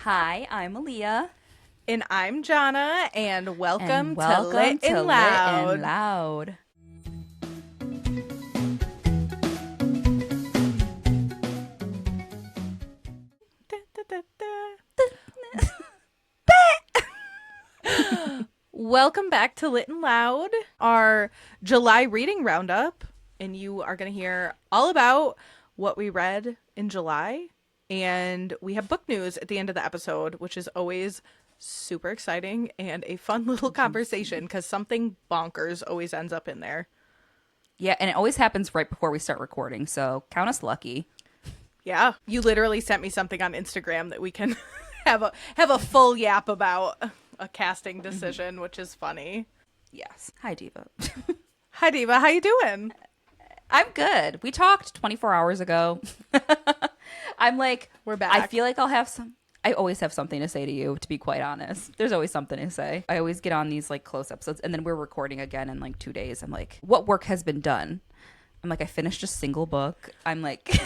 Hi, I'm Aaliyah. And I'm Johnna, and welcome to Lit Lit and Loud. and Loud. Welcome back to Lit and Loud, our July reading roundup. And you are going to hear all about what we read in July. And we have book news at the end of the episode, which is always super exciting and a fun little conversation because something bonkers always ends up in there. Yeah, and it always happens right before we start recording, so count us lucky. Yeah, you literally sent me something on Instagram that we can have a full yap about a casting decision, which is funny. Yes. Hi, Diva. Hi, Diva. How you doing? I'm good. We talked 24 hours ago. I'm like, we're back. I feel like I always have something to say to you, to be quite honest. There's always something to say. I always get on these like close episodes, and then we're recording again in like 2 days. I'm like, what work has been done? I'm like, I finished a single book. I'm like,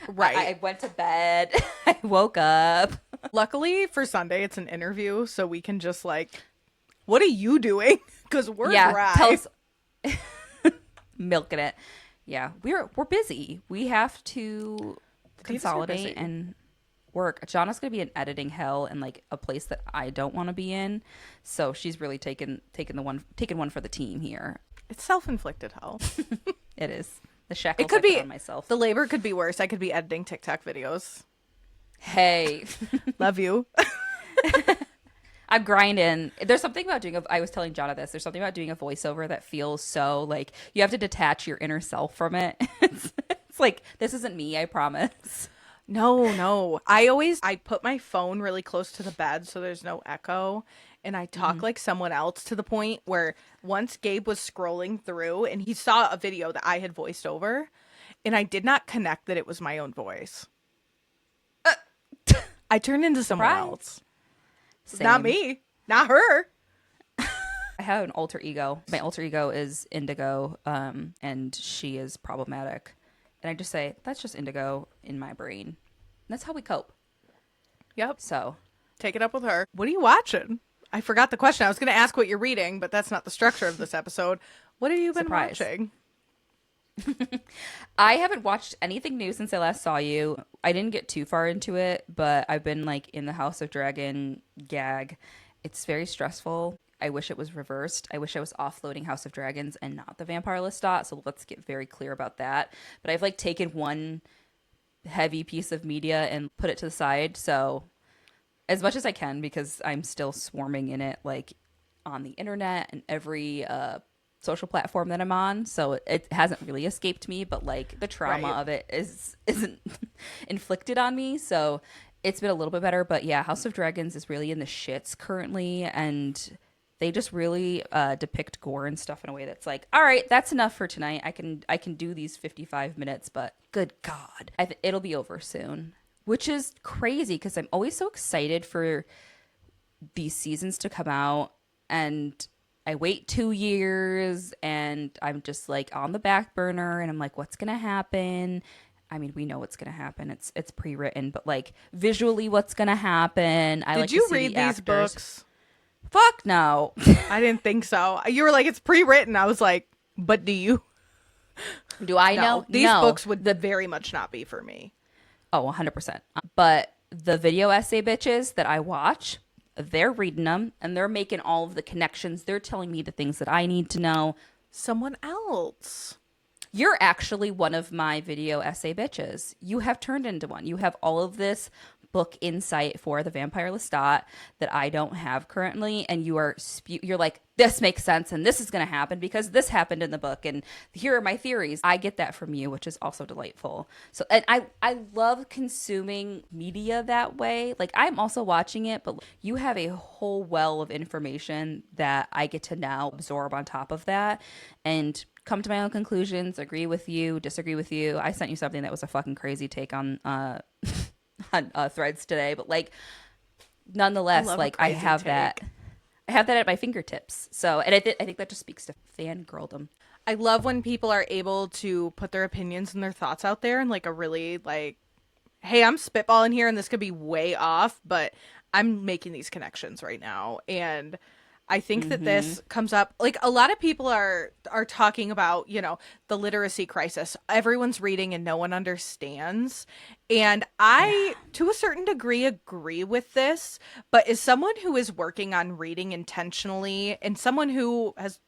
right. I went to bed. I woke up. Luckily for Sunday, it's an interview, so we can just like, what are you doing? Because we're dry. Tell us. Milking it. Yeah, we're busy. We have to consolidate and work. Johnna's gonna be in editing hell in like a place that I don't want to be in, so she's really taking one for the team here. It's self-inflicted hell. It is. The shackles it could I be put on myself. The labor could be worse. I could be editing TikTok videos. Hey, love you. I'm grinding. There's something about I was telling Johnna this. There's something about doing a voiceover that feels so like you have to detach your inner self from it. It's like, this isn't me, I promise. No. I put my phone really close to the bed so there's no echo. And I talk like someone else to the point where once Gabe was scrolling through and he saw a video that I had voiced over. And I did not connect that it was my own voice. I turned into someone else. Same. Not me. Not her. I have an alter ego. My alter ego is Indigo, and she is problematic. And I just say, that's just Indigo in my brain. And that's how we cope. Yep. So. Take it up with her. What are you watching? I forgot the question. I was going to ask what you're reading, but that's not the structure of this episode. What have you been watching? I haven't watched anything new since I last saw you. I didn't get too far into it, but I've been like in the House of Dragon gag. It's very stressful. I wish it was reversed. I wish I was offloading House of Dragons and not the Vampire Lestat. So let's get very clear about that. But I've like taken one heavy piece of media and put it to the side. So as much as I can, because I'm still swarming in it, like on the internet and every social platform that I'm on, so it hasn't really escaped me, but like the trauma of it isn't inflicted on me, so it's been a little bit better. But yeah, House of Dragons is really in the shits currently, and they just really depict gore and stuff in a way that's like, all right, that's enough for tonight. I can do these 55 minutes, but good God, it'll be over soon, which is crazy because I'm always so excited for these seasons to come out, and I wait 2 years and I'm just like on the back burner and I'm like, what's going to happen? I mean, we know what's going to happen. It's pre-written, but like visually what's going to happen. Did you read these books? Fuck no. I didn't think so. You were like, it's pre-written. I was like, but do you? Do I know? These books would very much not be for me. Oh, 100%. But the video essay bitches that I watch, they're reading them and they're making all of the connections. They're telling me the things that I need to know. Someone else. You're actually one of my video essay bitches. You have turned into one. You have all of this book insight for the Vampire Lestat that I don't have currently, and you're like, this makes sense and this is going to happen because this happened in the book and here are my theories. I get that from you, which is also delightful. So, and I love consuming media that way. Like, I'm also watching it, but you have a whole well of information that I get to now absorb on top of that and come to my own conclusions, agree with you, disagree with you. I sent you something that was a fucking crazy take on Threads today, but like nonetheless, like I have that at my fingertips. So, and I think that just speaks to fangirldom. I love when people are able to put their opinions and their thoughts out there in like a really like hey, I'm spitballing here and this could be way off, but I'm making these connections right now. And I think that this comes up, like, a lot of people are talking about, you know, the literacy crisis. Everyone's reading and no one understands. And I, to a certain degree, agree with this. But as someone who is working on reading intentionally and someone who has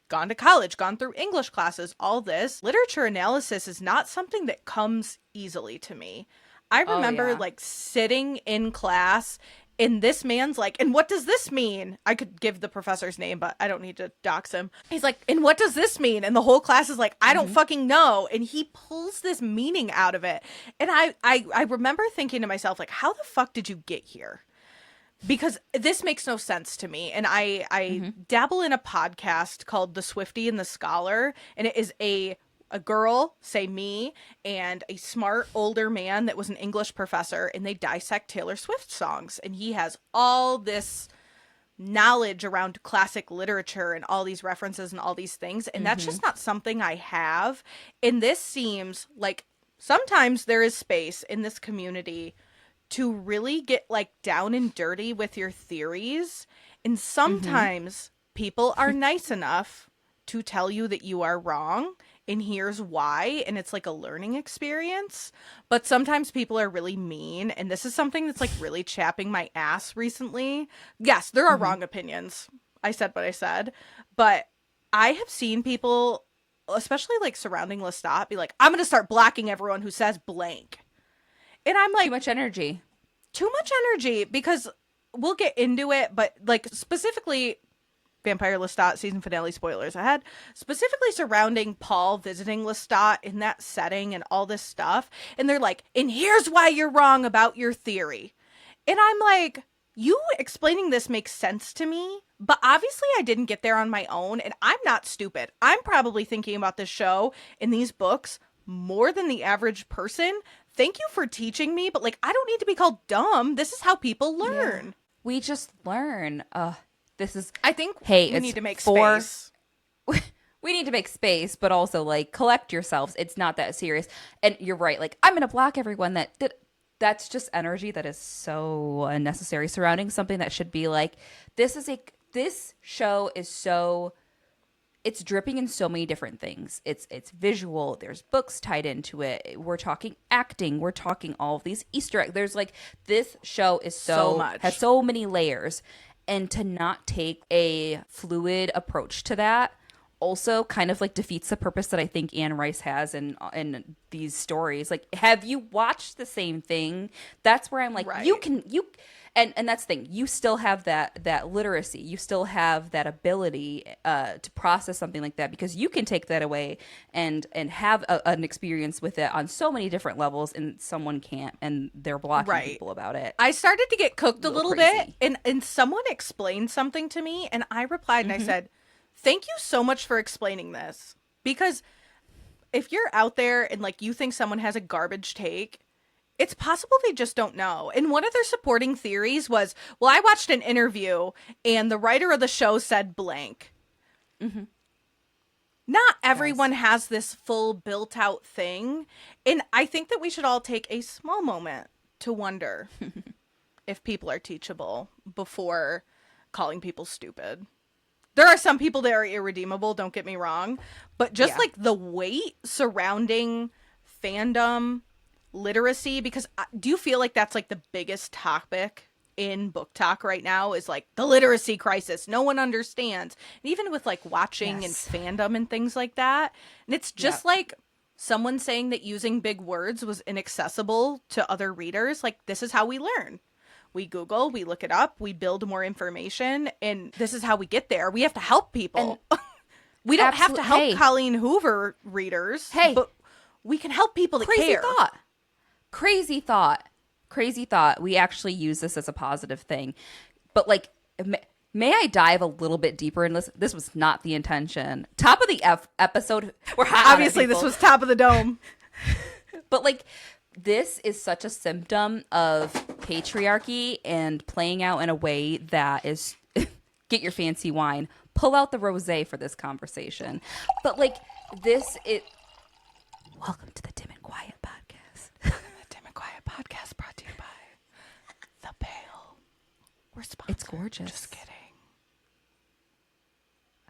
gone to college, gone through English classes, all this, literature analysis is not something that comes easily to me. I remember like sitting in class and this man's like, and what does this mean? I could give the professor's name, but I don't need to dox him. He's like, and what does this mean? And the whole class is like, I don't fucking know. And he pulls this meaning out of it. And I remember thinking to myself, like, how the fuck did you get here? Because this makes no sense to me. And I dabble in a podcast called The Swiftie and the Scholar. And it is a girl, say me, and a smart older man that was an English professor, and they dissect Taylor Swift songs. And he has all this knowledge around classic literature and all these references and all these things. And that's just not something I have. And this seems like sometimes there is space in this community to really get like down and dirty with your theories. And sometimes people are nice enough to tell you that you are wrong. And here's why, and it's like a learning experience. But sometimes people are really mean, and this is something that's like really chapping my ass recently. Yes, there are wrong opinions. I said what I said. But I have seen people, especially like surrounding Lestat, be like, I'm going to start blocking everyone who says blank. And I'm like... Too much energy. Too much energy, because we'll get into it, but like specifically... Vampire Lestat season finale spoilers ahead, specifically surrounding Paul visiting Lestat in that setting and all this stuff. And they're like, and here's why you're wrong about your theory. And I'm like, you explaining this makes sense to me, but obviously I didn't get there on my own, and I'm not stupid. I'm probably thinking about this show and these books more than the average person. Thank you for teaching me, but like, I don't need to be called dumb. This is how people learn. Yeah. We just learn. This is, I think hey, we need to make space. We need to make space, but also like collect yourselves. It's not that serious. And you're right. Like, I'm going to block everyone that's just energy that is so unnecessary surrounding something that should be like, this show is so, it's dripping in so many different things. It's visual. There's books tied into it. We're talking acting. We're talking all of these Easter eggs. There's like, this show is so much. Has so many layers. And to not take a fluid approach to that also kind of like defeats the purpose that I think Anne Rice has in these stories. Like, have you watched the same thing? That's where I'm like, right. And that's the thing. You still have that literacy. You still have that ability to process something like that, because you can take that away and have an experience with it on so many different levels, and someone can't, and they're blocking people about it. I started to get cooked a little bit, and someone explained something to me, and I replied and I said, thank you so much for explaining this, because if you're out there and like you think someone has a garbage take, it's possible they just don't know. And one of their supporting theories was, well, I watched an interview and the writer of the show said blank. Not everyone has this full built out thing. And I think that we should all take a small moment to wonder if people are teachable before calling people stupid. There are some people that are irredeemable, don't get me wrong. But just like the weight surrounding fandom, literacy, because do you feel like that's like the biggest topic in book talk right now, is like the literacy crisis? No one understands. And even with like watching and fandom and things like that, and it's just like someone saying that using big words was inaccessible to other readers. Like, this is how we learn. We Google, we look it up, we build more information, and this is how we get there. We have to help people. We don't have to help Colleen Hoover readers, but we can help people that care. Crazy thought. We actually use this as a positive thing. But like, may I dive a little bit deeper in this? This was not the intention. Top of the episode. We're obviously this was top of the dome. But like, this is such a symptom of patriarchy and playing out in a way that is, get your fancy wine, pull out the rosé for this conversation. But like, welcome to the Dim and Quiet podcast. podcast brought to you by The Pale. We're sponsored. It's gorgeous. Just kidding.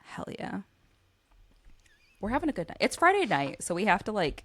Hell yeah. We're having a good night. It's Friday night, so we have to like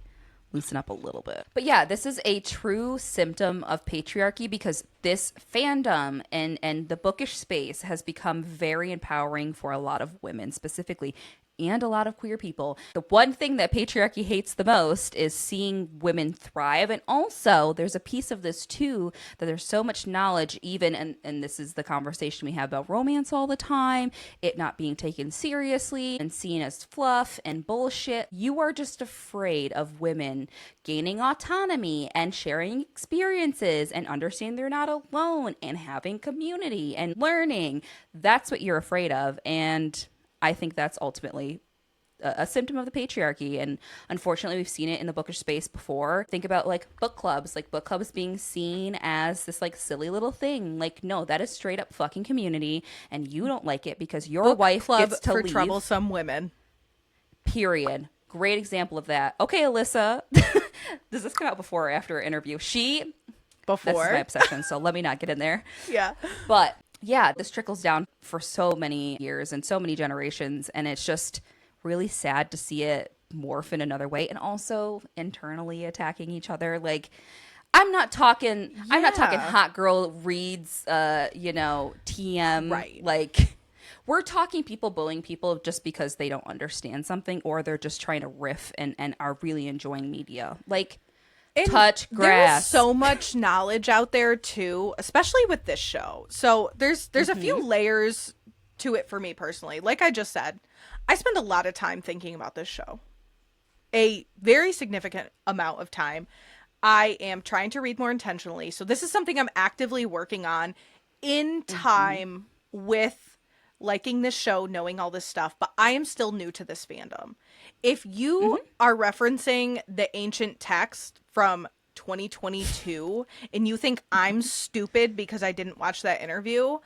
loosen up a little bit. But yeah, this is a true symptom of patriarchy because this fandom and the bookish space has become very empowering for a lot of women specifically, and a lot of queer people. The one thing that patriarchy hates the most is seeing women thrive. And also, there's a piece of this too, that there's so much knowledge, even, and this is the conversation we have about romance all the time, it not being taken seriously and seen as fluff and bullshit. You are just afraid of women gaining autonomy and sharing experiences and understanding they're not alone and having community and learning. That's what you're afraid of. And I think that's ultimately a symptom of the patriarchy. And unfortunately, we've seen it in the bookish space before. Think about like book clubs being seen as this like silly little thing. Like, no, that is straight up fucking community. And you don't like it because your Book wife club gets to for leave. troublesome women. Period. Great example of that. Okay, Allysa. Does this come out before or after an interview? Before. That's my obsession, so let me not get in there. Yeah. But yeah, this trickles down for so many years and so many generations, and it's just really sad to see it morph in another way, and also internally attacking each other. Like, I'm not talking hot girl reads, TM, right? Like, we're talking people bullying people just because they don't understand something, or they're just trying to riff and are really enjoying media. Like, And touch grass. There's so much knowledge out there too, especially with this show. So there's a few layers to it for me personally. Like I just said, I spend a lot of time thinking about this show. A very significant amount of time. I am trying to read more intentionally. So this is something I'm actively working on in time with liking this show, knowing all this stuff, but I am still new to this fandom. If you are referencing the ancient text from 2022 and you think I'm stupid because I didn't watch that interview,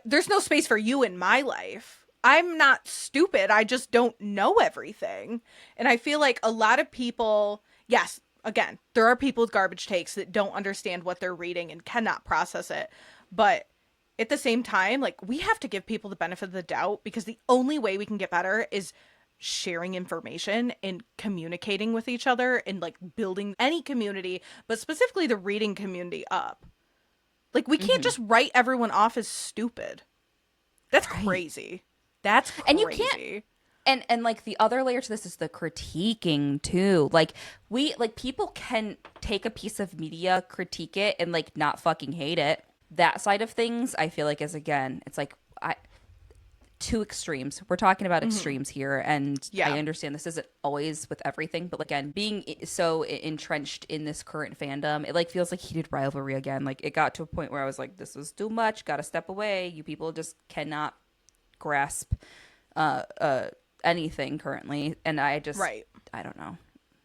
there's no space for you in my life. I'm not stupid. I just don't know everything. And I feel like a lot of people, yes, again, there are people with garbage takes that don't understand what they're reading and cannot process it. But at the same time, like, we have to give people the benefit of the doubt, because the only way we can get better is sharing information and communicating with each other and like building any community, but specifically the reading community up. Like, we can't just write everyone off as stupid. That's crazy. That's crazy. And you can't. And like the other layer to this is the critiquing too. Like, people can take a piece of media, critique it, and like not fucking hate it. That side of things, I feel like, is, again, it's like two extremes. We're talking about extremes here, and I understand this isn't always with everything, but again, being so entrenched in this current fandom, it like feels like heated rivalry again. Like, it got to a point where I was like, this is too much, gotta step away. You people just cannot grasp anything currently, and I just I don't know.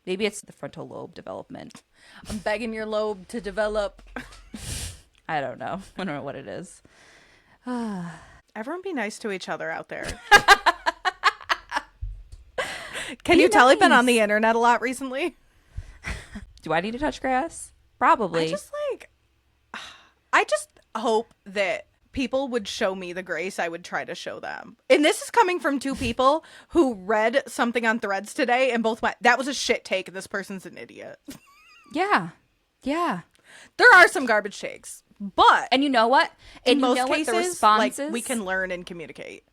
Maybe it's the frontal lobe development. I'm begging your lobe to develop. I don't know. I don't know what it is. Everyone be nice to each other out there. Can you tell I've been on the internet a lot recently? Do I need to touch grass? Probably. I just hope that people would show me the grace I would try to show them. And this is coming from two people who read something on Threads today and both went, that was a shit take and this person's an idiot. Yeah. Yeah. There are some garbage takes. But and you know what? In most cases, the responses, like, we can learn and communicate.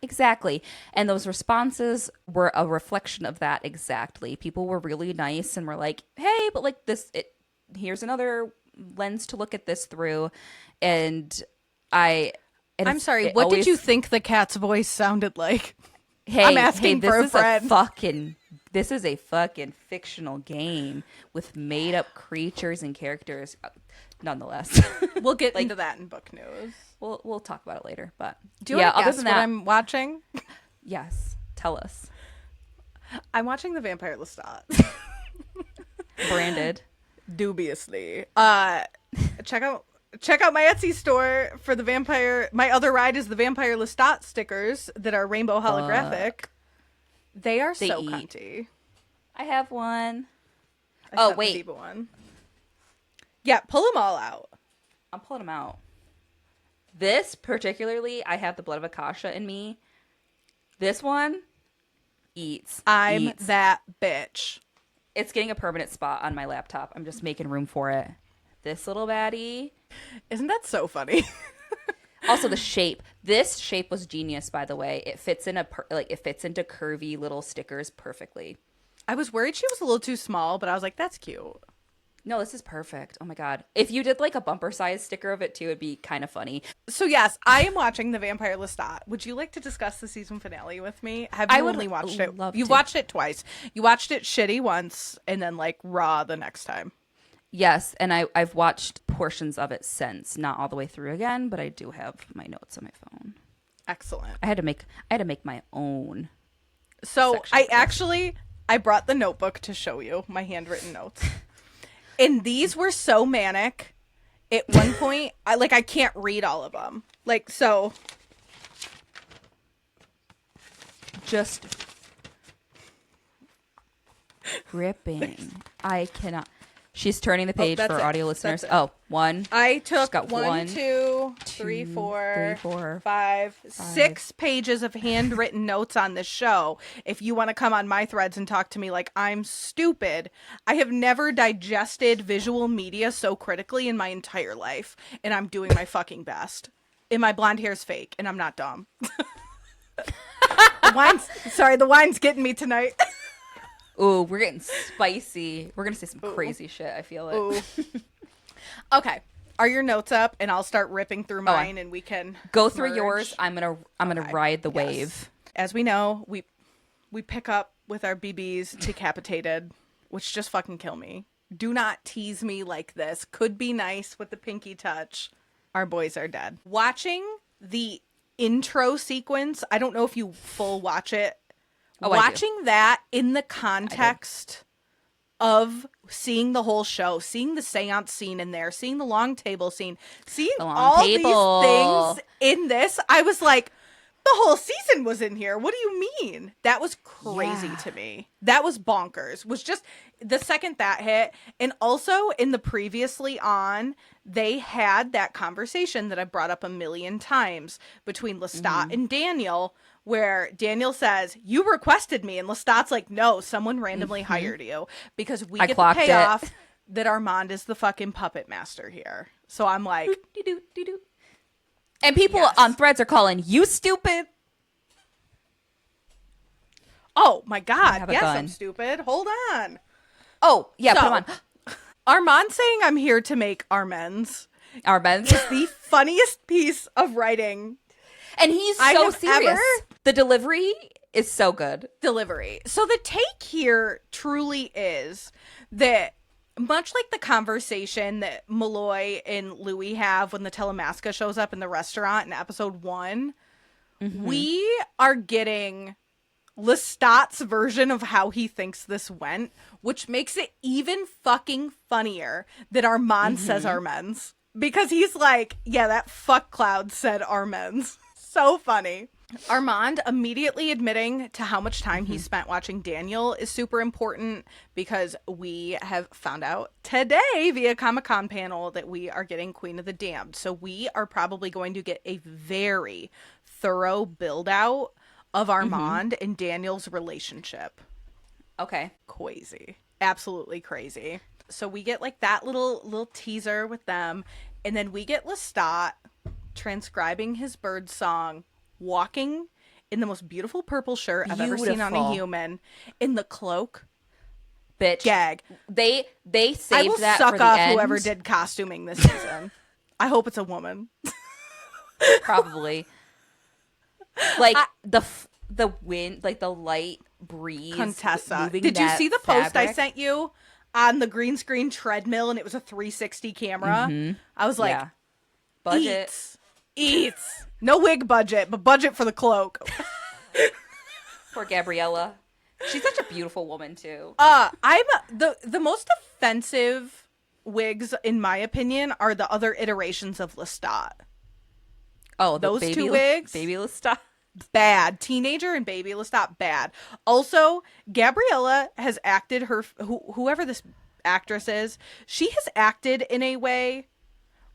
Exactly. And those responses were a reflection of that exactly. People were really nice and were like, hey, but like here's another lens to look at this through. And I'm sorry, what did you think the cat's voice sounded like? Hey, I'm asking for a friend. This is a fucking fictional game with made up creatures and characters. Nonetheless, we'll get into that in book news. We'll talk about it later. But do you want to guess what I'm watching? Yes, tell us. I'm watching The Vampire Lestat. Branded dubiously. Check out my Etsy store for the vampire. My other ride is the Vampire Lestat stickers that are rainbow holographic. They are so cunty. I have one. Wait. The Diva one. Yeah, pull them all out. I'm pulling them out. This particularly, I have the blood of Akasha in me. This one eats. I'm that bitch. It's getting a permanent spot on my laptop. I'm just making room for it. This little baddie. Isn't that so funny? Also, the shape. This shape was genius, by the way. It fits in it fits into curvy little stickers perfectly. I was worried she was a little too small, but I was like, that's cute. No, this is perfect. Oh my god. If you did like a bumper size sticker of it too, it'd be kind of funny. So yes, I am watching The Vampire Lestat. Would you like to discuss the season finale with me? Have you only watched it? You've watched it twice. You watched it shitty once and then like raw the next time. Yes, and I've watched portions of it since, not all the way through again, but I do have my notes on my phone. Excellent. I had to make my own. So I brought the notebook to show you my handwritten notes. And these were so manic. At one point, I can't read all of them. Like, so. Just ripping. I cannot. She's turning the page for audio listeners. Oh, one. I took one, two, three, four, five, 6 pages of handwritten notes on this show. If you want to come on my threads and talk to me like I'm stupid, I have never digested visual media so critically in my entire life. And I'm doing my fucking best. And my blonde hair's fake, and I'm not dumb. The wine's getting me tonight. Ooh, we're getting spicy. We're going to say some crazy shit, I feel it. Okay. Are your notes up? And I'll start ripping through mine and we can go through yours. I'm going to ride the wave. As we know, we pick up with our BBs decapitated, which just fucking kill me. Do not tease me like this. Could be nice with the pinky touch. Our boys are dead. Watching the intro sequence, I don't know if you full watch it. Watching that in the context of seeing the whole show, seeing the seance scene in there, seeing the long table scene, seeing all these things in this, I was like, the whole season was in here. What do you mean? That was crazy to me. That was bonkers. Was just the second that hit. And also in the previously on, they had that conversation that I brought up a million times between Lestat and Daniel, where Daniel says, you requested me. And Lestat's like, no, someone randomly hired you. Because we get the payoff that Armand is the fucking puppet master here. So I'm like... And people on threads are calling you stupid. Oh, my God. Yes, I'm stupid. Hold on. Oh, yeah, put them on. Armand saying I'm here to make amends. Amends is the funniest piece of writing. And he's so serious. The delivery is so good. So the take here truly is that much like the conversation that Malloy and Louis have when the Telemasca shows up in the restaurant in episode 1, we are getting Lestat's version of how he thinks this went, which makes it even fucking funnier that Armand says Armends. Because he's like, yeah, that fuck cloud said Armends. So funny. Armand immediately admitting to how much time he spent watching Daniel is super important because we have found out today via Comic-Con panel that we are getting Queen of the Damned. So we are probably going to get a very thorough build out of Armand and Daniel's relationship. Okay. Crazy. Absolutely crazy. So we get like that little teaser with them, and then we get Lestat transcribing his bird song, walking in the most beautiful purple shirt I've ever seen on a human, in the cloak. Bitch. Gag. They saved that suck for the off end. Whoever did costuming this season. I hope it's a woman. Probably. Like the wind, like the light breeze. Contessa. Did you see the post I sent you on the green screen treadmill and it was a 360 camera? I was like, budget. Eats. No wig budget, but budget for the cloak. Poor Gabriella. She's such a beautiful woman too. I'm the most offensive wigs, in my opinion, are the other iterations of Lestat. Oh, those two wigs, baby Lestat, bad. Teenager and baby Lestat, bad. Also, Gabriella has acted whoever this actress is, she has acted in a way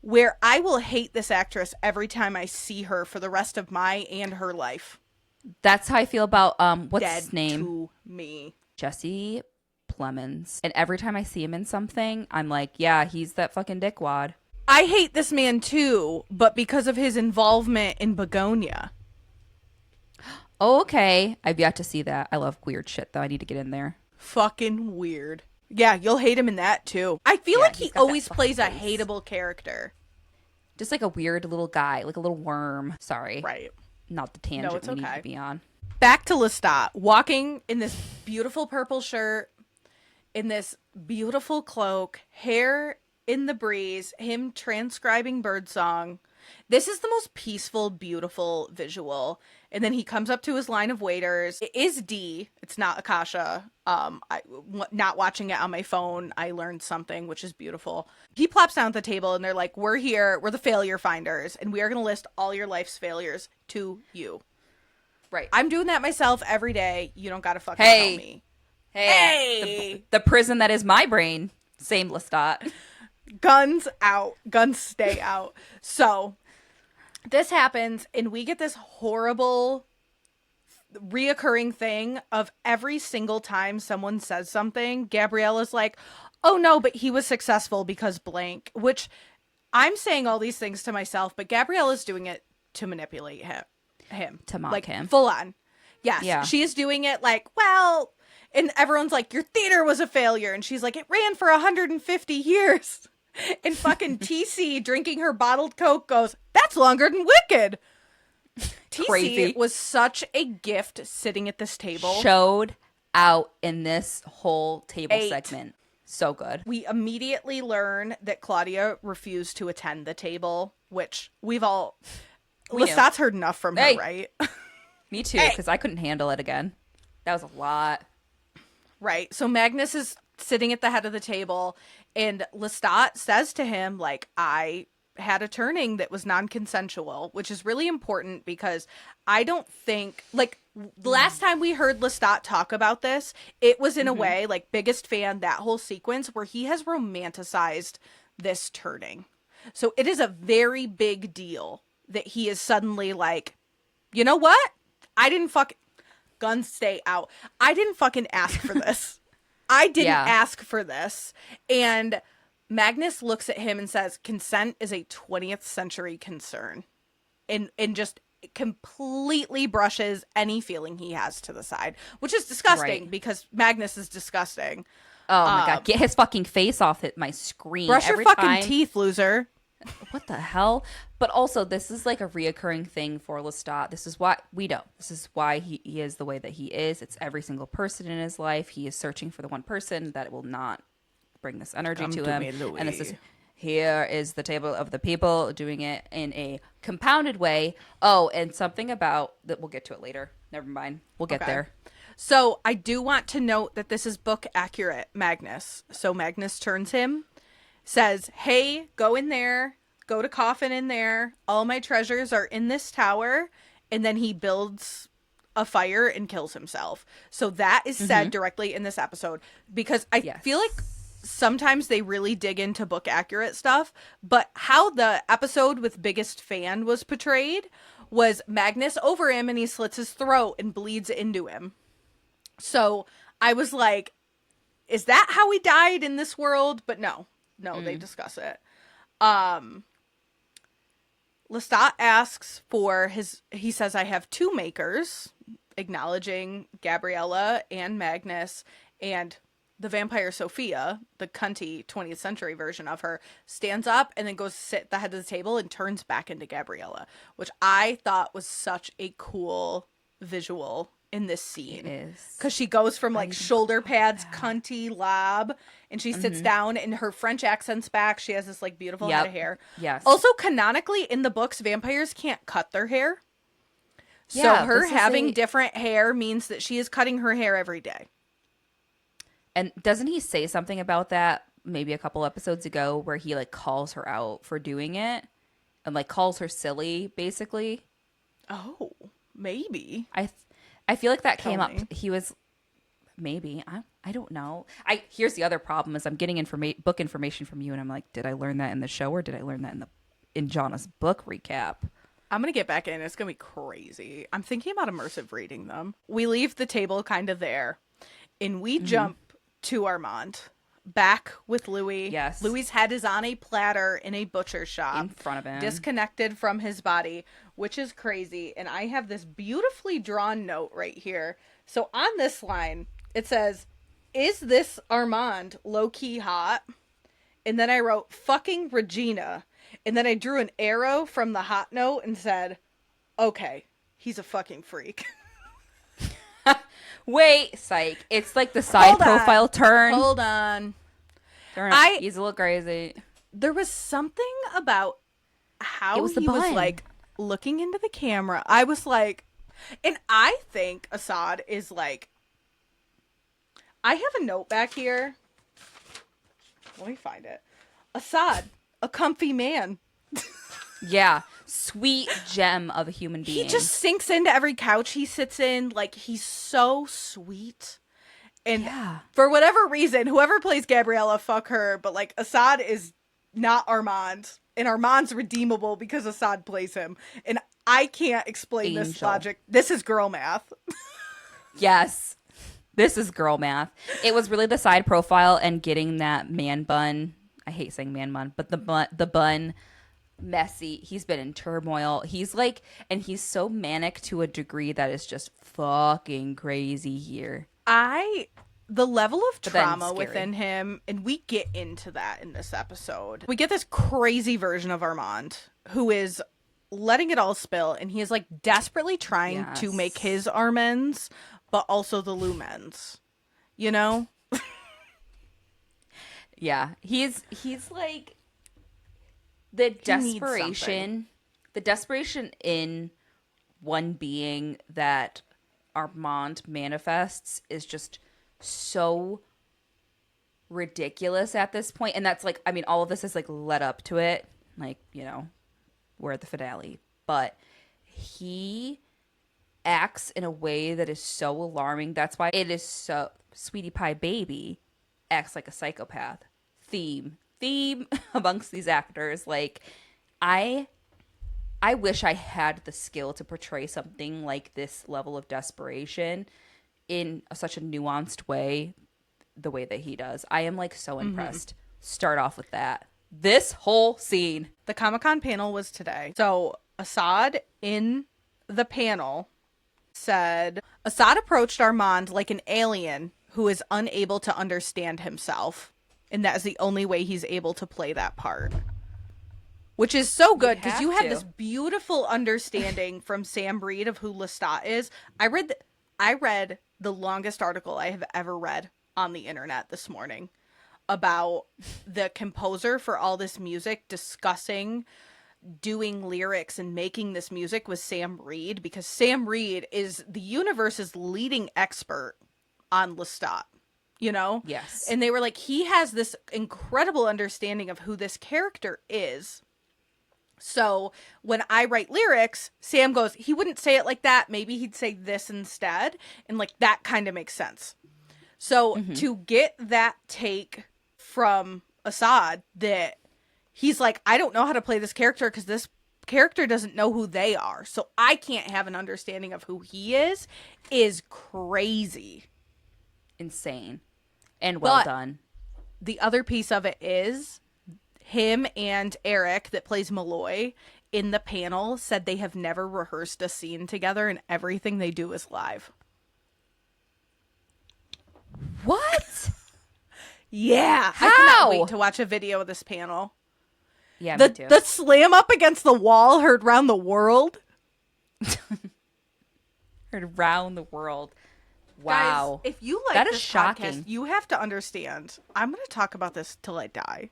where I will hate this actress every time I see her for the rest of my and her life. That's how I feel about what's Dead his name? to me. Jesse Plemons. And every time I see him in something, I'm like, yeah, he's that fucking dickwad. I hate this man too, but because of his involvement in Begonia. Oh, okay. I've yet to see that. I love weird shit, though. I need to get in there. Fucking weird. Yeah, you'll hate him in that too. I feel like he always plays a hateable character. Just like a weird little guy, like a little worm. Sorry. Right. Not the tangent it's we need okay. to be on. Back to Lestat, walking in this beautiful purple shirt, in this beautiful cloak, hair in the breeze, him transcribing birdsong. This is the most peaceful, beautiful visual. And then he comes up to his line of waiters. It is D. It's not Akasha. Not watching it on my phone, I learned something, which is beautiful. He plops down at the table and they're like, we're here. We're the failure finders. And we are going to list all your life's failures to you. Right. I'm doing that myself every day. You don't got to fucking tell me. Hey. The prison that is my brain. Same Lestat. Guns out. Guns stay out. So this happens and we get this horrible reoccurring thing of every single time someone says something, Gabriella's like, oh no, but he was successful because blank, which I'm saying all these things to myself, but Gabriella's doing it to manipulate him. To mock like, him. Full on. Yes. Yeah. She is doing it like, well, and everyone's like, your theater was a failure. And she's like, it ran for 150 years. And fucking TC drinking her bottled Coke goes, that's longer than Wicked. Crazy. TC was such a gift sitting at this table. Showed out in this whole table 8. segment. So good. We immediately learn that Claudia refused to attend the table, which we've all... Lestat's heard enough from her, right? Me too, because I couldn't handle it again. That was a lot. Right. So Magnus is sitting at the head of the table, and Lestat says to him, like, I had a turning that was non-consensual, which is really important because I don't think, like, the last time we heard Lestat talk about this, it was in a way, like, biggest fan, that whole sequence where he has romanticized this turning. So it is a very big deal that he is suddenly like, you know what? I didn't fucking... Guns stay out. I didn't fucking ask for this. I didn't ask for this. And Magnus looks at him and says, consent is a 20th century concern. And just completely brushes any feeling he has to the side. Which is disgusting because Magnus is disgusting. Oh my god. Get his fucking face off my screen. Brush your fucking teeth, loser. What the hell? But also, this is like a reoccurring thing for Lestat. This is why we know. This is why he is the way that he is. It's every single person in his life. He is searching for the one person that will not bring this energy to him. And this is, here is the table of the people doing it in a compounded way. Oh, and something about that. We'll get to it later. Never mind. We'll get there. So I do want to note that this is book accurate, Magnus. So Magnus turns him, says, hey, go in there, go to coffin in there. All my treasures are in this tower. And then he builds a fire and kills himself. So that is said directly in this episode because I feel like sometimes they really dig into book accurate stuff. But how the episode with biggest fan was portrayed was Magnus over him and he slits his throat and bleeds into him. So I was like, is that how he died in this world? But no, they discuss it. Lestat asks for he says, I have 2 makers, acknowledging Gabriella and Magnus, and the vampire Sophia, the cunty 20th century version of her, stands up and then goes to sit at the head of the table and turns back into Gabriella, which I thought was such a cool visual in this scene. It is. Because she goes from like shoulder pads, cunty lob, and she sits down and her French accent's back. She has this like beautiful head of hair. Yes. Also, canonically in the books, vampires can't cut their hair. So her having different hair means that she is cutting her hair every day. And doesn't he say something about that maybe a couple episodes ago where he like calls her out for doing it and like calls her silly, basically? Oh, maybe. I feel like that came up. He was, maybe. I don't know. Here's the other problem is I'm getting book information from you, and I'm like, did I learn that in the show, or did I learn that in Johnna's book recap? I'm going to get back in. It's going to be crazy. I'm thinking about immersive reading them. We leave the table kind of there, and we jump to Armand. Back with Louis. Yes. Louis's head is on a platter in a butcher shop. In front of him. Disconnected from his body, which is crazy. And I have this beautifully drawn note right here. So on this line, it says, "Is this Armand low-key hot?" And then I wrote, "Fucking Regina." And then I drew an arrow from the hot note and said, "Okay, he's a fucking freak." Wait, psych. It's like the side profile turn. Hold on. He's a little crazy. There was something about how was the he was bun. like looking into the camera. I was like, and I think Assad is like, I have a note back here. Let me find it. Assad, a comfy man. Yeah. Sweet gem of a human being. He just sinks into every couch he sits in. Like, he's so sweet. And for whatever reason, whoever plays Gabriella, fuck her. But, like, Assad is not Armand. And Armand's redeemable because Assad plays him. And I can't explain this logic. This is girl math. Yes. This is girl math. It was really the side profile and getting that man bun. I hate saying man bun, but the bun messy. He's been in turmoil. He's like, and he's so manic to a degree that is just fucking crazy here. The level of trauma within him, and we get into that in this episode. We get this crazy version of Armand who is letting it all spill, and he is like desperately trying to make his amends, but also the lumens, you know? Yeah, he's like the desperation in one being that Armand manifests is just so ridiculous at this point. And that's like, I mean, all of this is like led up to it. Like, you know, we're at the finale. But he acts in a way that is so alarming. That's why it is so, Sweetie Pie Baby acts like a psychopath. Theme amongst these actors. Like, I wish I had the skill to portray something like this level of desperation in such a nuanced way, the way that he does. I am like so impressed. Start off with that. This whole scene. The Comic-Con panel was today. So Assad in the panel said, Assad approached Armand like an alien who is unable to understand himself. And that is the only way he's able to play that part. Which is so good because you have this beautiful understanding from Sam Reed of who Lestat is. I read the longest article I have ever read on the internet this morning about the composer for all this music discussing doing lyrics and making this music with Sam Reed, because Sam Reed is the universe's leading expert on Lestat. You know? Yes. And they were like, he has this incredible understanding of who this character is. So when I write lyrics, Sam goes, he wouldn't say it like that. Maybe he'd say this instead. And like, that kind of makes sense. So to get that take from Assad that he's like, I don't know how to play this character because this character doesn't know who they are. So I can't have an understanding of who he is crazy. Insane. And well done. The other piece of it is him and Eric, that plays Malloy, in the panel said they have never rehearsed a scene together and everything they do is live. What? Yeah. How? I cannot wait to watch a video of this panel. Yeah, me too. The slam up against the wall heard round the world. Heard around the world. Wow. Guys, if you like that this is shocking. podcast, you have to understand. I'm going to talk about this till I die.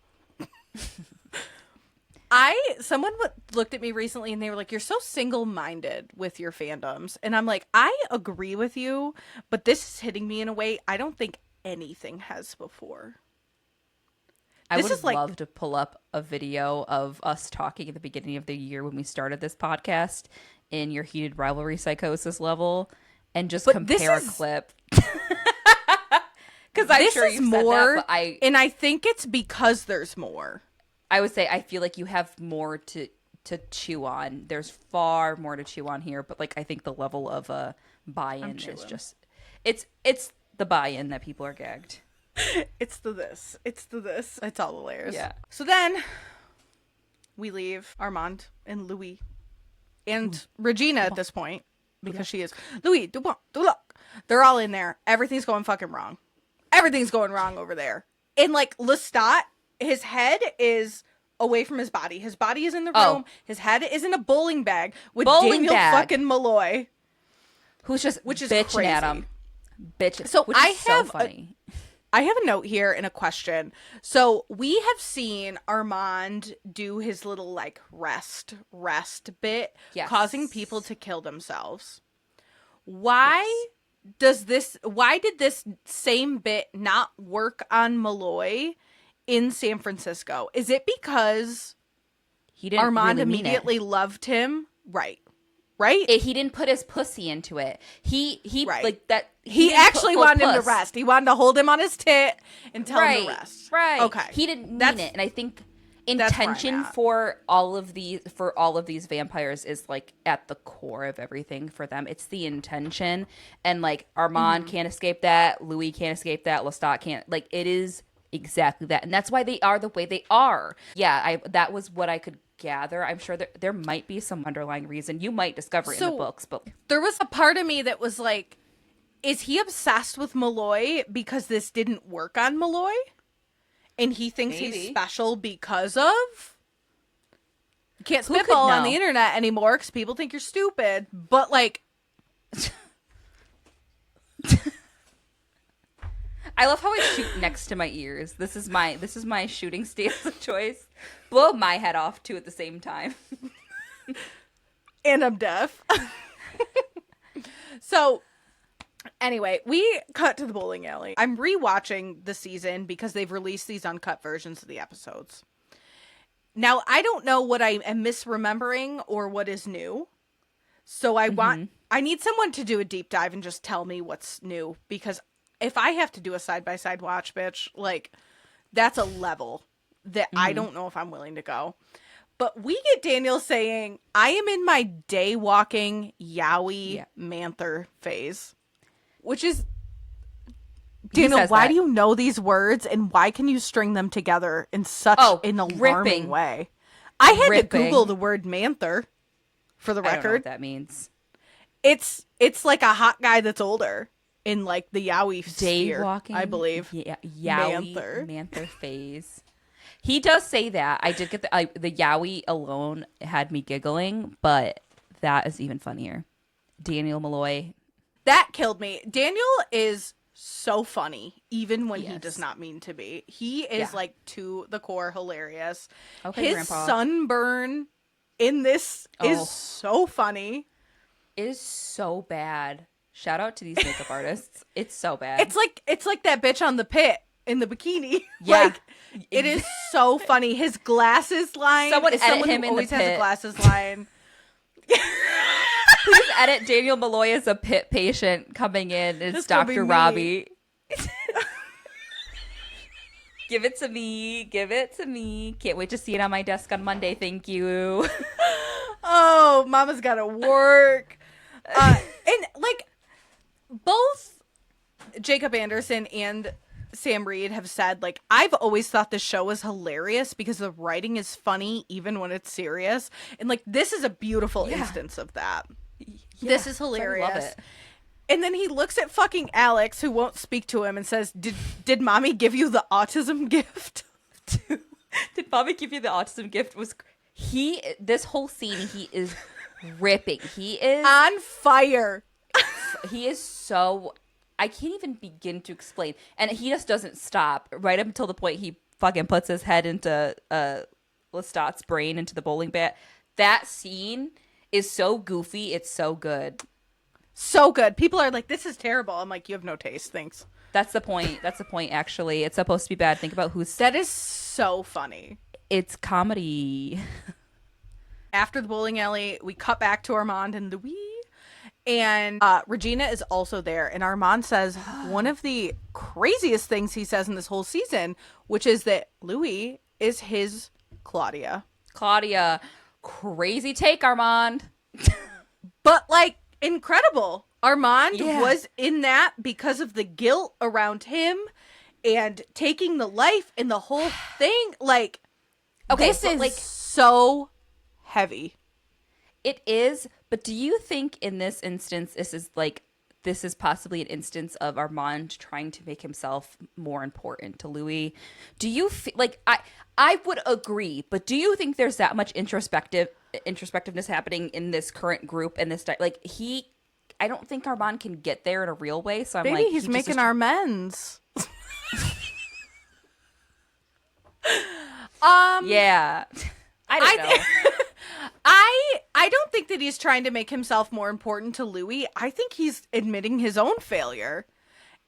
Someone looked at me recently and they were like, you're so single-minded with your fandoms. And I'm like, I agree with you, but this is hitting me in a way I don't think anything has before. I would love to pull up a video of us talking at the beginning of the year when we started this podcast in your heated rivalry psychosis level and just compare a clip. Because I'm this sure is you've more, said that, but and I think it's because there's more. I would say I feel like you have more to chew on. There's far more to chew on here, but like I think the level of buy-in is just it's the buy-in that people are gagged. It's the this. It's all the layers. Yeah. So then we leave Armand and Louis and Regina at this point because she is Louis Dumas. They're all in there. Everything's going fucking wrong. Everything's going wrong over there. And like Lestat, his head is away from his body. His body is in the room. His head is in a bowling bag with Daniel fucking Malloy, who's just which is bitching crazy. at him. Bitch. So which I is have so funny. I have a note here and a question. So we have seen Armand do his little like rest bit, causing people to kill themselves. Why did this same bit not work on Malloy in San Francisco? Is it because he didn't Armand really immediately loved him? Right? He didn't put his pussy into it. He like that. He actually wanted him to rest. He wanted to hold him on his tit and tell him to rest. Right. Okay. He didn't mean it, and I think intention for all of these vampires is like at the core of everything for them. It's the intention, and like Armand can't escape that. Louis can't escape that. Lestat can't. Like it is exactly that, and that's why they are the way they are. Yeah, that was what I could gather. I'm sure there might be some underlying reason. You might discover it in the books, but there was a part of me that was like, is he obsessed with Malloy because this didn't work on Malloy? And he thinks he's special because of? You can't spitball on the internet anymore because people think you're stupid. But like... I love how I shoot next to my ears. This is my shooting stance of choice. Blow my head off too at the same time. And I'm deaf. So, anyway, we cut to the bowling alley. I'm rewatching the season because they've released these uncut versions of the episodes. Now, I don't know what I am misremembering or what is new. So I need someone to do a deep dive and just tell me what's new, because if I have to do a side-by-side watch, bitch, like, that's a level that I don't know if I'm willing to go. But we get Daniel saying, I am in my day-walking Yowie Manther phase. Which is... Daniel, why do you know these words, and why can you string them together in such an alarming way? I had to Google the word Manther, for the record. I don't know what that means. It's like a hot guy that's older. In like the Yowie sphere, walking, I believe. Yeah, Yowie Manther phase. He does say that. I did get the Yowie alone had me giggling, but that is even funnier. Daniel Malloy. That killed me. Daniel is so funny, even when he does not mean to be. He is like to the core hilarious. Okay, his Grandpa. Sunburn in this is so funny. It is so bad. Shout out to these makeup artists. It's so bad. It's like that bitch on the pit in the bikini. Yeah. Like, it is so funny. His glasses line. Someone is edit someone him who in the always has a pit. glasses line. Please edit Daniel Malloy as a pit patient coming in. It's Dr. Robbie. Give it to me. Give it to me. Can't wait to see it on my desk on Monday. Thank you. Oh, Mama's got to work. And like, both Jacob Anderson and Sam Reed have said, like, I've always thought this show was hilarious because the writing is funny even when it's serious. And like, this is a beautiful instance of that. This is hilarious. I love it. And then he looks at fucking Alex, who won't speak to him, and says, did mommy give you the autism gift? Did mommy give you the autism gift? This whole scene, he is ripping. He is on fire. He is so... I can't even begin to explain. And he just doesn't stop right up until the point he fucking puts his head into Lestat's brain, into the bowling bat. That scene is so goofy. It's so good. So good. People are like, this is terrible. I'm like, you have no taste. Thanks. That's the point. That's the point, actually. It's supposed to be bad. Think about who's... That is so funny. It's comedy. After the bowling alley, we cut back to Armand and Louis. And Regina is also there. And Armand says one of the craziest things he says in this whole season, which is that Louis is his Claudia. Claudia, crazy take, Armand. But, like, incredible. Armand was in that because of the guilt around him and taking the life and the whole thing. Like, okay, this is like so heavy. It is, but do you think in this instance this is possibly an instance of Armand trying to make himself more important to Louis? Do you feel like I would agree, but do you think there's that much introspectiveness happening in this current group and this I don't think Armand can get there in a real way, so I'm Maybe like he's making our amends. Yeah. I don't know. I don't think that he's trying to make himself more important to Louis. I think he's admitting his own failure.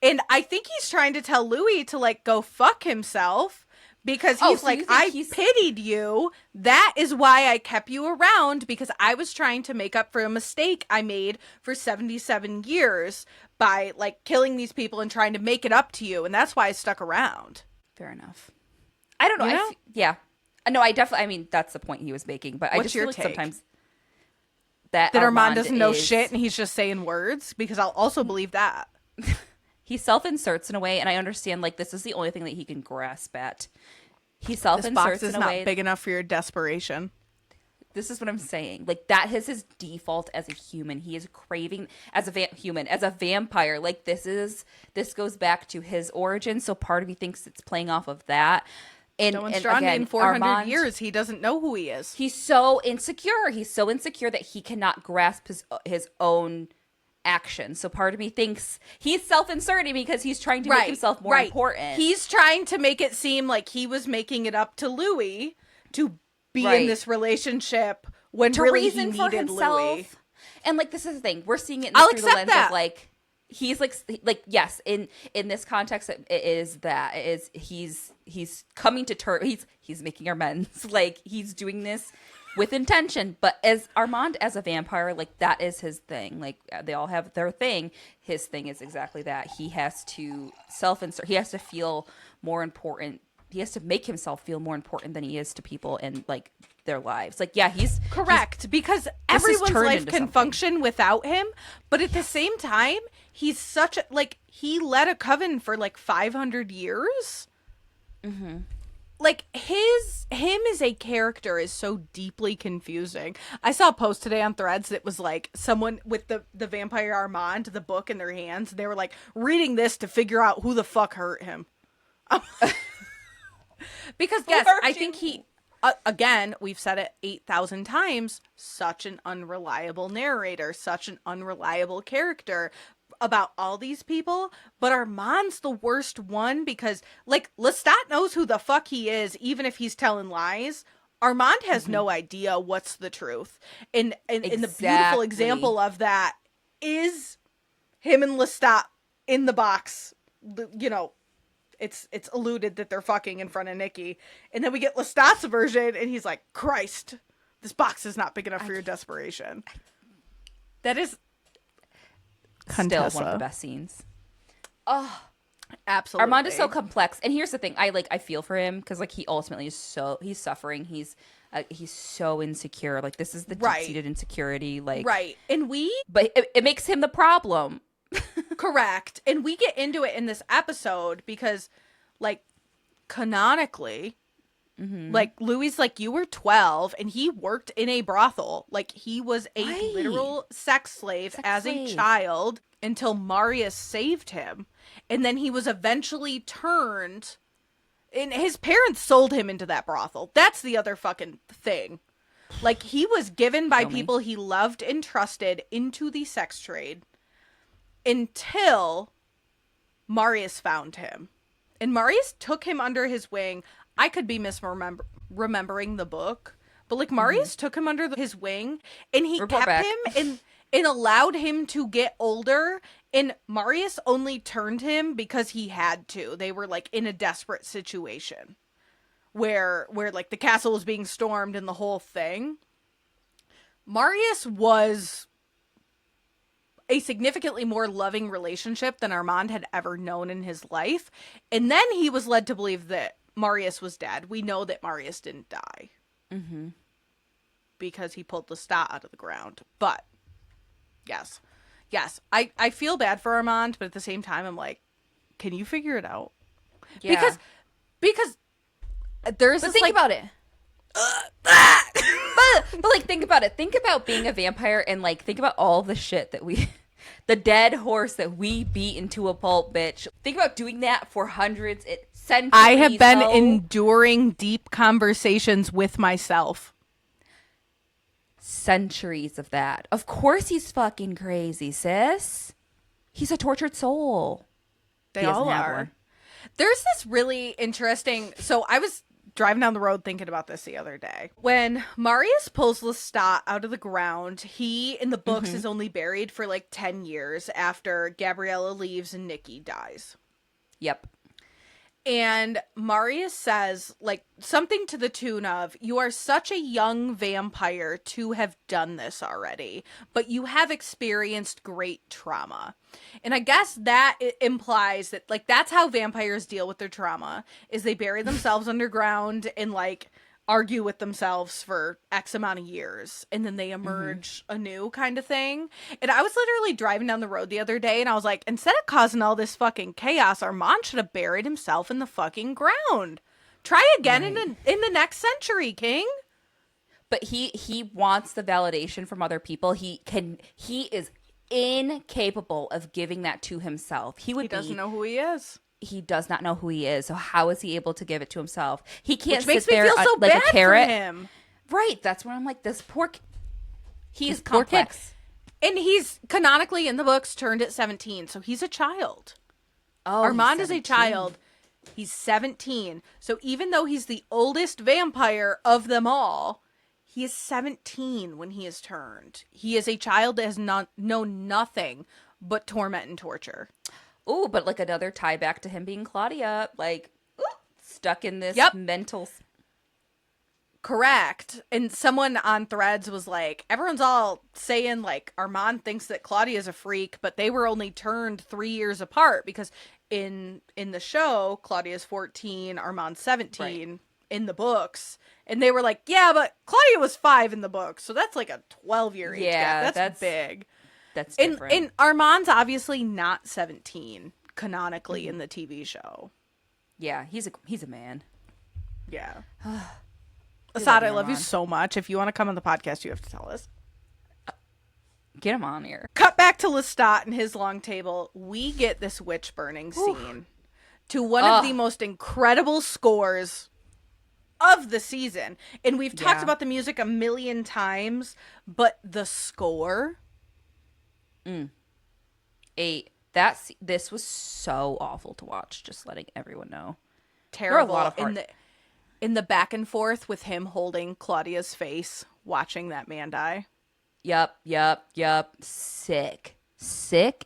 And I think he's trying to tell Louis to, like, go fuck himself because he's so like, I pitied you. That is why I kept you around, because I was trying to make up for a mistake I made for 77 years by, like, killing these people and trying to make it up to you. And that's why I stuck around. Fair enough. I don't know. You know? Yeah. No, I mean, that's the point he was making, but I just feel like take? Sometimes that Armand doesn't know shit and he's just saying words, because I'll also believe that. He self-inserts in a way, and I understand, like, this is the only thing that he can grasp at. He self-inserts in a way. This box is not big enough for your desperation. This is what I'm saying. Like, that is his default as a human. He is craving as a human, as a vampire. Like, this goes back to his origin, so part of me thinks it's playing off of that. And, no one's and drawn again, in 400 Armand, years. He doesn't know who he is. He's so insecure. He's so insecure that he cannot grasp his own action. So part of me thinks he's self-inserting because he's trying to make himself more important. He's trying to make it seem like he was making it up to Louis to be in this relationship when to really reason he for needed himself. Louis. And, like, this is the thing. We're seeing it I'll through the accept lens that. of, like, he's like yes, in this context it is that it is he's coming to terms, he's making amends, like, he's doing this with intention. But as Armand as a vampire, like, that is his thing. Like, they all have their thing. His thing is exactly that. He has to self-insert. He has to feel more important. He has to make himself feel more important than he is to people and, like, their lives. Like, yeah, he's correct, because everyone's life can function without him, but at the same time he's such a, like, he led a coven for like 500 years. Mm-hmm. Like, him as a character is so deeply confusing. I saw a post today on Threads that was like someone with the Vampire Armand, the book in their hands, and they were like reading this to figure out who the fuck hurt him. Because yes, I think he again, we've said it 8,000 times, such an unreliable narrator, such an unreliable character about all these people, but Armand's the worst one because, like, Lestat knows who the fuck he is, even if he's telling lies. Armand has no idea what's the truth. And the beautiful example of that is him and Lestat in the box. You know, it's alluded that they're fucking in front of Nikki. And then we get Lestat's version, and he's like, Christ, this box is not big enough for your desperation. That is still one of the best scenes. Oh, absolutely. Armand is so complex. And here's the thing. I feel for him because, like, he ultimately is he's suffering. He's so insecure. Like, this is the deep-seated insecurity. Like, And but it makes him the problem. Correct. And we get into it in this episode because, like, canonically, like, Louis, like, you were 12 and he worked in a brothel. Like, he was a literal sex slave as a child until Marius saved him. And then he was eventually turned, and his parents sold him into that brothel. That's the other fucking thing. Like, he was given by people he loved and trusted into the sex trade until Marius found him. And Marius took him under his wing. I could be misremembering the book, but, like, Marius took him under his wing, and he kept him and allowed him to get older. And Marius only turned him because he had to. They were, like, in a desperate situation where like, the castle was being stormed and the whole thing. Marius was a significantly more loving relationship than Armand had ever known in his life. And then he was led to believe that Marius was dead. We know that Marius didn't die. Mm-hmm. Because he pulled Lestat out of the ground. But, yes. Yes, I feel bad for Armand, but at the same time, I'm like, can you figure it out? Yeah. Because there's but this, think like... about it. but like, think about it. Think about being a vampire and, like, think about all the shit that the dead horse that we beat into a pulp, bitch. Think about doing that for hundreds, centuries. I have been enduring deep conversations with myself. Centuries of that. Of course he's fucking crazy, sis. He's a tortured soul. They all are. There's this really interesting... So I was driving down the road thinking about this the other day. When Marius pulls Lestat out of the ground, he, in the books, is only buried for like 10 years after Gabriella leaves and Nikki dies. Yep. And Marius says, like, something to the tune of, you are such a young vampire to have done this already, but you have experienced great trauma. And I guess that implies that, like, that's how vampires deal with their trauma, is they bury themselves underground and, like, argue with themselves for X amount of years, and then they emerge anew, kind of thing. And I was literally driving down the road the other day, and I was like, instead of causing all this fucking chaos, Armand should have buried himself in the fucking ground. Try again in the next century, King. But he wants the validation from other people. He is incapable of giving that to himself. He doesn't know who he is. He does not know who he is. So how is he able to give it to himself? He can't Which sit there makes me feel so like bad a carrot. for him. Right. That's when I'm like, this poor he's complex. And he's canonically in the books turned at 17. So he's a child. Oh, Armand is a child. He's 17. So even though he's the oldest vampire of them all, he is 17 when he is turned. He is a child that has known nothing but torment and torture. Oh, but like another tie back to him being Claudia, like stuck in this mental. Correct. And someone on Threads was like, everyone's all saying like Armand thinks that Claudia's a freak, but they were only turned 3 years apart because in the show, Claudia's 14, Armand's 17 in the books. And they were like, yeah, but Claudia was 5 in the books. So that's like a 12-year age gap. That's big. That's different. And Armand's obviously not 17 canonically in the TV show. Yeah, he's a man. Yeah. Assad, I love you so much. If you want to come on the podcast, you have to tell us. Get him on here. Cut back to Lestat and his long table. We get this witch burning scene to one of the most incredible scores of the season. And we've talked about the music a million times, but the score... This was so awful to watch, just letting everyone know. Terrible. In the back and forth with him holding Claudia's face, watching that man die. Yep. Sick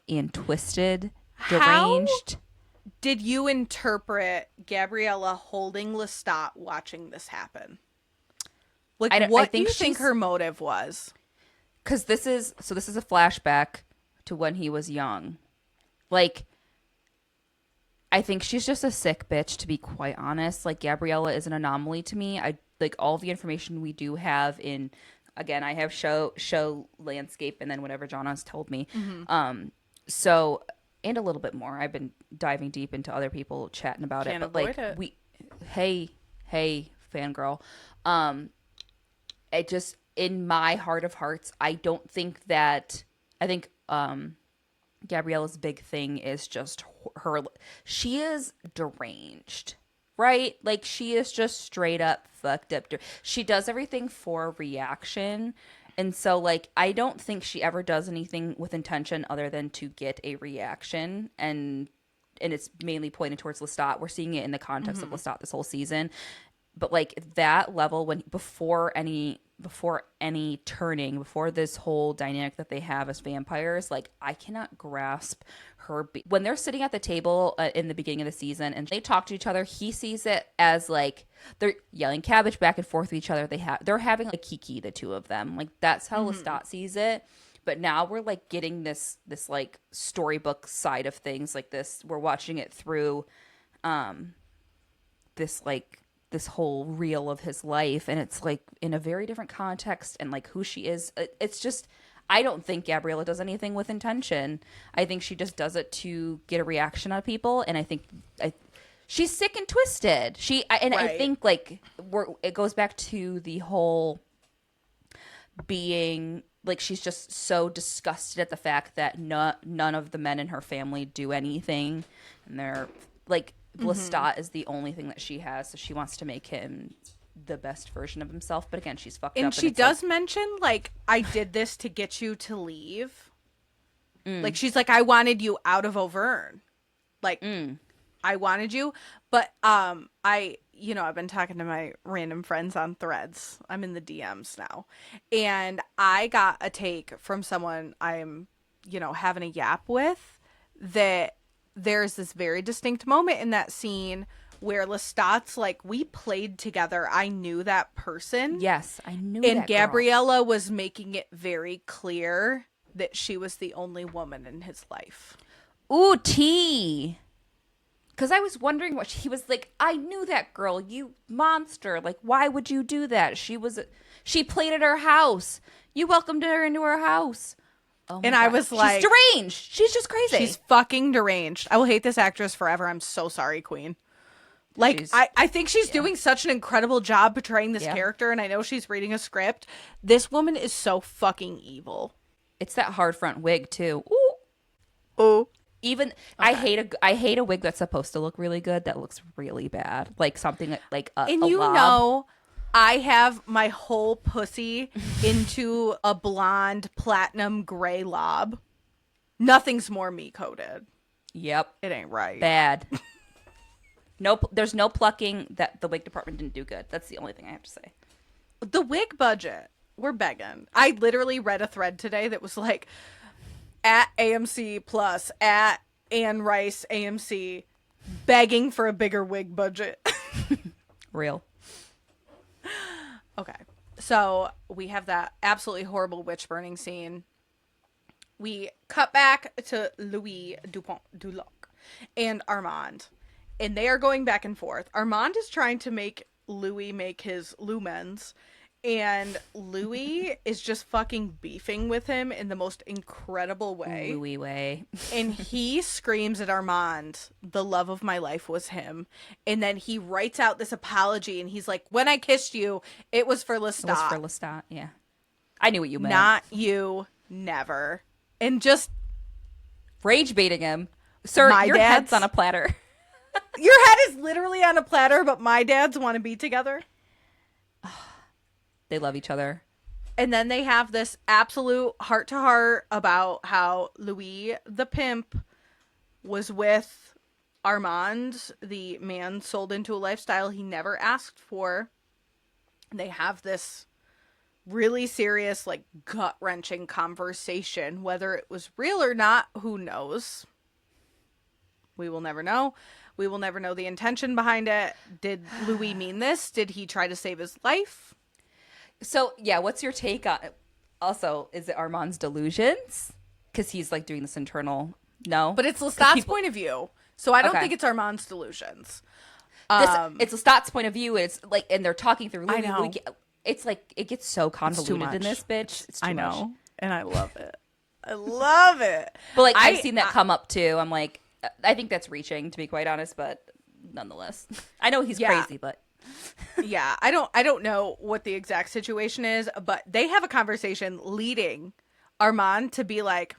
and twisted, deranged. How did you interpret Gabriella holding Lestat watching this happen? Like, what do you think her motive was? Because this is a flashback to when he was young. Like, I think she's just a sick bitch, to be quite honest. Like, Gabriella is an anomaly to me. I like all the information we do have in, again, I have show landscape and then whatever Johnna's told me. So, and a little bit more. I've been diving deep into other people chatting about it. But like, hey, fangirl. It just, in my heart of hearts, I think Gabriella's big thing is just she is deranged, right? Like, she is just straight up fucked up. She does everything for reaction. And so, like, I don't think she ever does anything with intention other than to get a reaction. And it's mainly pointed towards Lestat. We're seeing it in the context of Lestat this whole season. But, like, that level, before any turning, before this whole dynamic that they have as vampires, like, I cannot grasp her. When they're sitting at the table in the beginning of the season and they talk to each other, he sees it as, like, they're yelling cabbage back and forth with each other. They're having, like, kiki, the two of them. Like, that's how Lestat sees it. But now we're like getting this like storybook side of things, like this. We're watching it through this whole reel of his life, and it's like in a very different context, and like who she is. It's just, I don't think Gabriella does anything with intention. I think she just does it to get a reaction out of people, and I think she's sick and twisted. I think like it goes back to the whole being like, she's just so disgusted at the fact that none of the men in her family do anything, and they're like, Lestat is the only thing that she has, so she wants to make him the best version of himself. But again, she's fucked up. And she does mention, like, I did this to get you to leave. Like, she's like, I wanted you out of Auvergne. Like, I wanted you. But I've been talking to my random friends on Threads. I'm in the DMs now. And I got a take from someone I'm, having a yap with, that there's this very distinct moment in that scene where Lestat's like, we played together. I knew that person. Yes, I knew and that Gabriella was making it very clear that she was the only woman in his life. Ooh, tea. Because I was wondering what he was like. I knew that girl, you monster. Like, why would you do that? She played at our house. You welcomed her into our house. Oh and God. I was like, she's deranged. She's just crazy. She's fucking deranged. I will hate this actress forever. I'm so sorry, Queen. Like, I think she's doing such an incredible job portraying this character, and I know she's reading a script. This woman is so fucking evil. It's that hard front wig too. Ooh. Ooh. Even I hate a wig that's supposed to look really good that looks really bad. Like something like a lob. I have my whole pussy into a blonde platinum gray lob. Nothing's more me coated. Yep. It ain't right. Bad. Nope. There's no plucking. That the wig department didn't do good. That's the only thing I have to say. The wig budget. We're begging. I literally read a thread today that was like, at AMC Plus, at Anne Rice AMC, begging for a bigger wig budget. Real. Okay. So we have that absolutely horrible witch burning scene. We cut back to Louis Duloc and Armand. And they are going back and forth. Armand is trying to make Louis make his lumens. And Louis is just fucking beefing with him in the most incredible way. Louis way. And he screams at Armand, the love of my life was him. And then he writes out this apology and he's like, when I kissed you, it was for Lestat. It was for Lestat, yeah. I knew what you meant. Not you, never. And just rage baiting him. Sir, your head's on a platter. Your head is literally on a platter, but my dads want to be together. They love each other. And then they have this absolute heart-to-heart about how Louis, the pimp, was with Armand, the man sold into a lifestyle he never asked for. They have this really serious, like, gut-wrenching conversation. Whether it was real or not, who knows? We will never know. We will never know the intention behind it. Did Louis mean this? Did he try to save his life? So, yeah, what's your take on it? Also, is it Armand's delusions? Because he's, like, doing this internal... No? But it's Lestat's point of view. So I don't think it's Armand's delusions. It's Lestat's point of view. It's, like, and they're talking through... I know. It's, like, it gets so convoluted in this bitch. It's too much. I know. And I love it. I love it. But, like, I've seen that come up, too. I'm like, I think that's reaching, to be quite honest, but nonetheless. I know he's crazy, but... Yeah, I don't know what the exact situation is, but they have a conversation leading Armand to be like,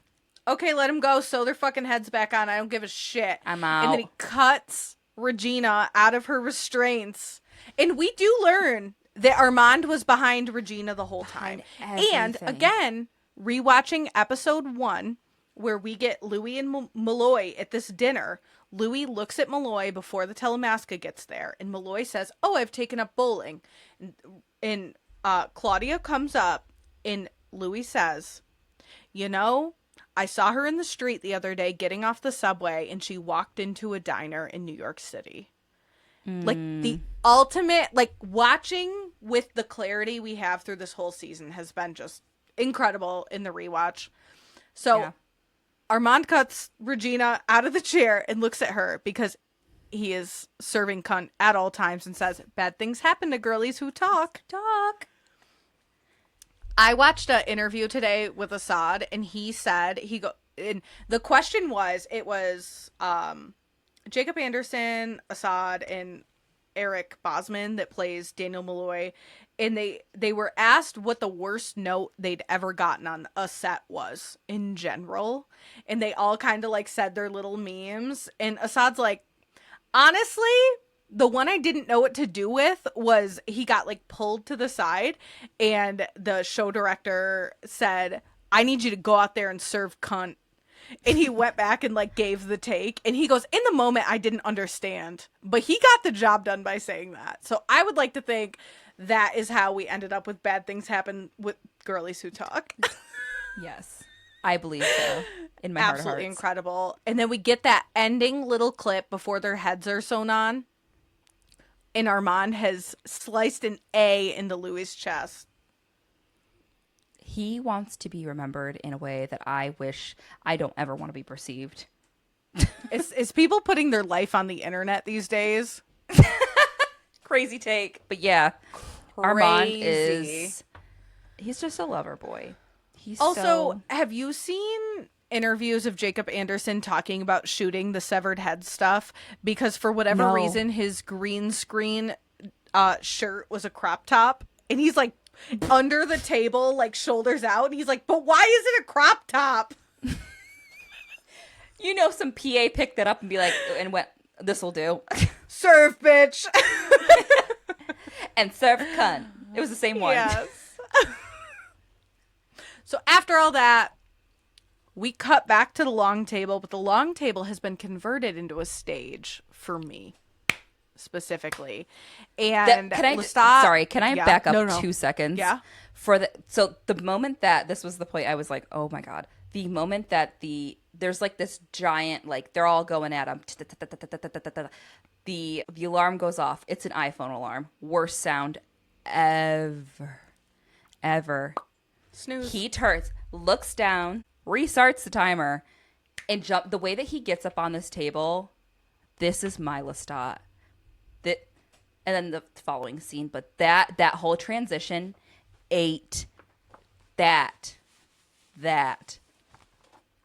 okay, let him go, sew their fucking heads back on, I don't give a shit. I'm out. And then he cuts Regina out of her restraints. And we do learn that Armand was behind Regina the whole time. And again, rewatching episode 1, where we get Louis and Malloy at this dinner, Louis looks at Malloy before the Telemasca gets there, and Malloy says, oh, I've taken up bowling. And Claudia comes up, and Louis says, you know, I saw her in the street the other day getting off the subway, and she walked into a diner in New York City. Like, the ultimate, like, watching with the clarity we have through this whole season has been just incredible in the rewatch. So Yeah. Armand cuts Regina out of the chair and looks at her because he is serving cunt at all times and says, bad things happen to girlies who talk. I watched an interview today with Assad, and he said, and the question was, it was Jacob Anderson, Assad, and Eric Bosman that plays Daniel Malloy, and they were asked what the worst note they'd ever gotten on a set was in general, and they all kind of like said their little memes, and Assad's like, honestly, the one I didn't know what to do with was he got like pulled to the side, and the show director said, I need you to go out there and serve cunt. And he went back and like gave the take, and he goes, in the moment I didn't understand, but he got the job done by saying that. So I would like to think that is how we ended up with bad things happen with girlies who talk. Yes. I believe so. In my heart of Absolutely hearts. incredible. And then we get that ending little clip before their heads are sewn on, and Armand has sliced an A into Louis' chest. He wants to be remembered in a way that I wish I don't ever want to be perceived. Is people putting their life on the internet these days? Crazy take. But yeah, Armand he's just a lover boy. He's Also, have you seen interviews of Jacob Anderson talking about shooting the severed head stuff? Because for whatever reason, his green screen shirt was a crop top, and he's like under the table, like shoulders out, and he's like, but why is it a crop top? You know, some PA picked that up and be like, and went, this'll do. Serve, bitch. And serve cunt. It was the same one. Yes. So after all that, we cut back to the long table, but the long table has been converted into a stage for me, specifically. And can I Yeah. back up No. 2 seconds? Yeah. So the moment that this was the point, I was like, oh my God. The moment that there's like this giant, like they're all going at him. The alarm goes off. It's an iPhone alarm. Worst sound ever. Snooze. He turns, looks down, restarts the timer, and the way that he gets up on this table, this is my Lestat. And then the following scene, but that whole transition ate that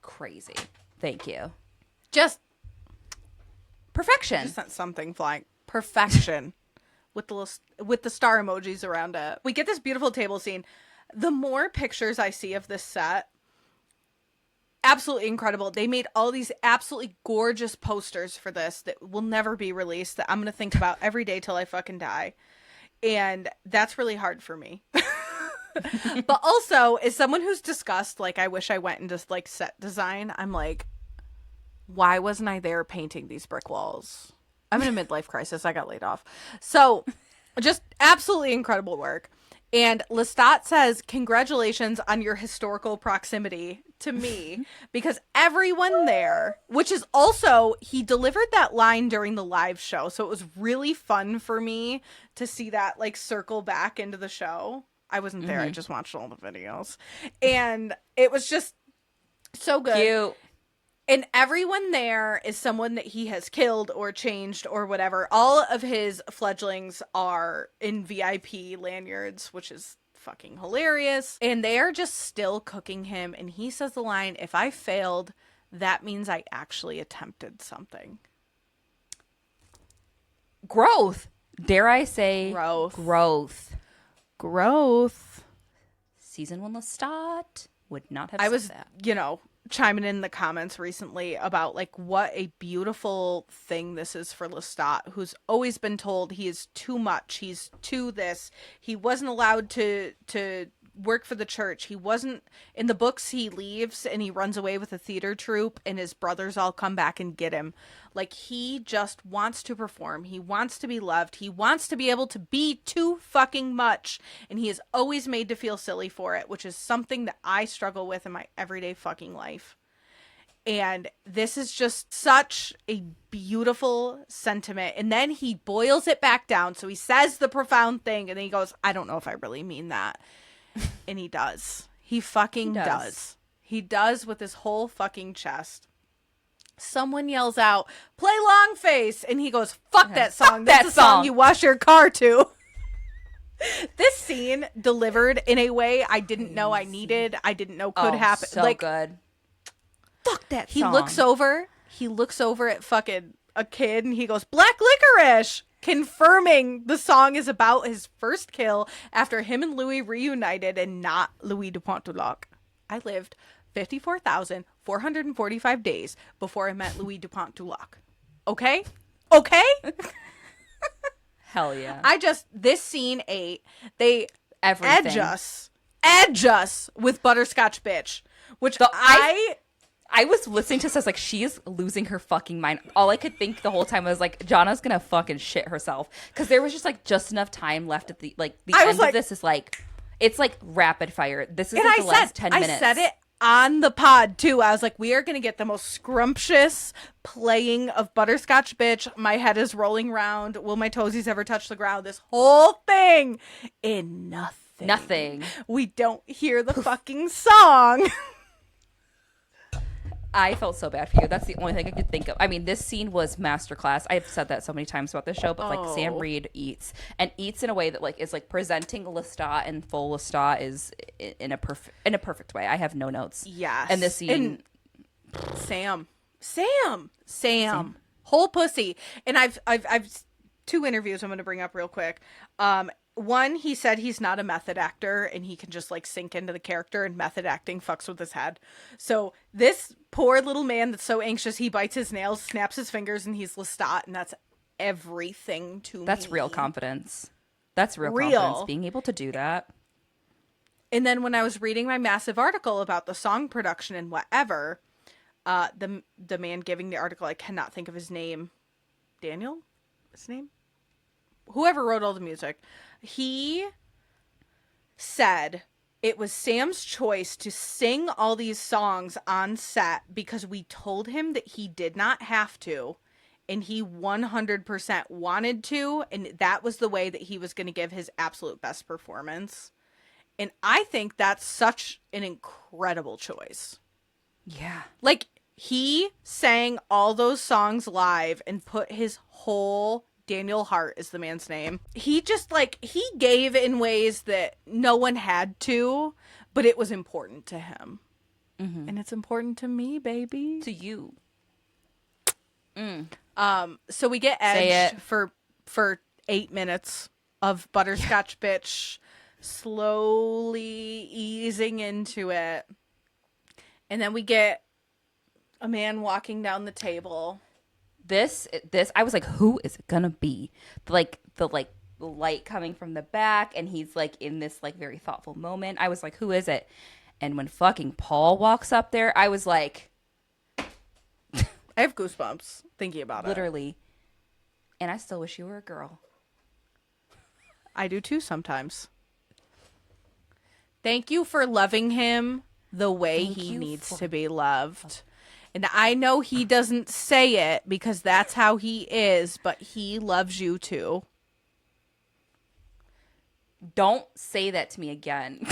crazy. Thank you. Just Perfection. sent something flying. Perfection. with the star emojis around it. We get this beautiful table scene. The more pictures I see of this set, absolutely incredible. They made all these absolutely gorgeous posters for this that will never be released, that I'm going to think about every day till I fucking die. And that's really hard for me. But also, as someone who's discussed, like, I wish I went into, like, set design, I'm like, why wasn't I there painting these brick walls? I'm in a midlife crisis. I got laid off. So, just absolutely incredible work. And Lestat says, congratulations on your historical proximity to me, because everyone there, which is also, he delivered that line during the live show. So it was really fun for me to see that like circle back into the show. I wasn't there. I just watched all the videos, and it was just so good. Cute. And everyone there is someone that he has killed or changed or whatever. All of his fledglings are in VIP lanyards, which is fucking hilarious. And they are just still cooking him. And he says the line, if I failed, that means I actually attempted something. Growth. Dare I say Growth. Season 1 Lestat would not have I said was, that. Chiming in the comments recently about like what a beautiful thing this is for Lestat, who's always been told he is too much, he's too this, he wasn't allowed to work for the church, he wasn't in the books, he leaves and he runs away with a theater troupe and his brothers all come back and get him. Like, he just wants to perform, he wants to be loved, he wants to be able to be too fucking much, and he is always made to feel silly for it, which is something that I struggle with in my everyday fucking life. And this is just such a beautiful sentiment. And then he boils it back down. So he says the profound thing and then he goes, I don't know if I really mean that. And he does. He fucking does. He does with his whole fucking chest. Someone yells out, "Play Long Face," and he goes, "Fuck that song. That's the song you wash your car to." This scene delivered in a way I didn't know I needed. I didn't know could happen. So like, good. Fuck that song. He looks over at fucking a kid and he goes, "Black licorice," confirming the song is about his first kill after him and Louis reunited and not Louis Dupont du Lac. I lived 54,445 days before I met Louis Dupont du Lac. Okay? Hell yeah. This scene 8, they Everything. edge us with Butterscotch Bitch, which I was listening to this, I was like, she is losing her fucking mind. All I could think the whole time was like, Johnna's gonna fucking shit herself. Because there was just like just enough time left at the end of this is like, it's like rapid fire. This is like the last 10 minutes. I said it on the pod too. I was like, we are gonna get the most scrumptious playing of Butterscotch Bitch. My head is rolling round. Will my toesies ever touch the ground? This whole thing in nothing. We don't hear the fucking song. I felt so bad for you. That's the only thing I could think of. I mean, this scene was masterclass. I've said that so many times about this show, but like Sam Reed eats in a way that like is like presenting Lestat and full Lestat is in a perfect way. I have no notes. Yes. And this scene, Sam, whole pussy. And I've 2 interviews I'm going to bring up real quick. One, he said he's not a method actor and he can just like sink into the character, and method acting fucks with his head. So this poor little man that's so anxious he bites his nails, snaps his fingers, and he's Lestat, and that's everything to me. That's real confidence. That's real confidence, being able to do that. And then when I was reading my massive article about the song production and whatever, the man giving the article, I cannot think of his name. Daniel? His name? Whoever wrote all the music. He said it was Sam's choice to sing all these songs on set because we told him that he did not have to, and he 100% wanted to, and that was the way that he was going to give his absolute best performance. And I think that's such an incredible choice. Yeah. Like, he sang all those songs live and put his whole... Daniel Hart is the man's name. He just, like, he gave in ways that no one had to, but it was important to him. Mm-hmm. And it's important to me, baby. To you. So we get edged for 8 minutes of Butterscotch Bitch slowly easing into it. And then we get a man walking down the table. This I was like, who is it gonna be? The light coming from the back, and he's like in this like very thoughtful moment. I was like, who is it? And when fucking Paul walks up there, I was like, I have goosebumps thinking about literally. And I still wish you were a girl. I do too sometimes. Thank you for loving him the way he needs to be loved. And I know he doesn't say it because that's how he is, but he loves you too. Don't say that to me again.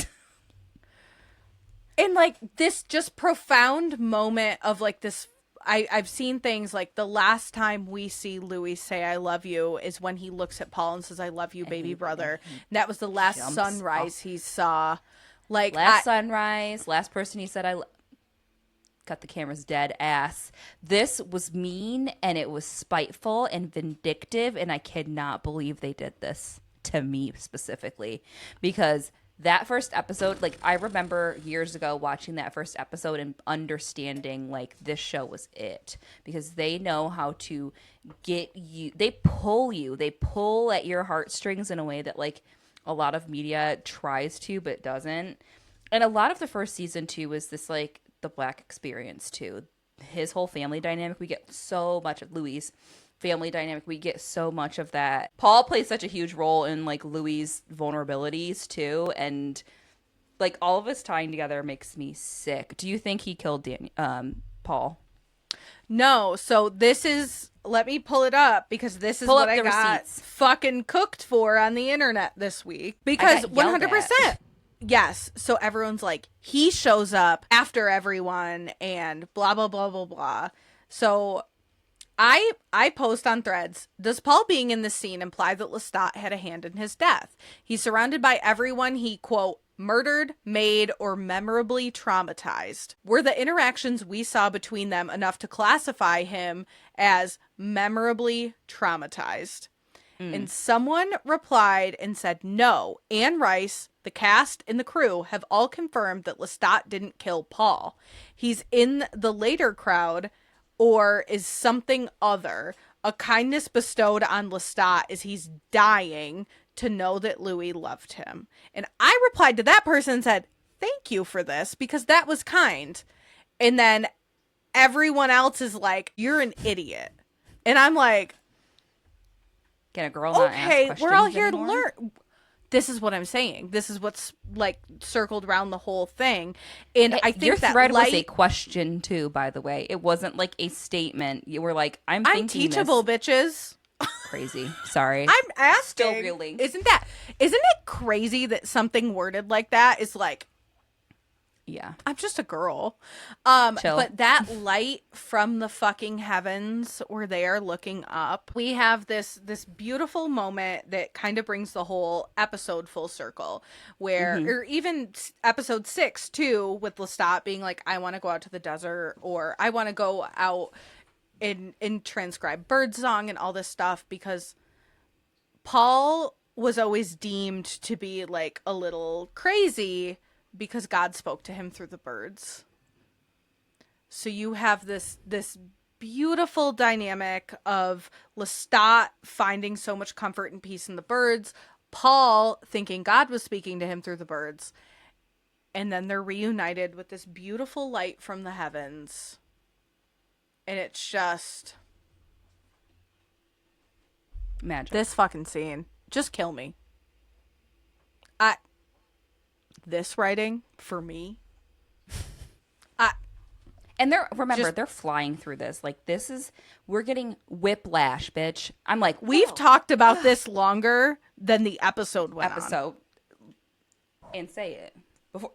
And like this just profound moment of like this, I've seen things like the last time we see Louis say I love you is when he looks at Paul and says I love you, baby brother. And that was the last sunrise he saw. Like sunrise, last person he said cut the camera's dead ass. This was mean, and it was spiteful and vindictive, and I cannot believe they did this to me specifically, because that first episode, like, I remember years ago watching that first episode and understanding like this show was it, because they know how to get you, they pull at your heartstrings in a way that like a lot of media tries to but doesn't. And a lot of the first season too was this like the Black experience too. His whole family dynamic, we get so much of Louis' family dynamic. We get so much of that. Paul plays such a huge role in like Louis' vulnerabilities too, and like all of us tying together makes me sick. Do you think he killed Paul? No. So this is, let me pull it up because this is what I got fucking cooked for on the internet this week. Because 100%. Yes. So everyone's like, he shows up after everyone and blah, blah, blah, blah, blah. So I post on Threads, does Paul being in this scene imply that Lestat had a hand in his death? He's surrounded by everyone he, quote, murdered, made, or memorably traumatized. Were the interactions we saw between them enough to classify him as memorably traumatized? And someone replied and said, no, Anne Rice, the cast, and the crew have all confirmed that Lestat didn't kill Paul. He's in the later crowd or is something other. A kindness bestowed on Lestat as he's dying to know that Louis loved him. And I replied to that person and said, thank you for this, because that was kind. And then everyone else is like, you're an idiot. And I'm like, can a girl not ask okay, questions we're all here anymore? to learn. This is what I'm saying. This is what's like circled around the whole thing. And I think your that thread was a question too, by the way. It wasn't like a statement. You were like, I'm thinking teachable, bitches. Crazy. Sorry. I'm asking. Still reeling. Isn't it crazy that something worded like that is like, yeah, I'm just a girl. Chill. But that light from the fucking heavens where they are looking up, we have this beautiful moment that kind of brings the whole episode full circle, where, or even episode 6 too, with Lestat being like, I want to go out to the desert, or I want to go out and transcribe birdsong and all this stuff, because Paul was always deemed to be like a little crazy because God spoke to him through the birds. So you have this beautiful dynamic of Lestat finding so much comfort and peace in the birds, Paul thinking God was speaking to him through the birds, and then they're reunited with this beautiful light from the heavens. And it's just magic. This fucking scene. Just kill me. This writing for me. And they're flying through this. Like, we're getting whiplash, bitch. I'm like, we've talked about this longer than the episode went on. And say it before.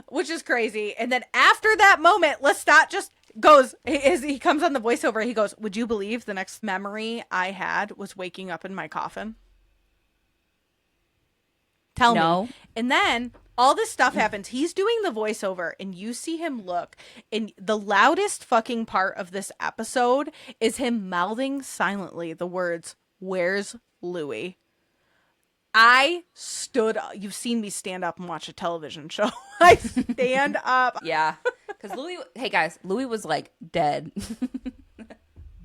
Which is crazy. And then after that moment, Lestat just goes, as he comes on the voiceover, he goes, would you believe the next memory I had was waking up in my coffin? Tell me. And then all this stuff happens. He's doing the voiceover and you see him look. And the loudest fucking part of this episode is him mouthing silently the words, where's Louis? I stood up. You've seen me stand up and watch a television show. I stand up. Yeah. Because Louis was like dead.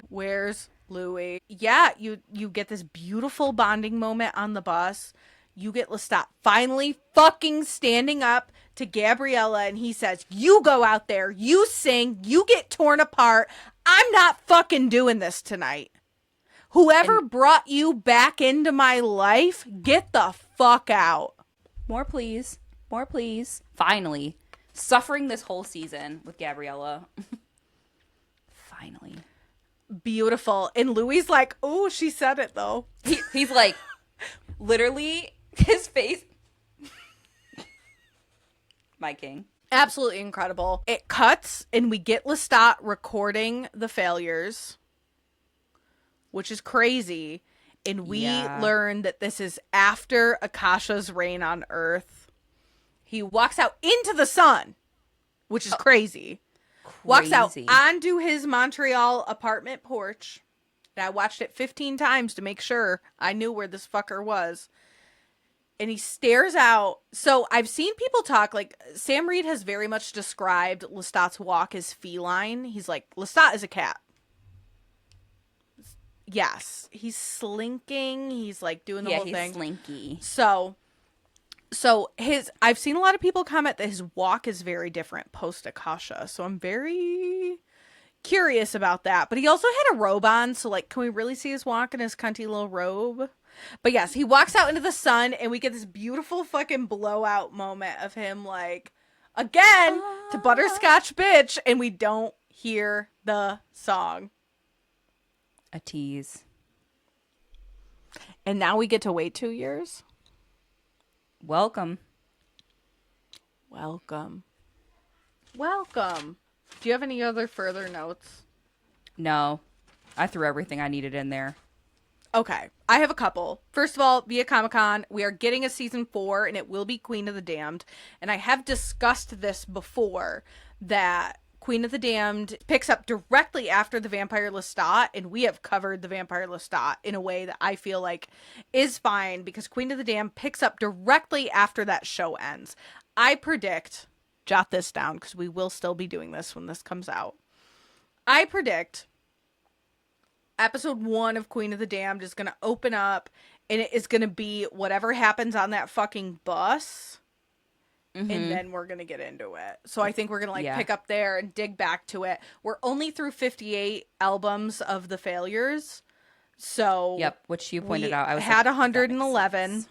Where's Louis? Yeah, you get this beautiful bonding moment on the bus. You get Lestat finally fucking standing up to Gabriella, and he says, you go out there, you sing, you get torn apart. I'm not fucking doing this tonight. Whoever brought you back into my life, get the fuck out. More please. More please. Finally. Suffering this whole season with Gabriella. Finally. Beautiful. And Louis like, oh, she said it though. He's like, literally, his face. My king. Absolutely incredible. It cuts and we get Lestat recording the failures, which is crazy. And we learn that this is after Akasha's reign on Earth. He walks out into the sun, which is crazy. Walks out onto his Montreal apartment porch. And I watched it 15 times to make sure I knew where this fucker was. And he stares out. So I've seen people talk, like, Sam Reed has very much described Lestat's walk as feline. He's like, Lestat is a cat. Yes. He's slinking. He's, like, doing the whole thing. Yeah, he's slinky. So I've seen a lot of people comment that his walk is very different post-Akasha. So I'm very curious about that. But he also had a robe on. So, like, can we really see his walk in his cunty little robe? But yes, he walks out into the sun and we get this beautiful fucking blowout moment of him, like, again, to Butterscotch Bitch, and we don't hear the song. A tease. And now we get to wait 2 years? Welcome. Welcome. Welcome. Do you have any other further notes? No. I threw everything I needed in there. Okay. I have a couple. First of all, via Comic-Con, we are getting a season 4, and it will be Queen of the Damned. And I have discussed this before, that Queen of the Damned picks up directly after the Vampire Lestat, and we have covered the Vampire Lestat in a way that I feel like is fine, because Queen of the Damned picks up directly after that show ends. I predict, jot this down because we will still be doing this when this comes out. I predict episode 1 of Queen of the Damned is going to open up, and it is going to be whatever happens on that fucking bus. And then we're going to get into it. So I think we're going to pick up there and dig back to it. We're only through 58 albums of the failures. So yep, which you pointed out. I was had 111.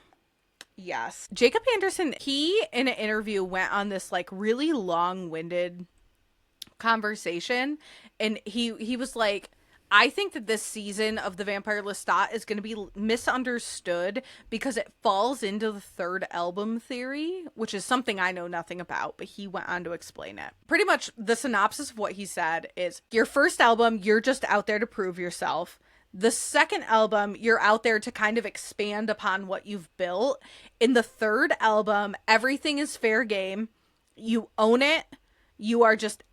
Yes. Jacob Anderson, he in an interview went on this like really long-winded conversation, and he was like, I think that this season of the Vampire Lestat is going to be misunderstood because it falls into the third album theory, which is something I know nothing about, but he went on to explain it. Pretty much the synopsis of what he said is, your first album, you're just out there to prove yourself. The second album, you're out there to kind of expand upon what you've built. In the third album, everything is fair game. You own it. You are just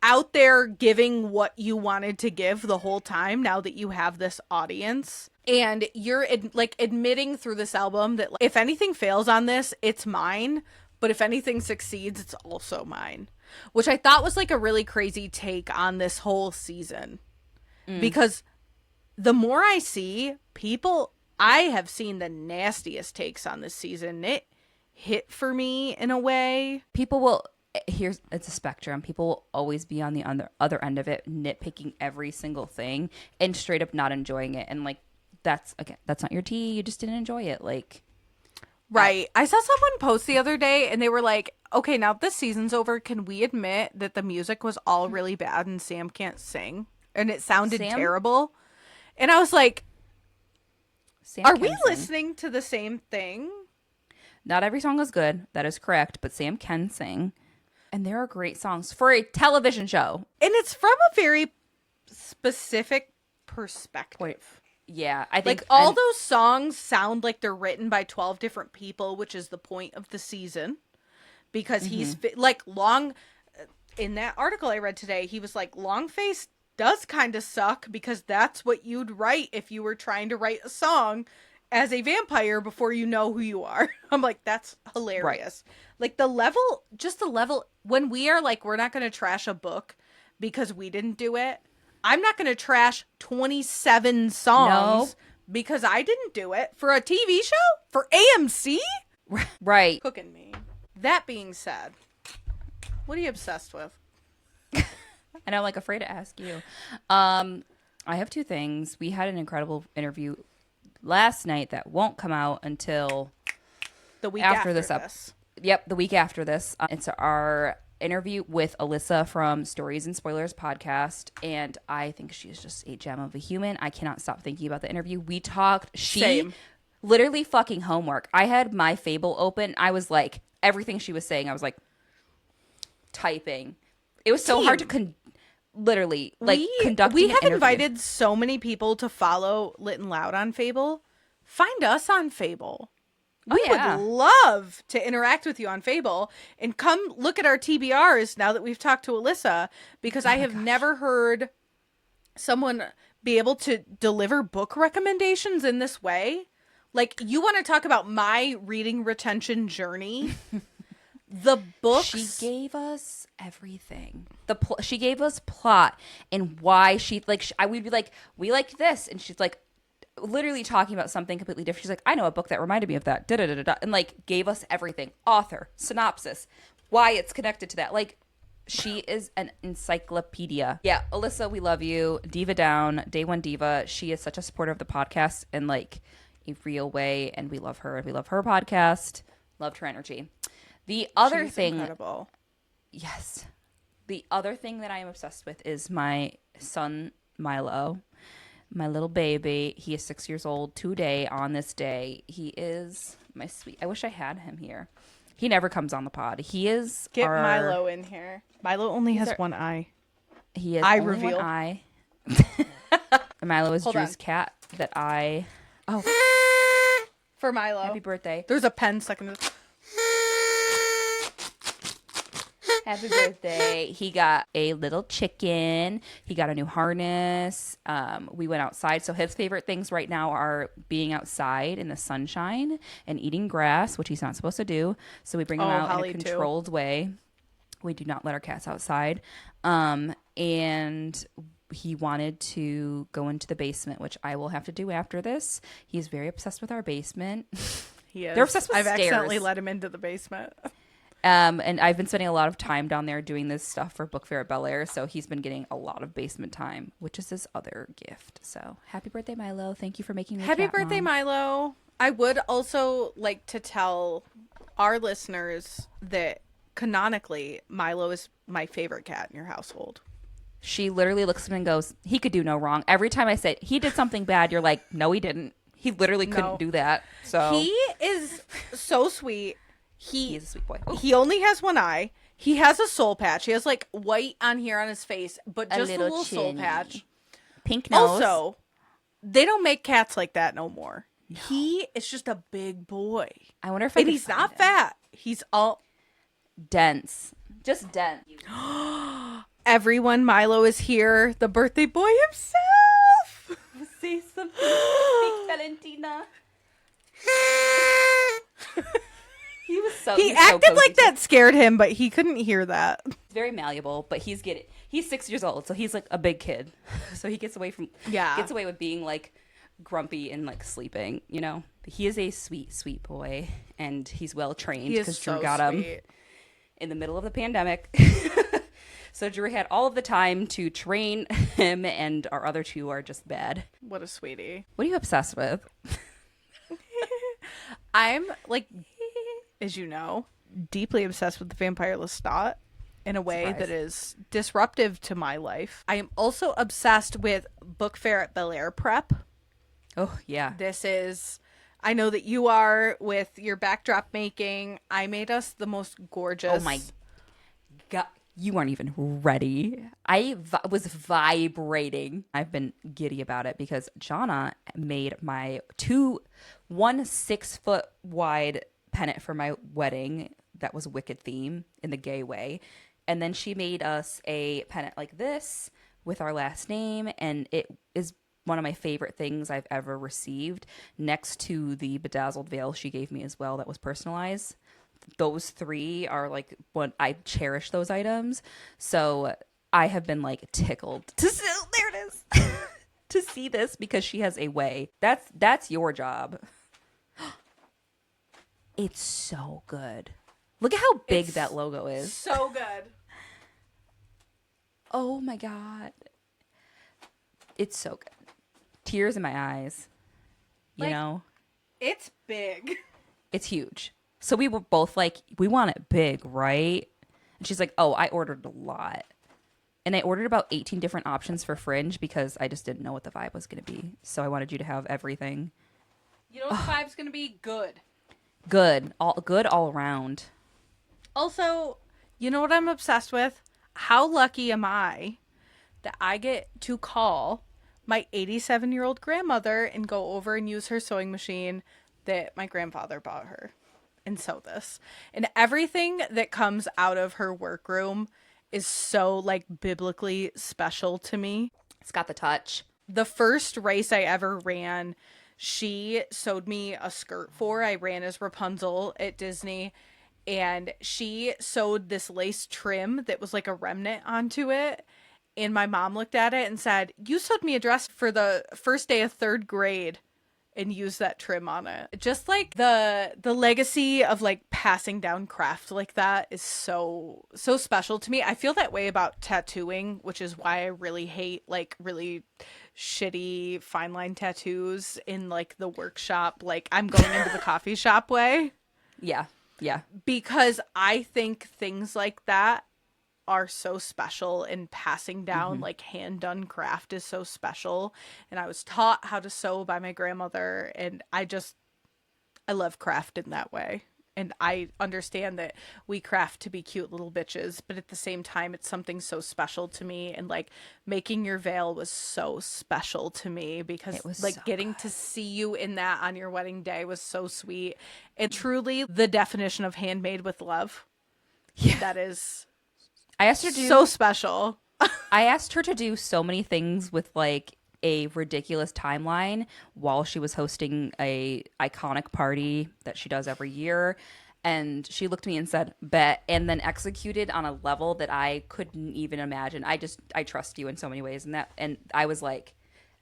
out there giving what you wanted to give the whole time now that you have this audience. And you're admitting through this album that if anything fails on this, it's mine. But if anything succeeds, it's also mine. Which I thought was like a really crazy take on this whole season. Because the more I see people, I have seen the nastiest takes on this season. It hit for me in a way. People will... it's a spectrum. People will always be on the other end of it, nitpicking every single thing and straight up not enjoying it. And like, that's not your tea. You just didn't enjoy it. Like, right. I saw someone post the other day and they were like, okay, now this season's over, can we admit that the music was all really bad and Sam can't sing? And it sounded terrible. And I was like, are we listening to the same thing? Not every song is good. That is correct. But Sam can sing. And there are great songs for a television show. And it's from a very specific perspective. Yeah, I think... like, all those songs sound like they're written by 12 different people, which is the point of the season. Because he's... like, Long... in that article I read today, he was like, Longface does kind of suck because that's what you'd write if you were trying to write a song as a vampire before you know who you are. I'm like, that's hilarious. Right. Like the level, when we are like, we're not going to trash a book because we didn't do it. I'm not going to trash 27 songs because I didn't do it for a TV show for AMC. Right. Cooking me. That being said, what are you obsessed with? And I'm like afraid to ask you. I have two things. We had an incredible interview last night that won't come out until the week after this. Yep, the week after this. It's our interview with Allysa from Stories and Spoilers podcast, and I think she's just a gem of a human. I cannot stop thinking about the interview. We talked. Same. Literally fucking homework. I had my Fable open. I was like, everything she was saying, I was like typing. It was so hard to conduct we have invited so many people to follow Lit and Loud on Fable. Find us on Fable. We would love to interact with you on Fable and come look at our TBRs now that we've talked to Allysa, because I have never heard someone be able to deliver book recommendations in this way. Like, you want to talk about my reading retention journey? The books. She gave us everything. She gave us plot and why we'd be like, we like this. And she's like, literally talking about something completely different. She's like, I know a book that reminded me of that. Da, da, da, da, and like gave us everything. Author, synopsis, why it's connected to that. Like, she is an encyclopedia. Yeah, Allysa, we love you. Diva Down, Day One Diva. She is such a supporter of the podcast in like a real way. And we love her. And we love her podcast. Loved her energy. The other thing, incredible. Yes. The other thing that I am obsessed with is my son, Milo. my little baby. He is 6 years old today on this day. He is my sweet. I wish I had him here. He never comes on the pod. He is Get Milo in here. Milo only has one eye. He has eye only reveal. one eye. Milo is Drew's cat that I... Oh. For Milo. Happy birthday. There's a pen stuck in the... Happy birthday. He got a little chicken. He got a new harness. We went outside. So his favorite things right now are being outside in the sunshine and eating grass, which he's not supposed to do. So we bring him out Holly in a controlled way. We do not let our cats outside. And he wanted to go into the basement, which I will have to do after this. He's very obsessed with our basement. He is. They're obsessed with I've stairs. accidentally let him into the basement. And I've been spending a lot of time down there doing this stuff for Bookfair at Bel Air, so he's been getting a lot of basement time, which is his other gift. So happy birthday, Milo. Thank you for making me Happy birthday, Mom. Milo. I would also like to tell our listeners that canonically, Milo is my favorite cat in your household. She literally looks at me and goes, he could do no wrong. Every time I say, he did something bad, you're like, no, he didn't. He literally couldn't do that. So he is so sweet. He's a sweet boy. Ooh. He only has one eye. He has a soul patch. He has like white on here on his face, but just a little soul patch. Pink nose. Also, they don't make cats like that no more. No. He is just a big boy. I wonder if I and he's not fat. He's all dense. Just dense. Everyone, Milo is here. The birthday boy himself. Say something. Big Valentina. He acted like that scared him, but he couldn't hear that. He's very malleable, but he's 6 years old, so he's like a big kid. So he gets away with being like grumpy and like sleeping, you know. But he is a sweet, sweet boy, and he's well trained because Drew got him in the middle of the pandemic. So Drew had all of the time to train him, and our other two are just bad. What a sweetie. What are you obsessed with? I'm like, as you know, deeply obsessed with the vampire Lestat in a way that is disruptive to my life. I am also obsessed with Bookfair at Bel Air prep. Oh, yeah. I know that you are with your backdrop making. I made us the most gorgeous. Oh my God. You weren't even ready. I was vibrating. I've been giddy about it because Johnna made my 1 6-foot wide pennant for my wedding that was Wicked theme in the gay way. And then she made us a pennant like this with our last name. And it is one of my favorite things I've ever received, next to the bedazzled veil she gave me as well that was personalized. Those three are like what I cherish those items. So I have been like tickled to see, there it is, to see this because she has a way. That's your job. It's so good. Look at how big that logo is. So good. Oh my God. It's so good. Tears in my eyes. You know? It's big. It's huge. So we were both like, we want it big, right? And she's like, oh, I ordered a lot. And I ordered about 18 different options for fringe because I just didn't know what the vibe was going to be. So I wanted you to have everything. You know what the vibe's going to be? Good. Good. All around. Also, you know what I'm obsessed with? How lucky am I that I get to call my 87-year-old grandmother and go over and use her sewing machine that my grandfather bought her and sew this. And everything that comes out of her workroom is so like biblically special to me. It's got the touch. The first race I ever ran, she sewed me a skirt for. I ran as Rapunzel at Disney, and she sewed this lace trim that was like a remnant onto it. And my mom looked at it and said, "You sewed me a dress for the first day of 3rd grade and used that trim on it." Just like the legacy of like passing down craft like that is so special to me. I feel that way about tattooing, which is why I really hate like really shitty fine line tattoos in like the workshop. Like I'm going into the coffee shop way. Yeah. Yeah. Because I think things like that are so special, and passing down like hand done craft is so special. And I was taught how to sew by my grandmother, and I love craft in that way. And I understand that we craft to be cute little bitches, but at the same time, it's something so special to me. And like making your veil was so special to me because It was like so getting to see you in that on your wedding day was so sweet. And truly the definition of handmade with love. Yeah. That is I asked her to so special. I asked her to do so many things with like a ridiculous timeline while she was hosting a iconic party that she does every year. And she looked at me and said, bet, and then executed on a level that I couldn't even imagine. I trust you in so many ways. And I was like,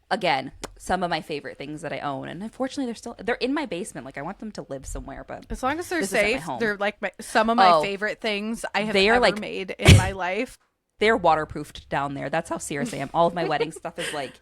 again, some of my favorite things that I own. And unfortunately, they're in my basement. Like I want them to live somewhere, but As long as they're this isn't my safe, home. they're like some of my favorite things I have ever like made in my life. They're waterproofed down there. That's how serious I am. All of my wedding stuff is like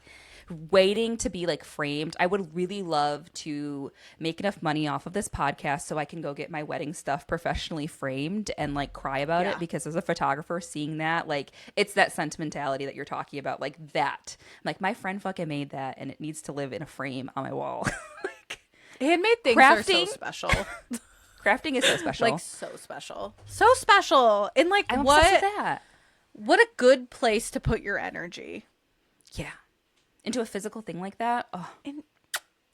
waiting to be like framed. I would really love to make enough money off of this podcast so I can go get my wedding stuff professionally framed and like cry about it, because as a photographer seeing that, like it's that sentimentality that you're talking about, like that. I'm like, my friend fucking made that and it needs to live in a frame on my wall. Like, handmade things are so special. Crafting is so special. Like so special. So special. And like I'm obsessed with that. What a good place to put your energy. Yeah. Into a physical thing like that. Oh.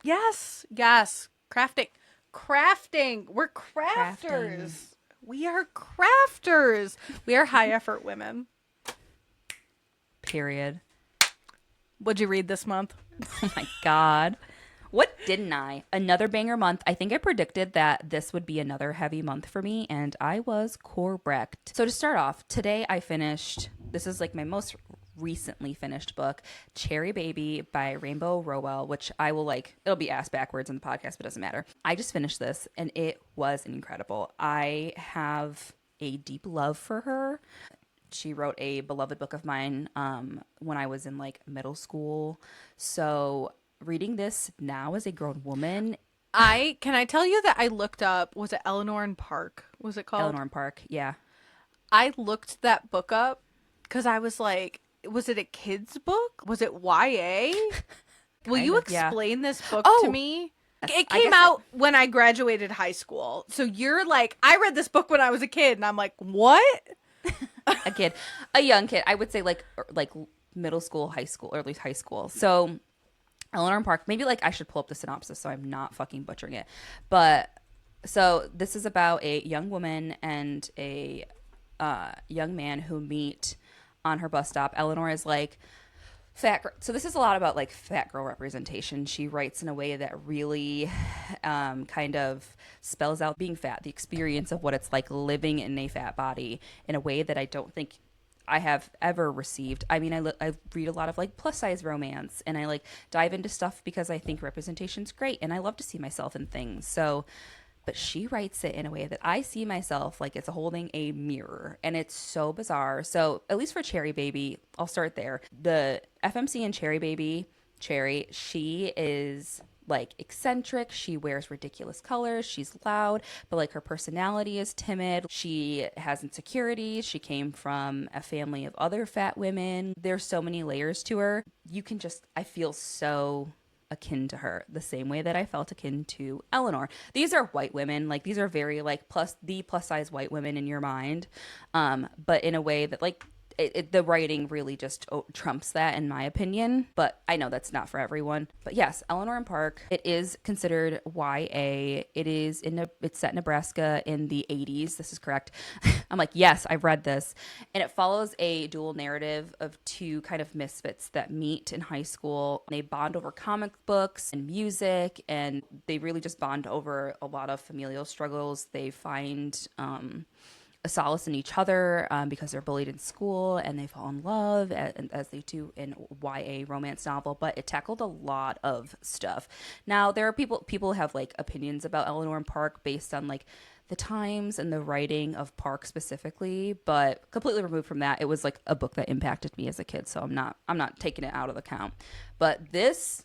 Yes. Crafting. We're crafters. We are crafters. We are high effort women. Period. What'd you read this month? Oh my God. What didn't I? Another banger month. I think I predicted that this would be another heavy month for me, and I was correct. So to start off, today I finished, this is like my most recently finished book, Cherry Baby by Rainbow Rowell, which I will like, it'll be ass backwards in the podcast, but it doesn't matter. I just finished this and it was incredible. I have a deep love for her. She wrote a beloved book of mine when I was in like middle school. So reading this now as a grown woman. Can I tell you that I looked up, was it Eleanor and Park? Was it called? Eleanor and Park, yeah. I looked that book up because I was like, was it a kid's book? Was it YA? Will you explain this book to me? It came out when I graduated high school. So you're like, I read this book when I was a kid. And I'm like, what? A young kid. I would say like middle school, high school, or at least high school. So Eleanor and Park, maybe like I should pull up the synopsis so I'm not fucking butchering it. But so this is about a young woman and a young man who meet on her bus stop. Eleanor is like fat girl. So this is a lot about like fat girl representation. She writes in a way that really kind of spells out being fat, the experience of what it's like living in a fat body in a way that I don't think I have ever received. I mean, I read a lot of like plus size romance, and I like dive into stuff because I think representation's great and I love to see myself in things. So, but she writes it in a way that I see myself like it's holding a mirror, and it's so bizarre. So at least for Cherry Baby, I'll start there. The FMC in Cherry Baby, Cherry, she is like eccentric. She wears ridiculous colors. She's loud, but like her personality is timid. She has insecurities. She came from a family of other fat women. There's so many layers to her. I feel so akin to her the same way that I felt akin to Eleanor. These are white women. Like these are very like plus size white women in your mind. But in a way that like the writing really just trumps that in my opinion, but I know that's not for everyone. But yes, Eleanor and Park, it is considered YA. It's set in Nebraska in the 80s. This is correct. I'm like, yes, I've read this. And it follows a dual narrative of two kind of misfits that meet in high school. They bond over comic books and music, and they really just bond over a lot of familial struggles. They find a solace in each other because they're bullied in school, and they fall in love as they do in YA romance novel. But it tackled a lot of stuff. Now there are people have like opinions about Eleanor and Park based on like the times and the writing of Park specifically, but completely removed from that, it was like a book that impacted me as a kid, so I'm not taking it out of the count. But this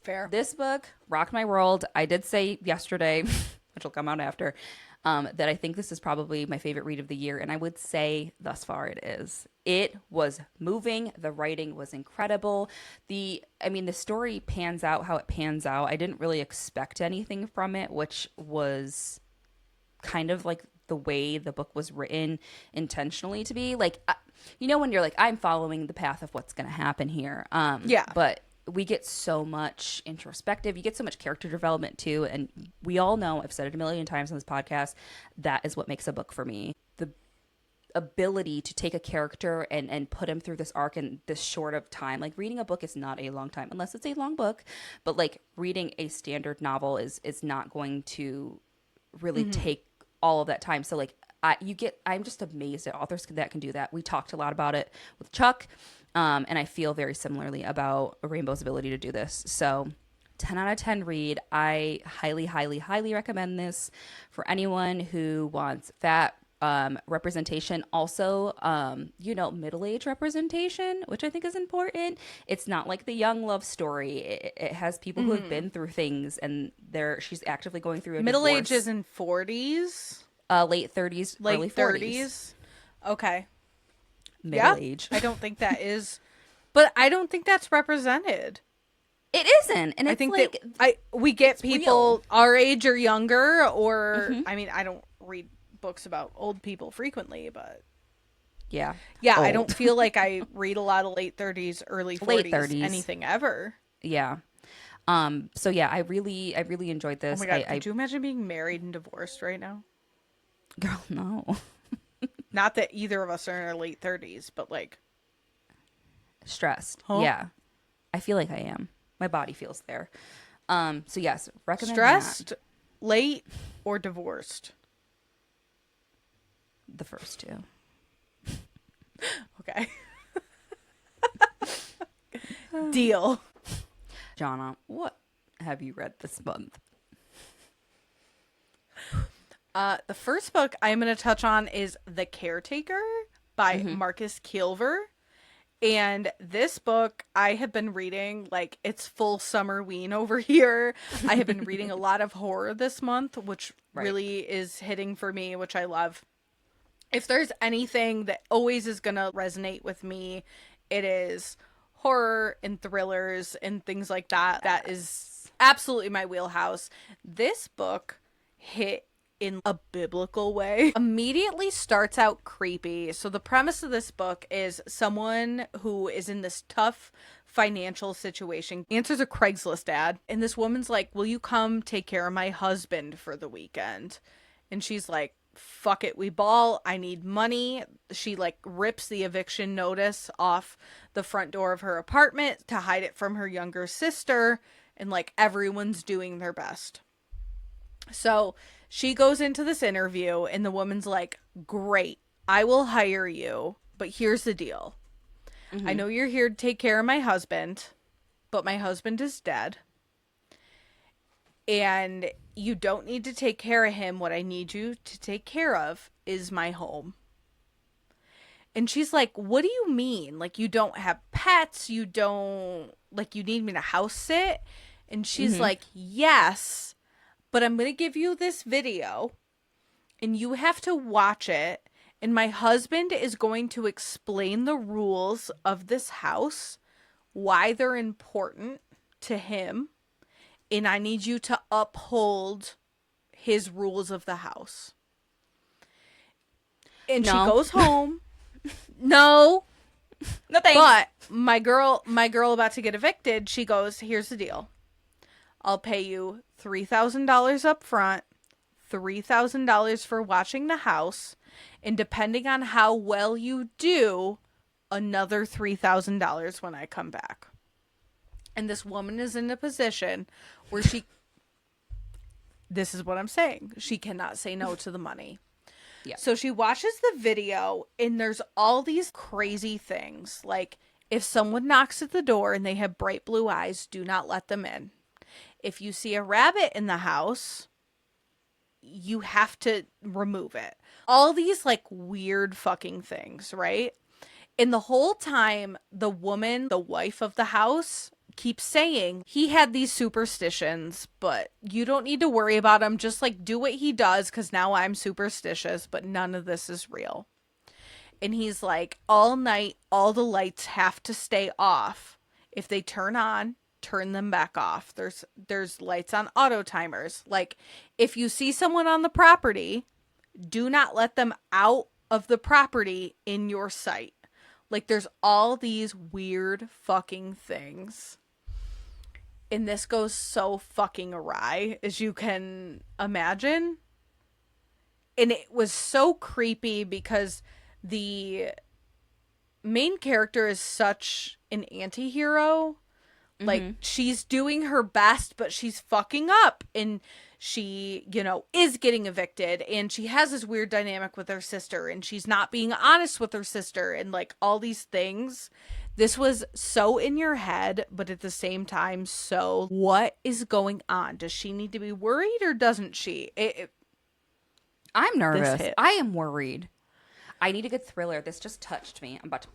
book rocked my world. I did say yesterday, which will come out after, that I think this is probably my favorite read of the year. And I would say thus far it is. It was moving. The writing was incredible. The story pans out how it pans out. I didn't really expect anything from it, which was kind of like the way the book was written intentionally to be. Like, when you're like, I'm following the path of what's going to happen here. Yeah. But we get so much introspective. You get so much character development too. And we all know, I've said it a million times on this podcast, that is what makes a book for me. The ability to take a character and put him through this arc in this short of time. Like, reading a book is not a long time unless it's a long book. But like, reading a standard novel is not going to really take all of that time. So like, I'm just amazed at authors that can do that. We talked a lot about it with Chuck. And I feel very similarly about Rainbow's ability to do this. So 10 out of 10 read. I highly, highly, highly recommend this for anyone who wants fat representation. Also, middle-age representation, which I think is important. It's not like the young love story. It has people who have been through things, and she's actively going through a Middle divorce. age is in 40s? Late 30s, early 40s. Okay. Middle age. I don't think that is, but I don't think that's represented. It isn't, and it's, I think like, that we get people real. Our age or younger, or I don't read books about old people frequently, but yeah, old. I don't feel like I read a lot of late 30s, early 40s, late 30s, anything ever. Yeah. So yeah, I really enjoyed this. Oh my god, could you imagine being married and divorced right now? Girl, no. Not that either of us are in our late 30s, but like stressed. Huh? Yeah. I feel like I am. My body feels there. So yes, recommend stressed, that. Late, or divorced? The first two. Okay. Deal. Johnna, what have you read this month? The first book I'm going to touch on is The Caretaker by Marcus Keilver. And this book I have been reading like it's full summer ween over here. I have been reading a lot of horror this month, which really is hitting for me, which I love. If there's anything that always is going to resonate with me, it is horror and thrillers and things like that. That is absolutely my wheelhouse. This book hit in a biblical way. Immediately starts out creepy. So the premise of this book is someone who is in this tough financial situation answers a Craigslist ad, and this woman's like, will you come take care of my husband for the weekend? And she's like, fuck it, we ball. I need money. She like rips the eviction notice off the front door of her apartment to hide it from her younger sister, and like everyone's doing their best. So she goes into this interview, and the woman's like, great, I will hire you, but here's the deal. I know you're here to take care of my husband, but my husband is dead. And you don't need to take care of him. What I need you to take care of is my home. And she's like, what do you mean? Like, you don't have pets? You don't, like, you need me to house sit? And she's like, yes, but I'm going to give you this video, and you have to watch it. And my husband is going to explain the rules of this house, why they're important to him. And I need you to uphold his rules of the house. And she goes home. No thanks. But my girl about to get evicted, she goes, here's the deal. I'll pay you $3,000 up front, $3,000 for watching the house, and depending on how well you do, another $3,000 when I come back. And this woman is in a position where this is what I'm saying, she cannot say no to the money. Yeah. So she watches the video, and there's all these crazy things. Like, if someone knocks at the door and they have bright blue eyes, do not let them in. If you see a rabbit in the house, you have to remove it. All these like weird fucking things, right? And the whole time, the woman, the wife of the house, keeps saying he had these superstitions, but you don't need to worry about them. Just like do what he does, because now I'm superstitious, but none of this is real. And he's like, all night, all the lights have to stay off. If they turn on, turn them back off. There's lights on auto timers. Like, if you see someone on the property, do not let them out of the property in your sight. Like, there's all these weird fucking things. And this goes so fucking awry, as you can imagine. And it was so creepy because the main character is such an anti-hero. Like, she's doing her best, but she's fucking up. And she, you know, is getting evicted. And she has this weird dynamic with her sister. And she's not being honest with her sister. And, like, all these things. This was so in your head, but at the same time, so what is going on? Does she need to be worried or doesn't she? I'm nervous. I am worried. I need a good thriller. This just touched me. I'm about to...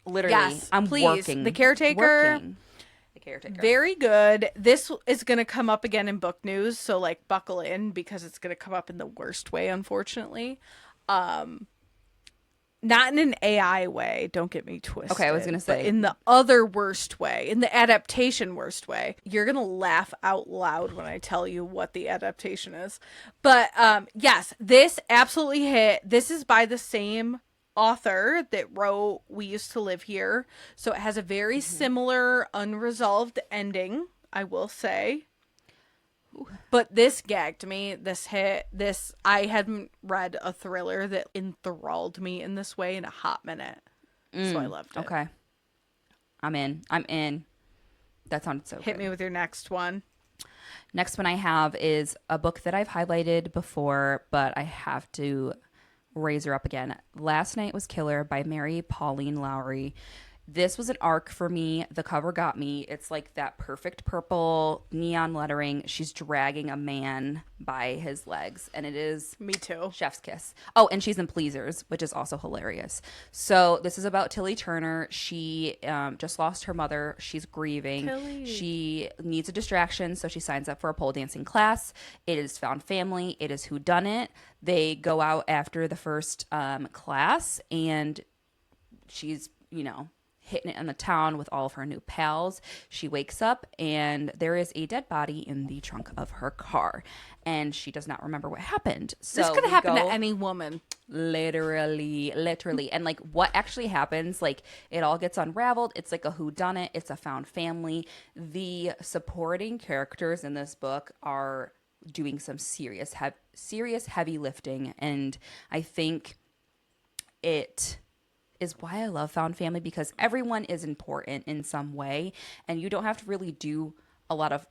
Literally, yes, I'm please. Working. The Caretaker. The Caretaker. Very good. This is going to come up again in book news, so, like, buckle in, because it's going to come up in the worst way, unfortunately. Not in an AI way, don't get me twisted. Okay, I was going to say. But in the other worst way, in the adaptation worst way. You're going to laugh out loud when I tell you what the adaptation is. But, yes, this absolutely hit. This is by the same author that wrote We Used to Live Here. So it has a very similar unresolved ending, I will say. But this gagged me. This hit. This, I hadn't read a thriller that enthralled me in this way in a hot minute. So I loved it. Okay. I'm in. That sounded so good. Hit me with your next one. Next one I have is a book that I've highlighted before, but I have to raise her up again. Last Night Was Killer by Mary Pauline Lowry. This was an arc for me. The cover got me. It's like that perfect purple neon lettering. She's dragging a man by his legs, and it is me too. Chef's kiss. Oh, and she's in Pleasers, which is also hilarious. So this is about Tilly Turner. She just lost her mother. She's grieving. Tilly. She needs a distraction, so she signs up for a pole dancing class. It is found family. It is whodunit. They go out after the first class, and she's, you know, hitting it in the town with all of her new pals. She wakes up and there is a dead body in the trunk of her car, and she does not remember what happened. So this could happen to any woman. Literally. And like what actually happens, like it all gets unraveled. It's like a whodunit. It's a found family. The supporting characters in this book are doing some serious heavy lifting, and I think it is why I love found family, because everyone is important in some way, and you don't have to really do a lot of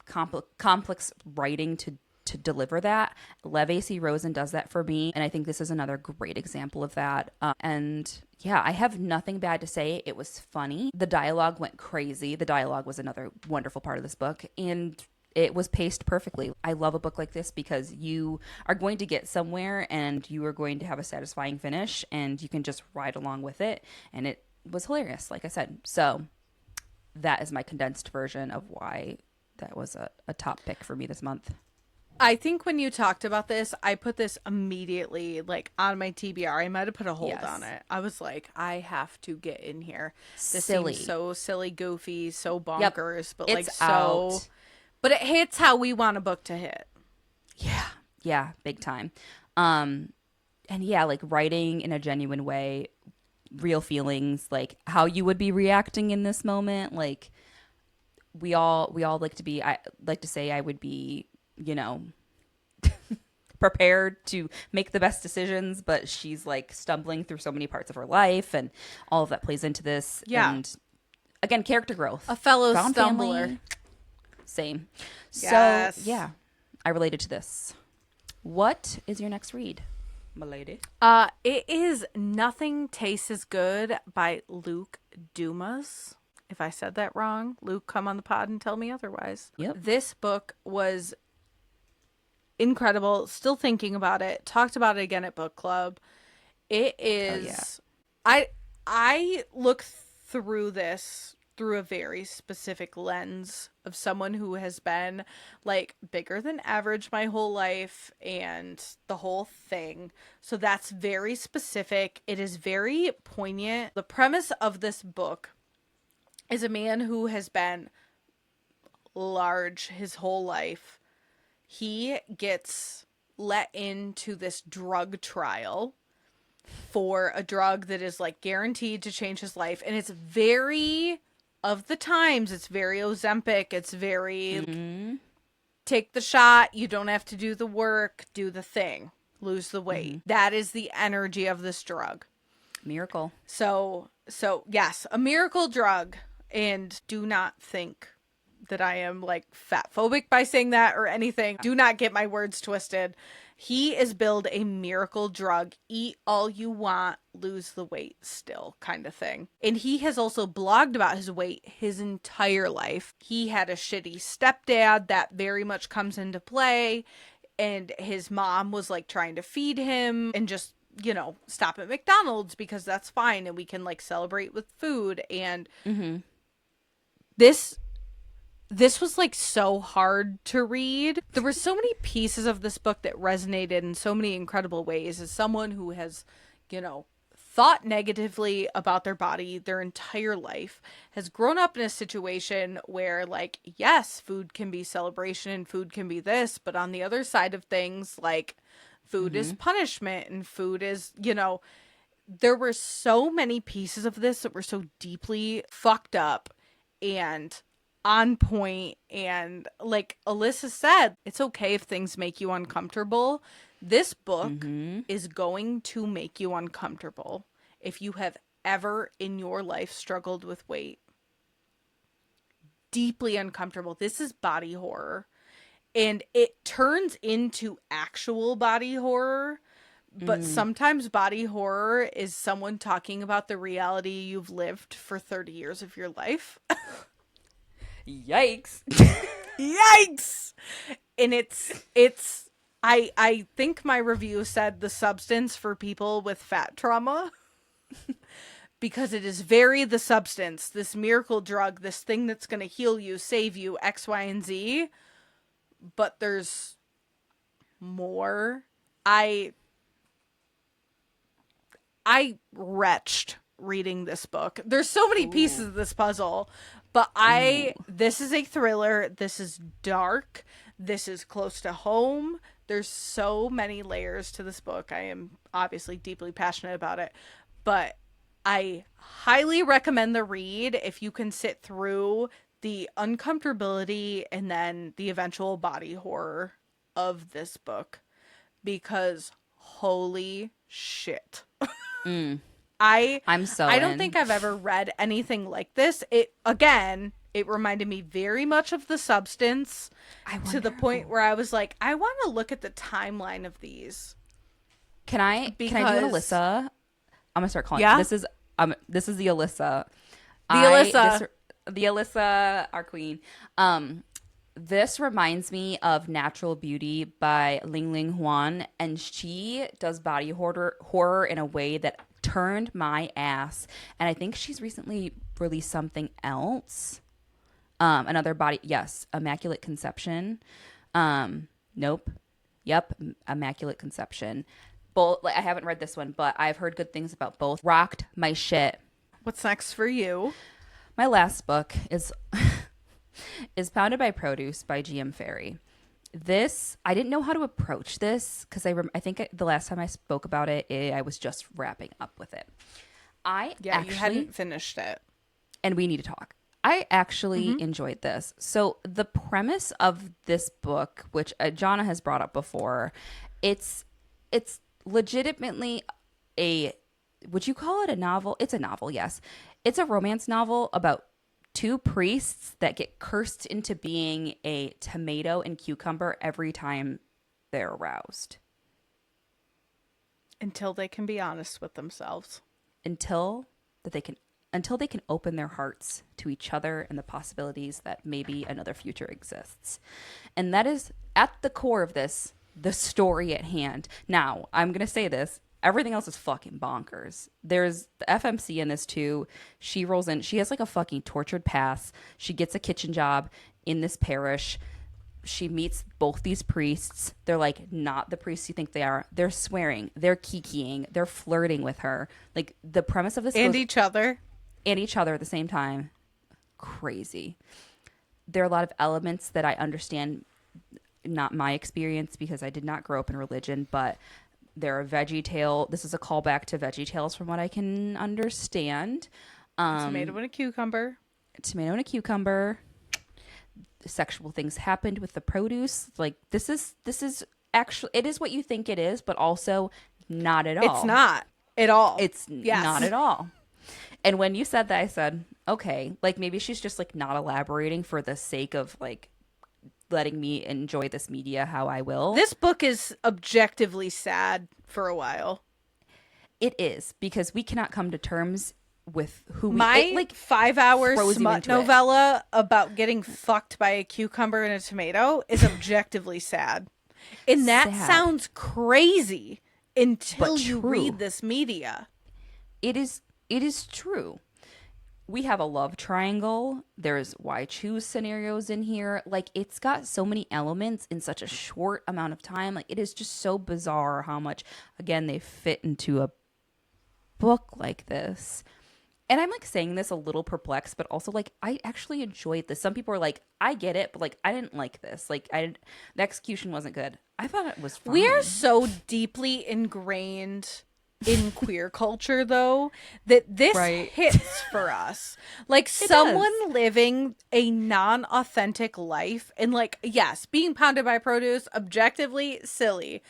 complex writing to deliver that. Lev A.C. Rosen does that for me, and I think this is another great example of that. And yeah, I have nothing bad to say. It was funny. The dialogue went crazy. The dialogue was another wonderful part of this book, and it was paced perfectly. I love a book like this because you are going to get somewhere and you are going to have a satisfying finish, and you can just ride along with it. And it was hilarious, like I said. So that is my condensed version of why that was a top pick for me this month. I think when you talked about this, I put this immediately like on my TBR. I might have put a hold on it. I was like, I have to get in here. This seems so silly, goofy, so bonkers, but it's like so out. But it hits how we want a book to hit. Yeah, big time. And yeah, like writing in a genuine way, real feelings, like how you would be reacting in this moment. Like we all like to be, I like to say I would be, you know, prepared to make the best decisions, but she's like stumbling through so many parts of her life, and all of that plays into this. Yeah. And again, character growth. A fellow Found stumbler. Family, same. Yes. So yeah, I related to this. What is your next read, my lady? It is Nothing Tastes as Good by Luke Dumas. If I said that wrong, Luke, come on the pod and tell me otherwise. Yep. This book was incredible. Still thinking about it. Talked about it again at book club. It is. I look through this through a very specific lens of someone who has been like bigger than average my whole life and the whole thing. So that's very specific. It is very poignant. The premise of this book is a man who has been large his whole life. He gets let into this drug trial for a drug that is like guaranteed to change his life. And it's very of the times. It's very Ozempic. It's very take the shot. You don't have to do the work. Do the thing. Lose the weight. That is the energy of this drug. Miracle. So yes, a miracle drug. And do not think that I am like fat phobic by saying that or anything. Do not get my words twisted. He is billed a miracle drug. Eat all you want, lose the weight still kind of thing. And he has also blogged about his weight his entire life. He had a shitty stepdad that very much comes into play. And his mom was like trying to feed him and just, you know, stop at McDonald's because that's fine. And we can like celebrate with food. And this was like so hard to read. There were so many pieces of this book that resonated in so many incredible ways. As someone who has, you know, thought negatively about their body their entire life, has grown up in a situation where like, yes, food can be celebration and food can be this, but on the other side of things, like food is punishment and food is, you know, there were so many pieces of this that were so deeply fucked up and on point. And like Allysa said, it's okay if things make you uncomfortable. This book is going to make you uncomfortable if you have ever in your life struggled with weight. Deeply uncomfortable. This is body horror. And it turns into actual body horror. But sometimes body horror is someone talking about the reality you've lived for 30 years of your life. Yikes. Yikes. And it's I think my review said the substance for people with fat trauma. Because it is very the substance, this miracle drug, this thing that's going to heal you, save you, X, Y, and Z. But there's more. I retched reading this book. There's so many pieces of this puzzle, but this is a thriller. This is dark. This is close to home. There's so many layers to this book. I am obviously deeply passionate about it, but I highly recommend the read if you can sit through the uncomfortability and then the eventual body horror of this book, because holy shit. I don't think I've ever read anything like this. It reminded me very much of The Substance, to the point where I was like, I want to look at the timeline of these. Can I do Allysa? I'm gonna start calling. Yeah? This is the Allysa. The Allysa, our queen. This reminds me of Natural Beauty by Ling Ling Huan, and she does body horror in a way that turned my ass. And I think she's recently released something else. Immaculate Conception. Nope. Yep, Immaculate Conception. Both. I haven't read this one, but I've heard good things about both. Rocked my shit. What's next for you? My last book is Pounded by Produce by GM Ferry. This, I didn't know how to approach this because I think the last time I spoke about it, I was just wrapping up with it. You hadn't finished it. And we need to talk. I actually enjoyed this. So the premise of this book, which Johnna has brought up before, it's legitimately would you call it a novel? It's a novel, yes. It's a romance novel about two priests that get cursed into being a tomato and cucumber every time they're aroused. Until they can be honest with themselves. Until they can open their hearts to each other and the possibilities that maybe another future exists. And that is at the core of this, the story at hand. Now, I'm going to say this. Everything else is fucking bonkers. There's the FMC in this too. She rolls in. She has like a fucking tortured past. She gets a kitchen job in this parish. She meets both these priests. They're like not the priests you think they are. They're swearing. They're kikiing. They're flirting with her. Like the premise of this and each other at the same time. Crazy. There are a lot of elements that I understand, not my experience because I did not grow up in religion, but there are Veggie Tale. This is a callback to Veggie Tales from what I can understand. Tomato and a cucumber. Tomato and a cucumber. Sexual things happened with the produce. Like this is actually, it is what you think it is, but also not at all. It's not at all. It's not at all. And when you said that, I said, okay, like maybe she's just like not elaborating for the sake of like letting me enjoy this media how I will. This book is objectively sad for a while. It is, because we cannot come to terms with who we My like 5-hour smut novella about getting fucked by a cucumber and a tomato is objectively sad. And that sounds crazy until you read this media. It is true. We have a love triangle. There's why choose scenarios in here. Like, it's got so many elements in such a short amount of time. Like, it is just so bizarre how much, again, they fit into a book like this. And I'm like saying this a little perplexed, but also like I actually enjoyed this. Some people are like, I get it, but like I didn't like this. Like the execution wasn't good. I thought it was fine. We are so deeply ingrained in queer culture, though, that this hits for us. Like someone living a non-authentic life, and like, yes, being pounded by produce, objectively silly.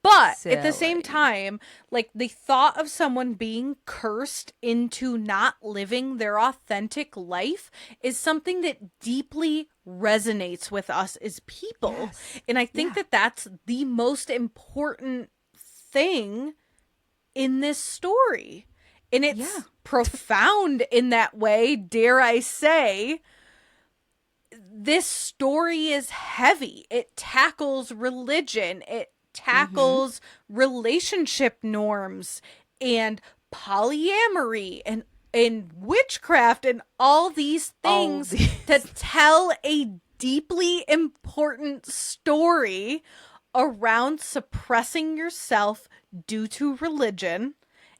But at the same time, like the thought of someone being cursed into not living their authentic life is something that deeply resonates with us as people. Yes. And I think that that's the most important thing in this story. And it's profound in that way, dare I say. This story is heavy. It tackles religion. It tackles relationship norms and polyamory and witchcraft and all these things to tell a deeply important story around suppressing yourself due to religion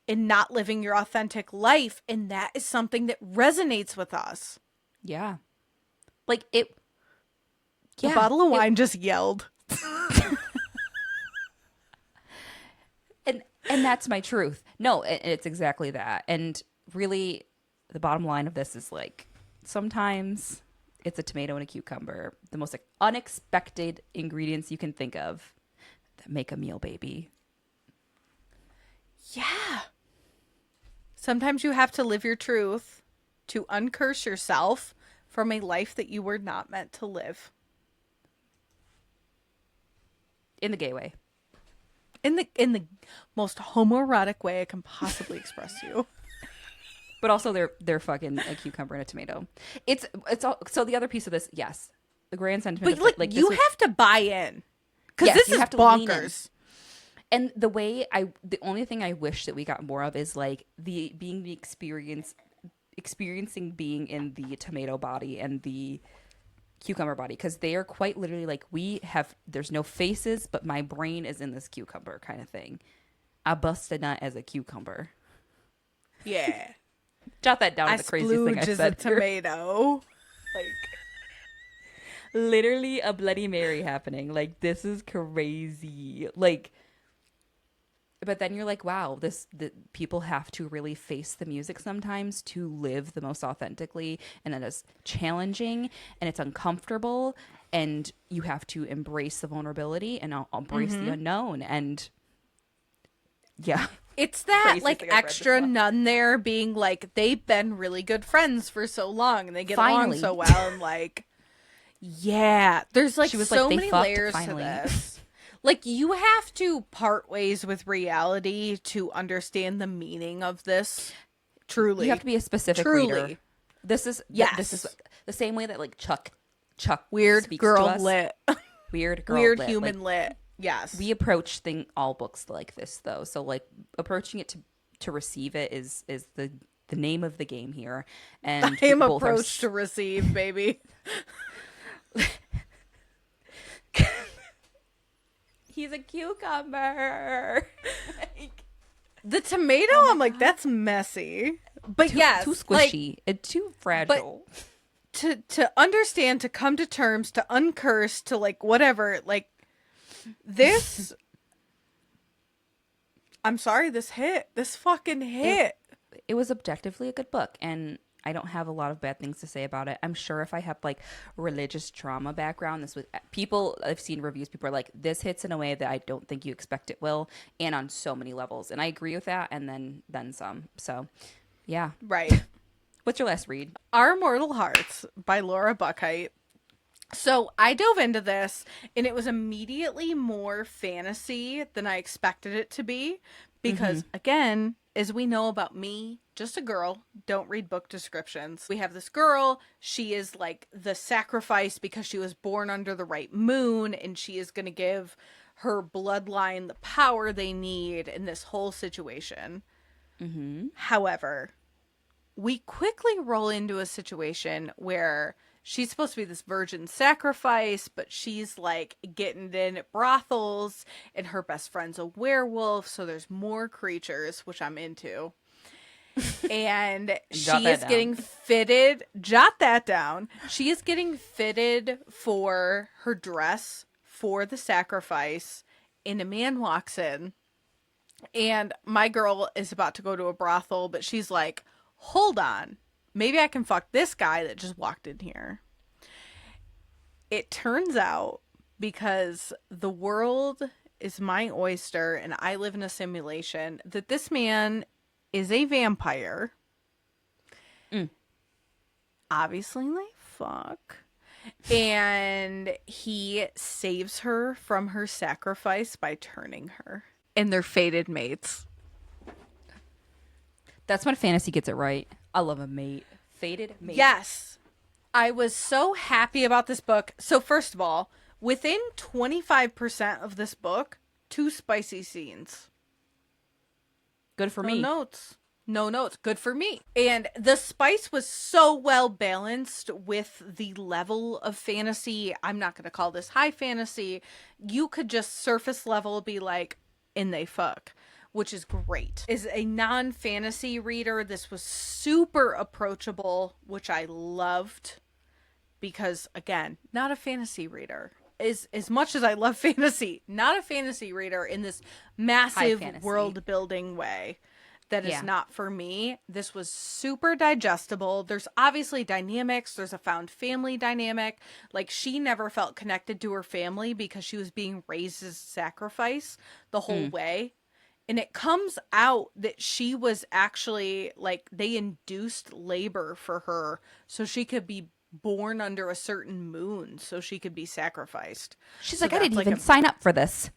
and not living your authentic life. And that is something that resonates with us. Yeah. Like it. The bottle of wine just yelled. And that's my truth. No, it's exactly that. And really, the bottom line of this is like, sometimes it's a tomato and a cucumber, the most unexpected ingredients you can think of that make a meal, baby. Yeah. Sometimes you have to live your truth to uncurse yourself from a life that you were not meant to live. In the gay way. In the most homoerotic way I can possibly express you. But also they're fucking a cucumber and a tomato. It's all, so the other piece of this, yes, the grand sentiment. But like you have to buy in, because this is bonkers. And the only thing I wish that we got more of is like experiencing being in the tomato body and the cucumber body, because they are quite literally like, there's no faces, but my brain is in this cucumber kind of thing. I busted nut as a cucumber. Yeah. Jot that down. The craziest thing I said. A tomato. Like, literally a Bloody Mary happening. Like, this is crazy. Like, but then you're like, wow, the people have to really face the music sometimes to live the most authentically, and that is challenging and it's uncomfortable, and you have to embrace the vulnerability and embrace the unknown. And yeah, it's that like extra nun there being like, they've been really good friends for so long and they get along so well, and like, yeah, there's like so many layers to this. Like, you have to part ways with reality to understand the meaning of this. Truly. You have to be a specific reader. This is the same way that like Chuck weird speaks girl to us. lit. Weird girl weird lit. human like, lit. Yes. We approach all books like this, though. So, like, approaching it to receive it is the name of the game here. And I am both are approach to receive, baby. He's a cucumber. The tomato, I'm like, that's messy. But yes, too squishy and too fragile. To understand, to come to terms, to uncurse, to like whatever, like this. I'm sorry, this fucking hit. It was objectively a good book, and I don't have a lot of bad things to say about it. I'm sure if I had like religious trauma background, this would people I've seen reviews, people are like, this hits in a way that I don't think you expect it will, and on so many levels. And I agree with that, and then some. So yeah. Right. What's your last read? Our Immortal Hearts by Laura Buckheit. So I dove into this, and it was immediately more fantasy than I expected it to be. Because, again, as we know about me, just a girl, don't read book descriptions. We have this girl, she is like the sacrifice because she was born under the right moon, and she is going to give her bloodline the power they need in this whole situation. However, we quickly roll into a situation where she's supposed to be this virgin sacrifice, but she's like getting it in at brothels, and her best friend's a werewolf, so there's more creatures, which I'm into. And she is getting fitted. Jot that down. She is getting fitted for her dress for the sacrifice, and a man walks in, and my girl is about to go to a brothel, but she's like, hold on. Maybe I can fuck this guy that just walked in here. It turns out, because the world is my oyster and I live in a simulation, that this man is a vampire. Obviously, they fuck. And he saves her from her sacrifice by turning her. And they're fated mates. That's when fantasy gets it right. I love a mate. Fated mate. Yes. I was so happy about this book. So first of all, within 25% of this book, 2 spicy scenes. Good for me. No notes. Good for me. And the spice was so well balanced with the level of fantasy. I'm not going to call this high fantasy. You could just surface level be like, and they fuck, which is great. As a non-fantasy reader, this was super approachable, which I loved. Because, again, not a fantasy reader. As much as I love fantasy, not a fantasy reader in this massive world-building way. That is not for me. This was super digestible. There's obviously dynamics. There's a found family dynamic. Like, she never felt connected to her family because she was being raised as sacrifice the whole way. And it comes out that she was actually, like, they induced labor for her so she could be born under a certain moon so she could be sacrificed. She's like, I didn't even sign up for this.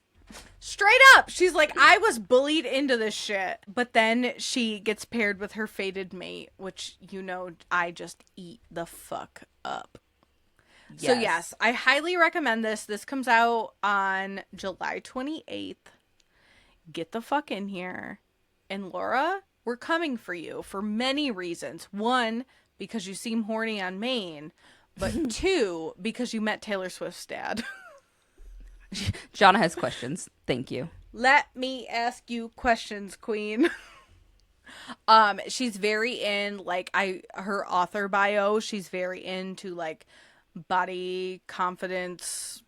Straight up. She's like, I was bullied into this shit. But then she gets paired with her fated mate, which, you know, I just eat the fuck up. Yes. So yes, I highly recommend this. This comes out on July 28th. Get the fuck in here. And Laura, we're coming for you for many reasons. 1, because you seem horny on Maine. But 2, because you met Taylor Swift's dad. Johnna has questions. Thank you. Let me ask you questions, queen. She's very in, like, her author bio, she's very into, like, body confidence,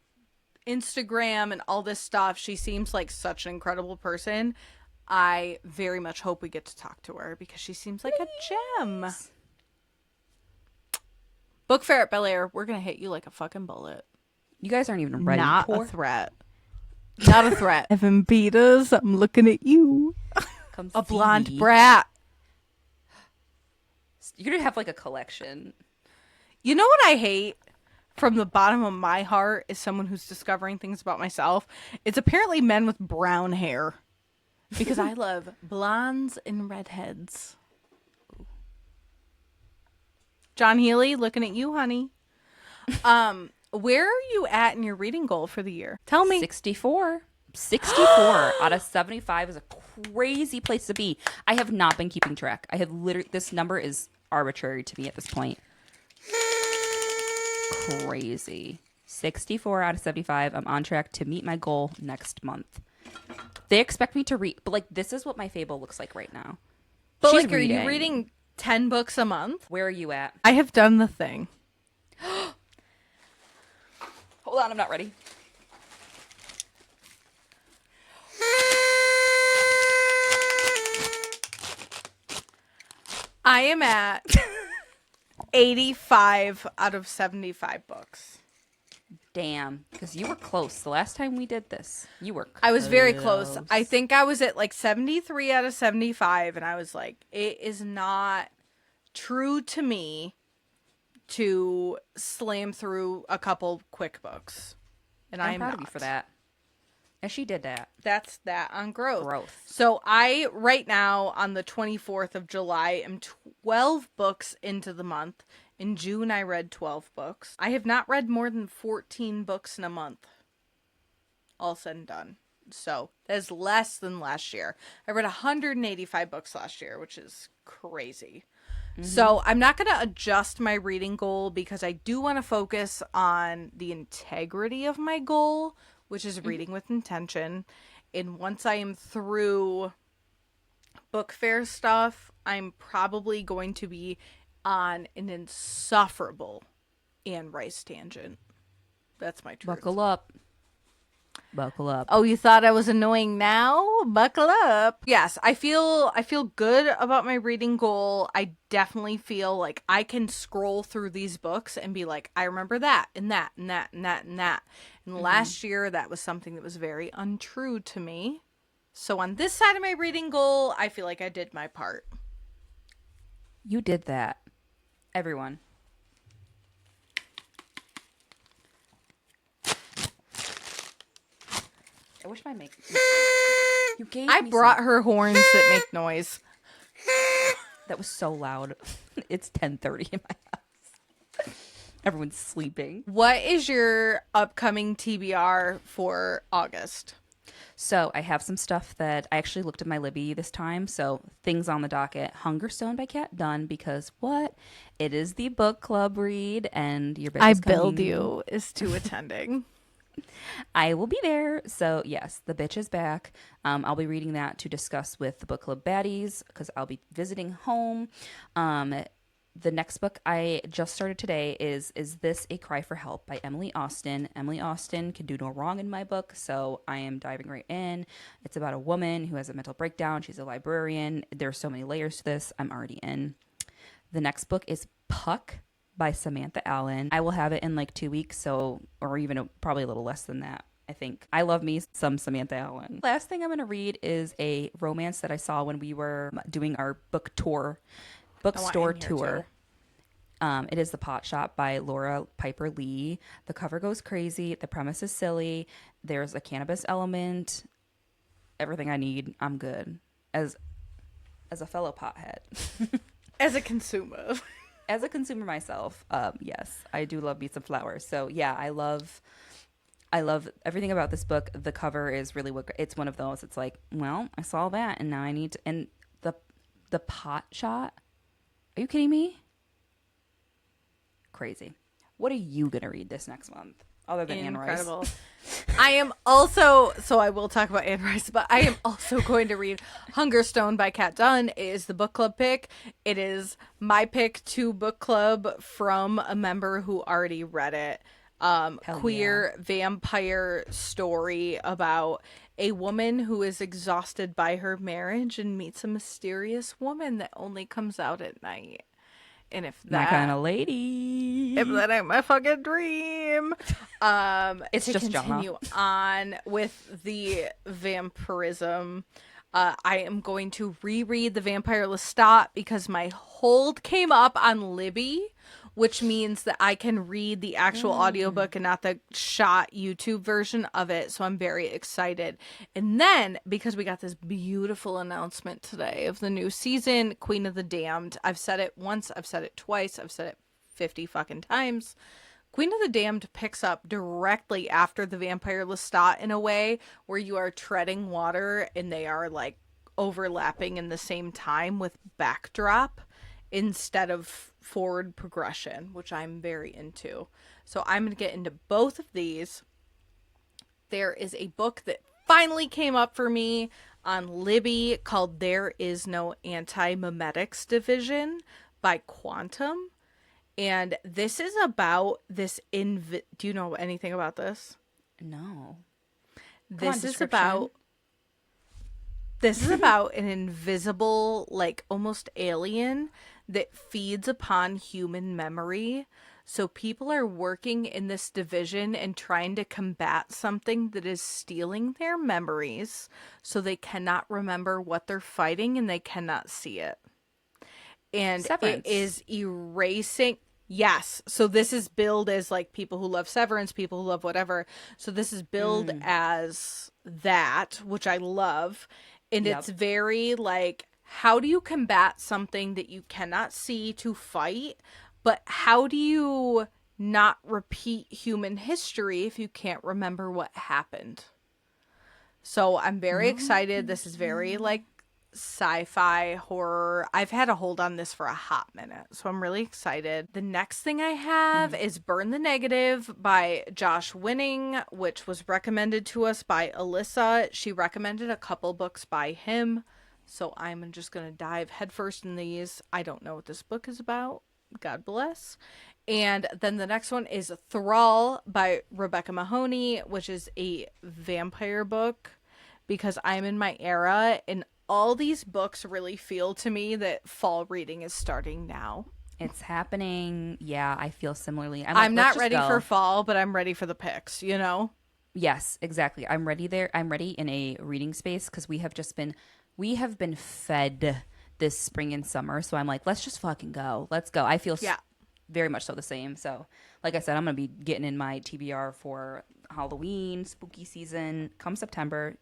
Instagram, and all this stuff. She seems like such an incredible person. I very much hope we get to talk to her because she seems like a gem. Bookfair at Bel Air, we're going to hit you like a fucking bullet. You guys aren't even ready. Not a threat. Not a threat. Evan Peters, I'm looking at you. Come a blonde brat. You're going to have like a collection. You know what I hate from the bottom of my heart is someone who's discovering things about myself. It's apparently men with brown hair. Because I love blondes and redheads. John Healy, looking at you, honey. Where are you at in your reading goal for the year? Tell me. 64. 64 out of 75 is a crazy place to be. I have not been keeping track. I have literally, this number is arbitrary to me at this point. Crazy. 64 out of 75. I'm on track to meet my goal next month. They expect me to read, but like, this is what my Fable looks like right now. But She's like, are you reading 10 books a month? Where are you at? I have done the thing. Hold on, I'm not ready. I am at 85 out of 75 books. Damn, because you were close. The last time we did this, you were close. I was very close. I think I was at like 73 out of 75, and I was like, it is not true to me to slam through a couple quick books. And I'm proud of you for that. And she did that. That's that on growth. Growth. So I, right now, on the 24th of July, am 12 books into the month. In June, I read 12 books. I have not read more than 14 books in a month. All said and done. So that is less than last year. I read 185 books last year, which is crazy. Mm-hmm. So I'm not going to adjust my reading goal because I do want to focus on the integrity of my goal, which is reading with intention. And once I am through Bookfair stuff, I'm probably going to be on an insufferable Anne Rice tangent. That's my truth. Buckle up. Buckle up. Oh, you thought I was annoying now? Buckle up. Yes, I feel good about my reading goal. I definitely feel like I can scroll through these books and be like, I remember that and that and that and that and that. And last year, that was something that was very untrue to me. So on this side of my reading goal, I feel like I did my part. You did that. Everyone. I wish my make. You gave I me brought some. her horns that make noise. That was so loud. It's 10:30 in my house. Everyone's sleeping. What is your upcoming TBR for August? So I have some stuff that I actually looked at my Libby this time. So things on the docket: Hungerstone by Kat Dunn, because what? It is the book club read, and your bitch I is billed coming. you is to attending. I will be there. So yes, the bitch is back. I'll be reading that to discuss with the book club baddies because I'll be visiting home. The next book I just started today is This a Cry for Help by Emily Austen. Emily Austen can do no wrong in my book, so I am diving right in. It's about a woman who has a mental breakdown. She's a librarian. There's so many layers to this. I'm already in. The next book is Puck by Samantha Allen. I will have it in like 2 weeks, or even probably a little less than that. I think I love me some Samantha Allen. Last thing I'm going to read is a romance that I saw when we were doing our bookstore tour. It is The Pot Shop by Laura Piper Lee. The cover goes crazy. The premise is silly. There's a cannabis element. Everything I need. I'm good. As a fellow pothead. As a consumer. As a consumer myself, yes, I do love me some flowers. So yeah, I love everything about this book. The cover is really it's one of those. It's like, well, I saw that, and now I need to. And the pot shot. Are you kidding me? Crazy. What are you gonna read this next month, other than Anne Rice? Incredible. I am also, so I will talk about Anne Rice, but I am also going to read Hungerstone by Kat Dunn. It is the book club pick. It is my pick to book club from a member who already read it. Queer vampire story about a woman who is exhausted by her marriage and meets a mysterious woman that only comes out at night. And if that my kind of lady, if that ain't my fucking dream, it's to just continue Johnna. on with the vampirism. I am going to reread The Vampire Lestat because my hold came up on Libby, which means that I can read the actual audiobook and not the shot YouTube version of it. So I'm very excited. And then, because we got this beautiful announcement today of the new season, Queen of the Damned. I've said it once, I've said it twice, I've said it 50 fucking times. Queen of the Damned picks up directly after the Vampire Lestat in a way where you are treading water and they are like overlapping in the same time with backdrop instead of forward progression, which I'm very into. So I'm going to get into both of these. There is a book that finally came up for me on Libby called There Is No Anti-Memetics Division by Quantum. And this is about this do you know anything about this? No. This is about an invisible, like almost alien that feeds upon human memory. So people are working in this division and trying to combat something that is stealing their memories so they cannot remember what they're fighting and they cannot see it. And Severance. It is erasing. Yes. So this is billed as like people who love Severance, people who love whatever. So this is billed as that, which I love. And it's very like, how do you combat something that you cannot see to fight? But how do you not repeat human history if you can't remember what happened? So I'm very excited. This is very like sci-fi horror. I've had a hold on this for a hot minute, so I'm really excited. The next thing I have is Burn the Negative by Josh Winning, which was recommended to us by Allysa. She recommended a couple books by him, so I'm just gonna dive headfirst in these. I don't know what this book is about. God bless. And then the next one is Thrall by Rebecca Mahoney, which is a vampire book, because I'm in my era and all these books really feel to me that fall reading is starting now. It's happening. Yeah, I feel similarly. I'm not ready for fall, but I'm ready for the picks, you know? Yes, exactly. I'm ready there. I'm ready in a reading space because we have been fed this spring and summer. So I'm like, let's just fucking go. Let's go. I feel very much so the same. So like I said, I'm going to be getting in my TBR for Halloween, spooky season, come September.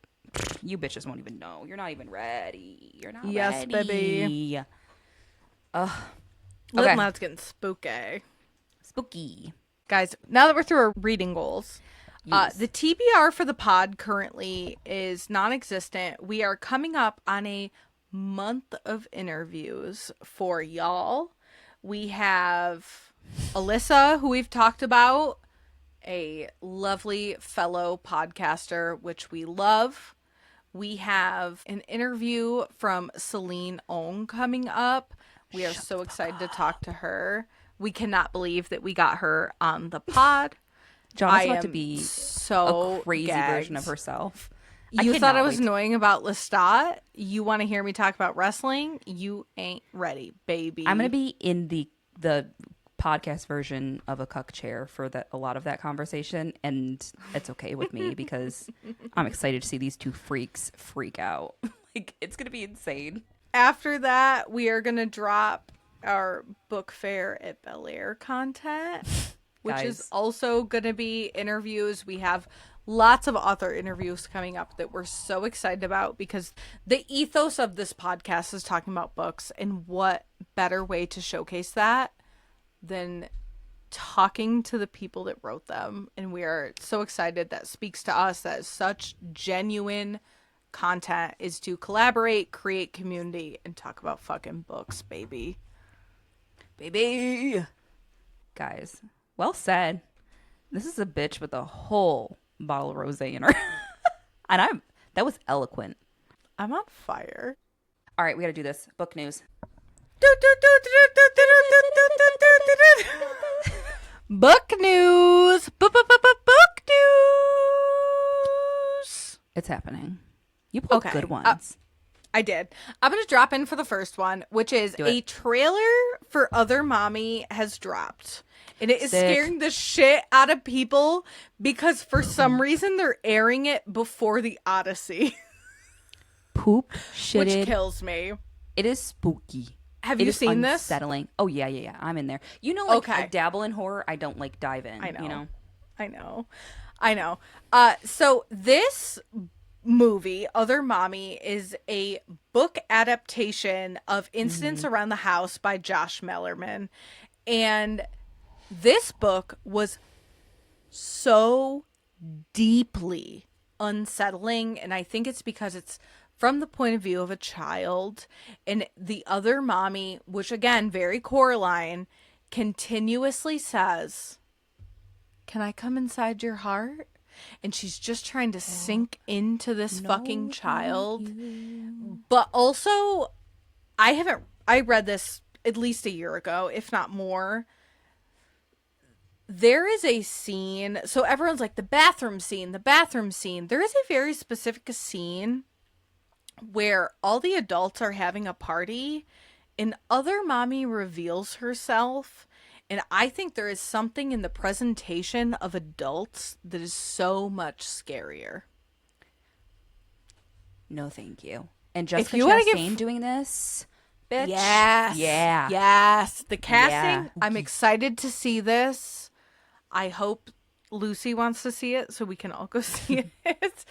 You bitches won't even know. You're not even ready. You're not ready. Yes, baby. Okay. That's getting spooky. Spooky. Guys, now that we're through our reading goals, the TBR for the pod currently is non-existent. We are coming up on a month of interviews for y'all. We have Allysa, who we've talked about, a lovely fellow podcaster, which we love. We have an interview from Celine Ong coming up. We are so excited to talk to her. We cannot believe that we got her on the pod. Johnna's about to be so a crazy gagged. version of herself. You thought I was annoying about Lestat? You want to hear me talk about wrestling? You ain't ready, baby. I'm going to be in the podcast version of a cuck chair for a lot of that conversation, and it's okay with me because I'm excited to see these two freaks freak out. Like, it's gonna be insane. After that, we are gonna drop our Bookfair at Bel Air content, which is also gonna be interviews. We have lots of author interviews coming up that we're so excited about because the ethos of this podcast is talking about books, and what better way to showcase that than talking to the people that wrote them. And we are so excited. That speaks to us. That is such genuine content, is to collaborate, create community, and talk about fucking books, baby. Guys, well said. This is a bitch with a whole bottle of rosé in her. And that was eloquent. I'm on fire. All right, we gotta do this. Book news. Book news. Book news. It's happening. You pulled good ones. I did. I'm going to drop in for the first one, which is a trailer for Other Mommy has dropped. And it is scaring the shit out of people because for some reason they're airing it before the Odyssey. Poop shitted. Which kills me. It is spooky. Have you seen this? Unsettling. Oh, yeah. I'm in there. You know, like, I dabble in horror. I don't, like, dive in. I know. You know? I know. So this movie, Other Mommy, is a book adaptation of Incidents Around the House by Josh Mellerman. And This book was so deeply unsettling, and I think it's because it's from the point of view of a child, and the other mommy, which again, very Coraline, continuously says, "Can I come inside your heart?" And she's just trying to sink into this fucking child. But also, I read this at least a year ago, if not more. There is a scene, so everyone's like, the bathroom scene. There is a very specific scene where all the adults are having a party and other mommy reveals herself. And I think there is something in the presentation of adults that is so much scarier. No, thank you. And Jessica If you want to Chastain doing this, bitch. Yes. Yeah. Yes. The casting, Yeah. I'm excited to see this. I hope Lucy wants to see it so we can all go see it.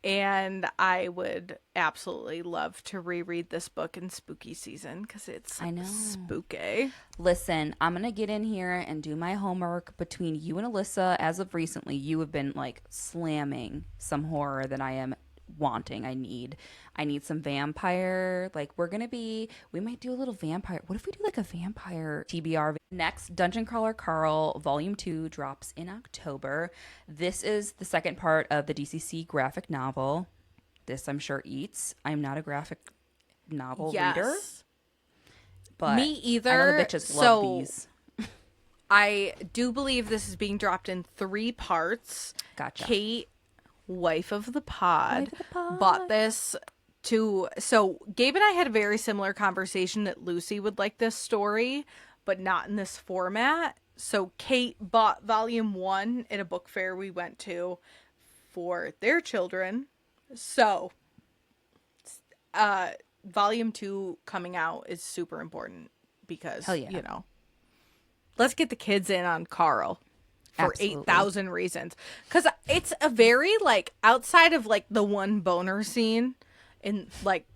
And I would absolutely love to reread this book in spooky season because it's spooky. Listen, I'm going to get in here and do my homework. Between you and Allysa, as of recently, you have been like slamming some horror that I am wanting. I need some vampire. Like we might do a little vampire. What if we do like a vampire TBR? Next, Dungeon Crawler Carl Volume 2 drops in October. This is the second part of the DCC graphic novel. This I'm sure eats. I'm not a graphic novel reader. But me either. I know the bitches love these. I do believe this is being dropped in 3 parts. Gotcha. Kate, wife of the pod, bought this to... So Gabe and I had a very similar conversation that Lucy would like this story, but not in this format. So Kate bought volume 1 at a book fair we went to for their children. So volume 2 coming out is super important because, you know, let's get the kids in on Carl. For 8,000 reasons. Because it's a very, like, outside of, like, the one boner scene. And, like,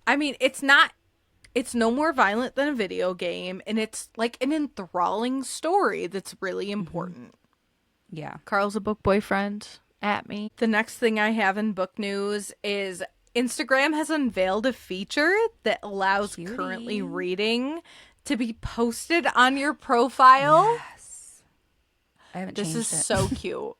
I mean, it's no more violent than a video game. And it's, like, an enthralling story that's really important. Yeah. Carl's a book boyfriend at me. The next thing I have in book news is Instagram has unveiled a feature that allows currently reading to be posted on your profile. Yes. I haven't changed This is so cute.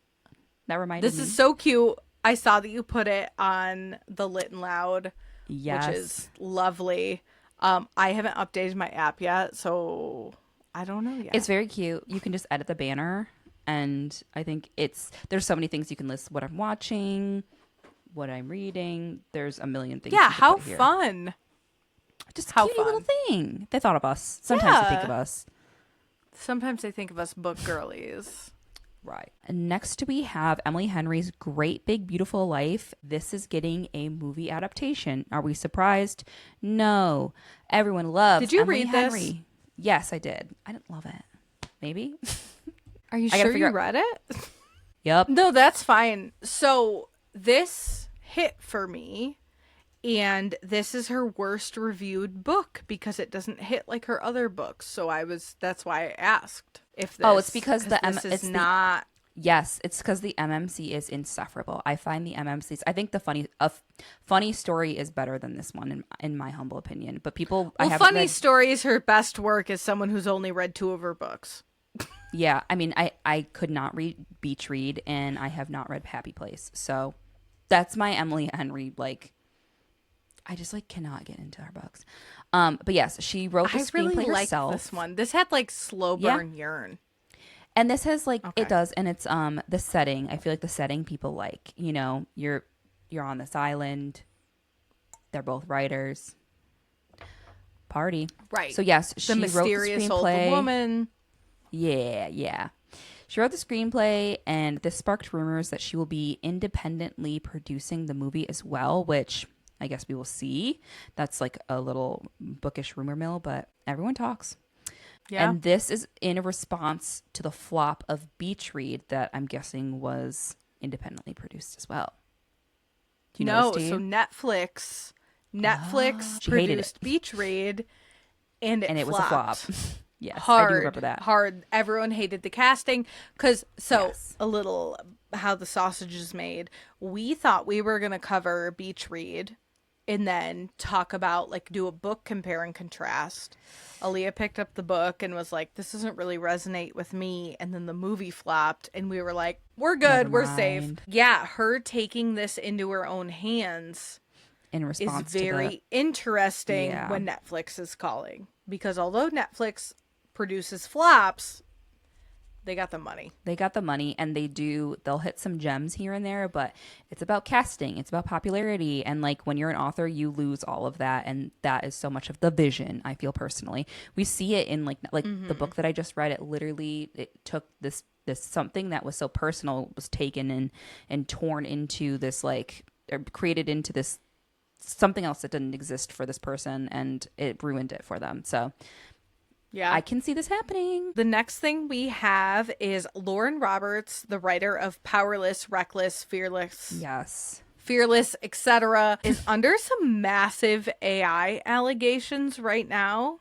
That reminded me. This is so cute. I saw that you put it on the Lit and Loud, which is lovely. I haven't updated my app yet, so I don't know yet. It's very cute. You can just edit the banner, and I think there's so many things you can list. What I'm watching, what I'm reading. There's a million things. Yeah, you can how put here. fun. Just a cute little thing. They thought of us. Sometimes they think of us. Sometimes they think of us book girlies. Right. And next we have Emily Henry's Great Big Beautiful Life. This is getting a movie adaptation. Are we surprised? No. Everyone loves Did you Emily read Henry. this? Yes, I did. I didn't love it. Maybe. Are you sure you read it? Yep. No, that's fine. So this hit for me. And this is her worst reviewed book because it doesn't hit like her other books. So that's why I asked if this. Oh, it's because Yes, it's because the MMC is insufferable. I find the MMCs. I think a funny story is better than this one in my humble opinion. But people, funny story is her best work as someone who's only read 2 of her books. Yeah, I mean, I could not read Beach Read, and I have not read Happy Place. So that's my Emily Henry like. I just like cannot get into her books. But yes, she wrote the screenplay herself. This one. This had like slow burn yearn. And this has like it does, and it's the setting. I feel like the setting people like. You know, you're on this island. They're both writers. Party. Right. So yes, she wrote the mysterious old screenplay. woman. Yeah. She wrote the screenplay, and this sparked rumors that she will be independently producing the movie as well, which I guess we will see. That's like a little bookish rumor mill, but everyone talks. Yeah. And this is in a response to the flop of Beach Read that I'm guessing was independently produced as well. Do you know this, so Netflix produced Beach Read, and it was a flop. Yes, I do hard, remember that. hard. Everyone hated the casting because Yes. a little how the sausage is made. We thought we were gonna cover Beach Read, and then talk about like do a book compare and contrast. Aaliyah picked up the book and was like, "This doesn't really resonate with me," and then the movie flopped, and we were like, "We're good, Never we're safe." mind. Yeah, her taking this into her own hands In is response very interesting Yeah. when Netflix is calling, because although Netflix produces flops, they got the money. they got the money, and they'll hit some gems here and there, but it's about casting, it's about popularity, and like when you're an author, you lose all of that, and that is so much of the vision. I feel personally, we see it in like the book that I just read. It took this something that was so personal, was taken and torn into this like, or created into this something else that didn't exist for this person, and it ruined it for them. So Yeah. I can see this happening. The next thing we have is Lauren Roberts, the writer of Powerless, Reckless, Yes. Fearless, etc., is under some massive AI allegations right now.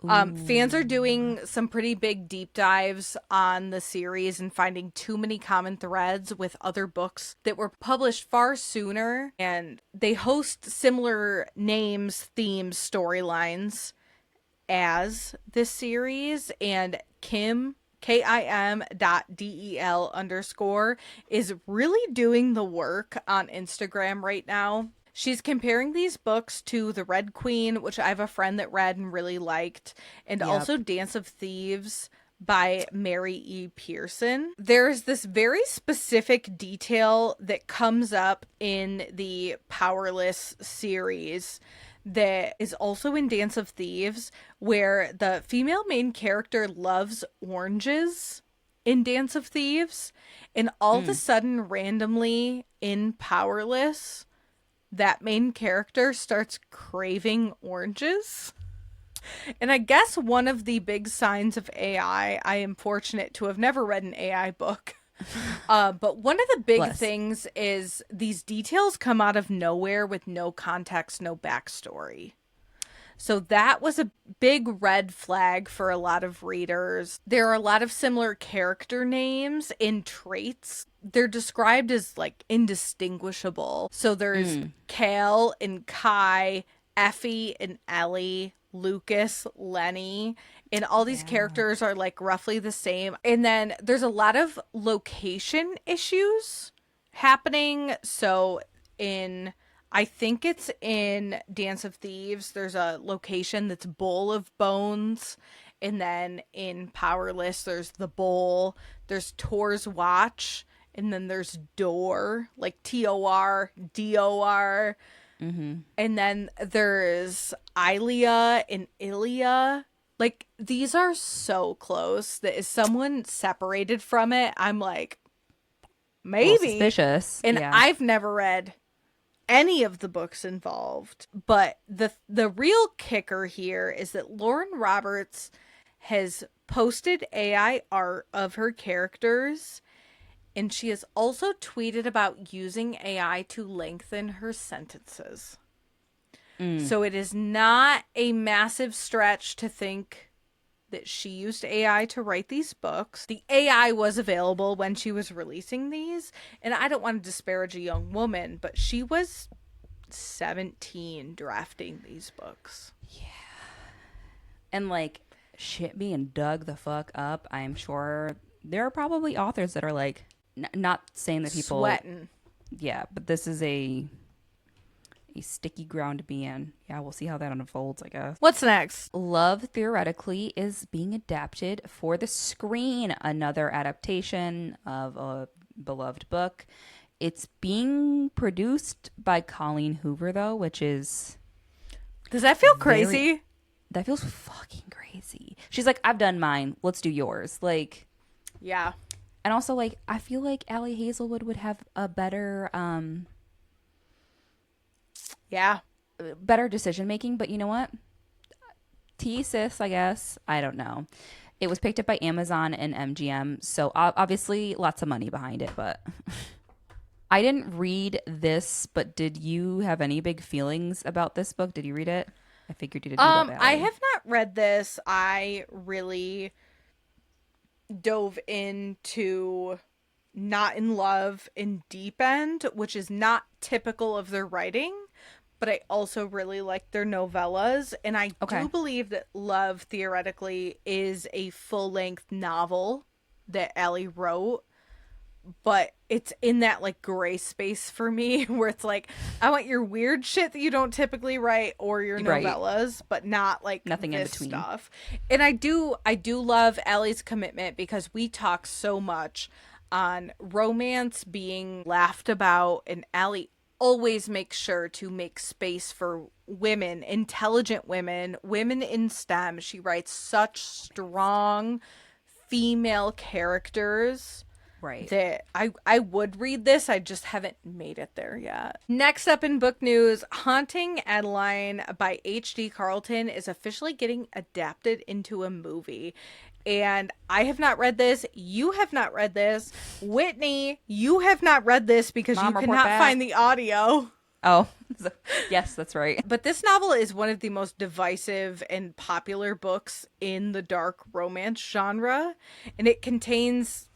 Fans are doing some pretty big deep dives on the series and finding too many common threads with other books that were published far sooner. And they host similar names, themes, storylines as this series. And Kim.del_ is really doing the work on Instagram right now. She's comparing these books to The Red Queen, which I have a friend that read and really liked, and also Dance of Thieves by Mary E. Pearson. There's this very specific detail that comes up in the Powerless series that is also in Dance of Thieves, where the female main character loves oranges in Dance of Thieves, and all of a sudden, randomly in Powerless, that main character starts craving oranges. And I guess one of the big signs of AI, I am fortunate to have never read an AI book, but one of the big things is these details come out of nowhere with no context, no backstory. So that was a big red flag for a lot of readers. There are a lot of similar character names and traits. They're described as like indistinguishable. So there's Cal and Kai, Effie and Ellie, Lucas, Lenny, and all these characters are like roughly the same. And then there's a lot of location issues happening. So I think it's in Dance of Thieves, there's a location that's Bowl of Bones. And then in Powerless, there's the Bowl. There's Tor's Watch. And then there's Door, like Tor, Dor. And then there's Aaliyah and Aaliyah. Like, these are so close that if someone separated from it, I'm like, maybe. Suspicious. And I've never read any of the books involved. But the real kicker here is that Lauren Roberts has posted AI art of her characters, and she has also tweeted about using AI to lengthen her sentences. So it is not a massive stretch to think that she used AI to write these books. The AI was available when she was releasing these, and I don't want to disparage a young woman, but she was 17 drafting these books. Yeah. And like shit being dug the fuck up, I'm sure there are probably authors that are like, not saying that people sweating. Yeah, but this is a sticky ground to be in. Yeah, we'll see how that unfolds, I guess. What's next? Love Theoretically is being adapted for the screen. Another adaptation of a beloved book. It's being produced by Colleen Hoover, though, which is... Does that feel crazy? That feels fucking crazy. She's like, I've done mine. Let's do yours. Like... Yeah. And also, like, I feel like Allie Hazelwood would have a better... better decision making, but you know what? Sis, I guess. I don't know. It was picked up by Amazon and MGM, so obviously lots of money behind it, but I didn't read this, but did you have any big feelings about this book? Did you read it? I figured you did. I have not read this, I really dove into Not in Love and Deep End, which is not typical of their writing, but I also really like their novellas. And I do believe that Love, theoretically, is a full-length novel that Allie wrote, but it's in that like gray space for me where it's like, I want your weird shit that you don't typically write or your novellas, but not like nothing this in between stuff. And I do love Allie's commitment, because we talk so much on romance being laughed about, and Allie always makes sure to make space for women, intelligent women, women in STEM. She writes such strong female characters. Right. That I would read this. I just haven't made it there yet. Next up in book news, Haunting Adeline by H.D. Carlton is officially getting adapted into a movie. And I have not read this. You have not read this. Whitney, you have not read this because Mom, you cannot find the audio. Oh, yes, that's right. But this novel is one of the most divisive and popular books in the dark romance genre. And it contains,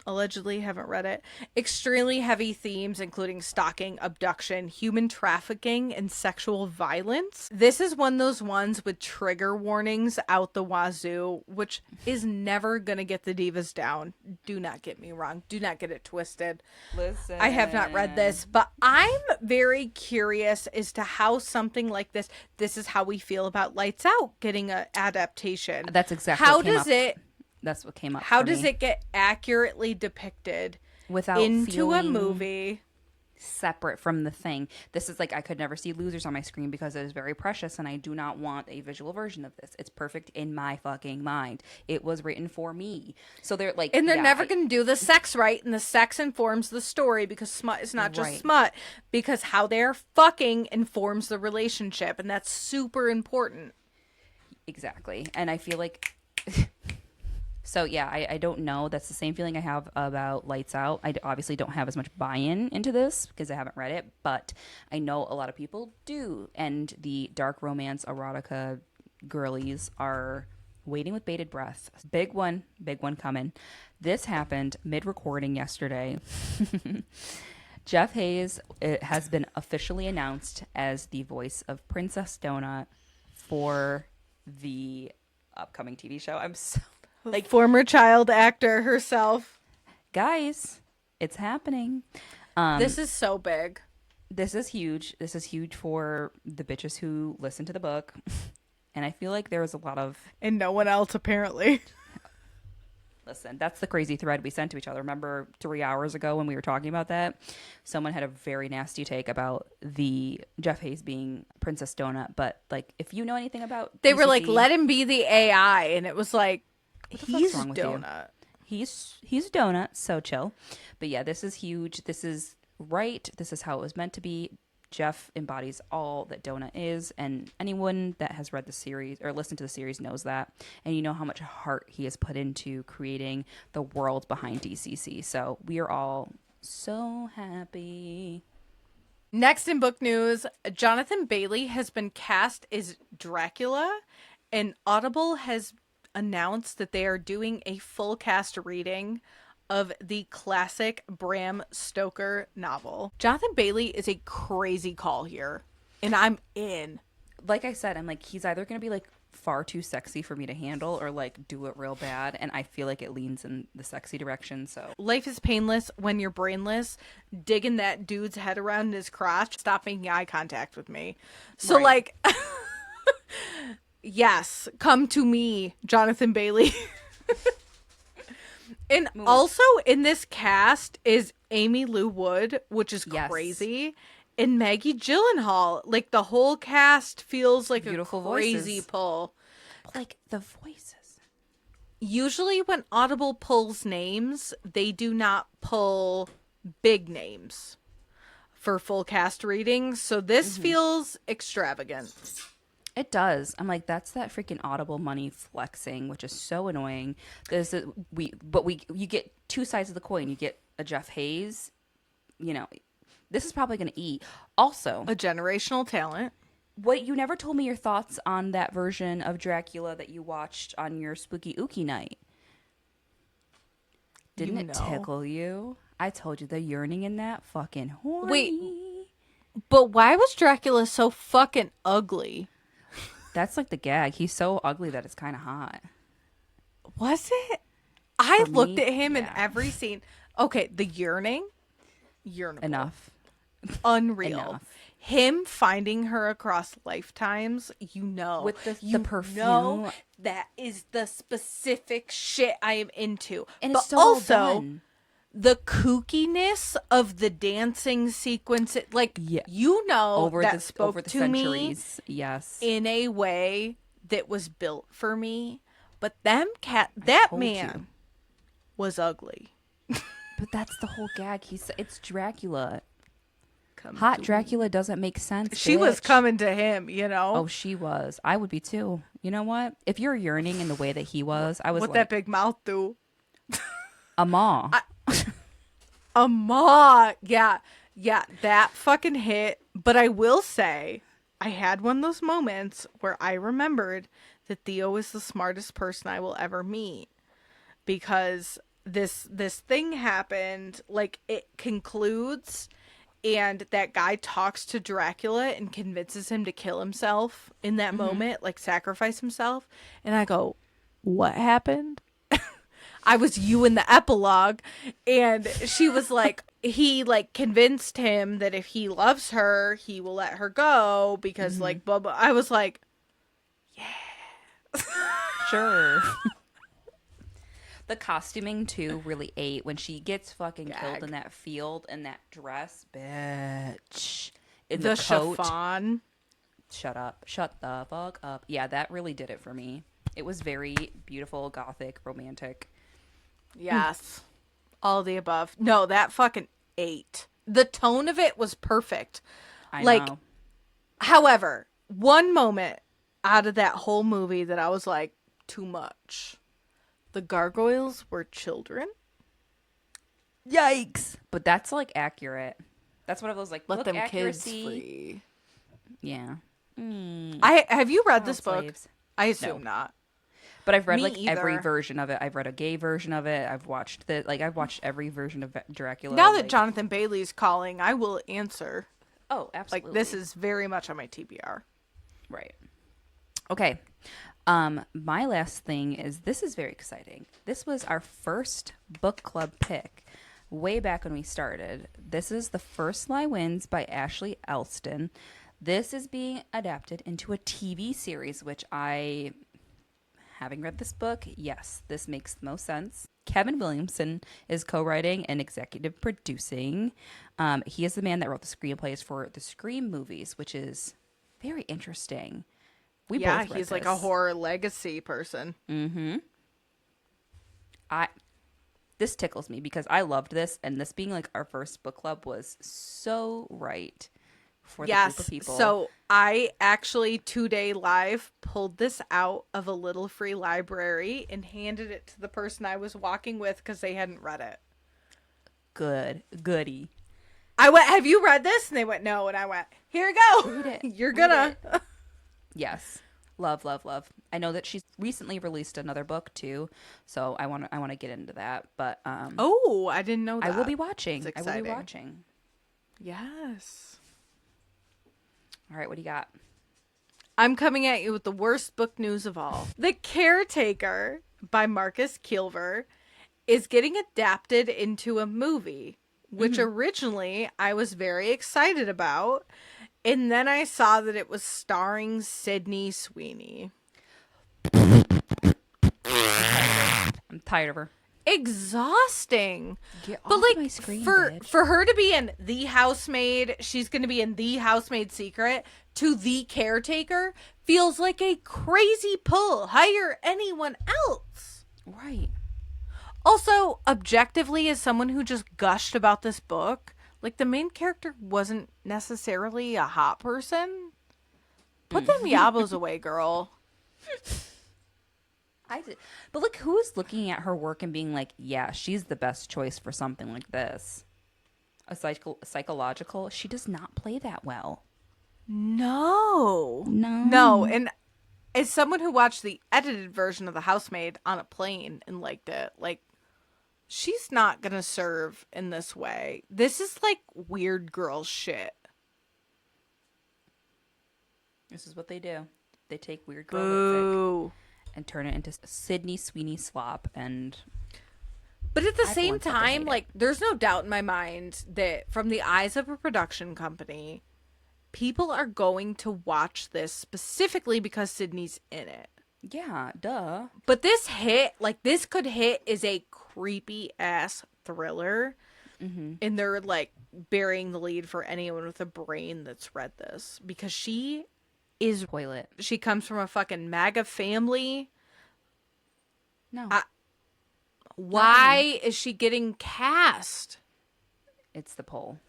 allegedly, haven't read it, extremely heavy themes, including stalking, abduction, human trafficking, and sexual violence. This is one of those ones with trigger warnings out the wazoo, which is never gonna get the divas down. Do not get me wrong. Do not get it twisted. Listen, I have not read this, but I'm very curious as to how something like this is how we feel about Lights Out getting an adaptation. That's exactly how what came does up. it That's what came up. How does it get accurately depicted without into a movie separate from the thing? This is like, I could never see losers on my screen because it is very precious, and I do not want a visual version of this. It's perfect in my fucking mind. It was written for me. So they're like, and they're never going to do the sex right, and the sex informs the story, because smut is not just smut, because how they're fucking informs the relationship, and that's super important. Exactly. And I feel like so yeah, I don't know. That's the same feeling I have about Lights Out. I obviously don't have as much buy-in into this because I haven't read it, but I know a lot of people do. And the dark romance erotica girlies are waiting with bated breath. Big one coming. This happened mid-recording yesterday. Jeff Hayes has been officially announced as the voice of Princess Donut for the upcoming TV show. I'm so like former child actor herself. Guys, it's happening. This is so big. This is huge. This is huge for the bitches who listen to the book. And I feel like there was a lot of... And no one else, apparently. Listen, that's the crazy thread we sent to each other. Remember 3 hours ago when we were talking about that? Someone had a very nasty take about the Jeff Hayes being Princess Donut. But, like, if you know anything about... They DCC, were like, let him be the AI. And it was like, he's wrong with Donut. He's Donut, so chill. But yeah, this is huge. This is right. This is how it was meant to be. Jeff embodies all that Donut is, and anyone that has read the series or listened to the series knows that. And you know how much heart he has put into creating the world behind DCC. So we are all so happy. Next in book news, Jonathan Bailey has been cast as Dracula, and Audible has announced that they are doing a full cast reading of the classic Bram Stoker novel. Jonathan Bailey is a crazy call here, and I'm in. Like I said, I'm like, he's either going to be like far too sexy for me to handle or like do it real bad, and I feel like it leans in the sexy direction. So life is painless when you're brainless. Digging that dude's head around in his crotch. Stop making eye contact with me. So like yes, come to me, Jonathan Bailey. And also in this cast is Amy Lou Wood, which is crazy, and Maggie Gyllenhaal. Like, the whole cast feels like beautiful, a crazy voices. Pull. Like, the voices. Usually when Audible pulls names, they do not pull big names for full cast readings. So this feels extravagant. It does. I'm like, that's that freaking Audible money flexing, which is so annoying. You get two sides of the coin. You get a Jeff Hayes, you know, this is probably going to eat. Also, a generational talent. What, you never told me your thoughts on that version of Dracula that you watched on your spooky ookie night. Didn't it tickle you? I told you the yearning in that fucking horny. Wait, but why was Dracula so fucking ugly? That's like the gag. He's so ugly that it's kind of hot. Was it? I For looked me, at him in yeah. every scene. Okay, the yearning. Enough. Unreal. Enough. Him finding her across lifetimes, With the you perfume. know, that is the specific shit I am into. And but it's so well also done. the kookiness of the dancing sequence, like that spoke over the to centuries. me Yes. in a way that was built for me. But that told man you. was ugly. But that's the whole gag. It's Dracula. Come Hot to Dracula doesn't make sense. She was bitch. coming to him, you know. Oh, she was. I would be too. You know what? If you're yearning in the way that he was, I was what like, that big mouth do? a maw. A maw. Yeah, that fucking hit. But I will say, I had one of those moments where I remembered that Theo is the smartest person I will ever meet, because this thing happened. Like, it concludes, and that guy talks to Dracula and convinces him to kill himself in that moment, like sacrifice himself. And I go, what happened? I was you in the epilogue. And she was like, he like convinced him that if he loves her, he will let her go because like, blah, blah. I was like, Sure. The costuming too really ate when she gets fucking killed Gag. in that field in that dress, bitch. In the the coat. chiffon. Shut up. Shut the fuck up. Yeah, that really did it for me. It was very beautiful, gothic, romantic. Yes. All the above. No, that fucking ate. The tone of it was perfect. I Like, know. however, one moment out of that whole movie that I was like, too much. The gargoyles were children. Yikes. But that's like accurate. That's one of those like Let look them accuracy. kids free. Yeah. Have you read this book? slaves. I assume not. But I've read Me like every either. version of it. I've read a gay version of it. I've watched every version of Dracula. Now that like- Jonathan Bailey's calling, I will answer. Oh, absolutely. Like, this is very much on my TBR. right. Okay. My last thing is, this is very exciting. This was our first book club pick way back when we started. This is The First Lie Wins by Ashley Elston. This is being adapted into a TV series, which having read this book, yes, this makes the most sense. Kevin Williamson is co-writing and executive producing. He is the man that wrote the screenplays for the Scream movies, which is very interesting. We both read he's like a this. horror legacy person. This tickles me because I loved this, and this being like our first book club was so right for the group of people. So I actually 2-day live pulled this out of a little free library and handed it to the person I was walking with because they hadn't read it. Goody. I went, have you read this? And they went, no. And I went, here you go. Read it. You're gonna. Yes. Love, love, love. I know that she's recently released another book too, so I want to get into that. But Oh, I didn't know that. I will be watching. It's I will be exciting. watching. Yes. All right, what do you got? I'm coming at you with the worst book news of all. The Caretaker by Marcus Keilver is getting adapted into a movie, which originally I was very excited about. And then I saw that it was starring Sydney Sweeney. I'm tired of her. Exhausting. Get But off like my screen, for bitch. her to be in The Housemaid, she's going to be in The Housemaid Secret, to The Caretaker feels like a crazy pull. Hire anyone else. Right. Also, objectively, as someone who just gushed about this book, like, the main character wasn't necessarily a hot person. Put them yabos away, girl. But like, who is looking at her work and being like, yeah, she's the best choice for something like this? A psychological? She does not play that well. No. And as someone who watched the edited version of The Housemaid on a plane and liked it, like, she's not gonna serve in this way. This is like weird girl shit. This is what they do. They take weird girl Boo. lipstick and turn it into Sydney Sweeney slop. And But at the same time, like, there's no doubt in my mind that from the eyes of a production company, people are going to watch this specifically because Sydney's in it. yeah, duh. But this could hit as a creepy ass thriller. Mm-hmm. And they're like burying the lead for anyone with a brain that's read this because she Toilet. She comes from a fucking MAGA family. No. Why is she getting cast? It's the pull.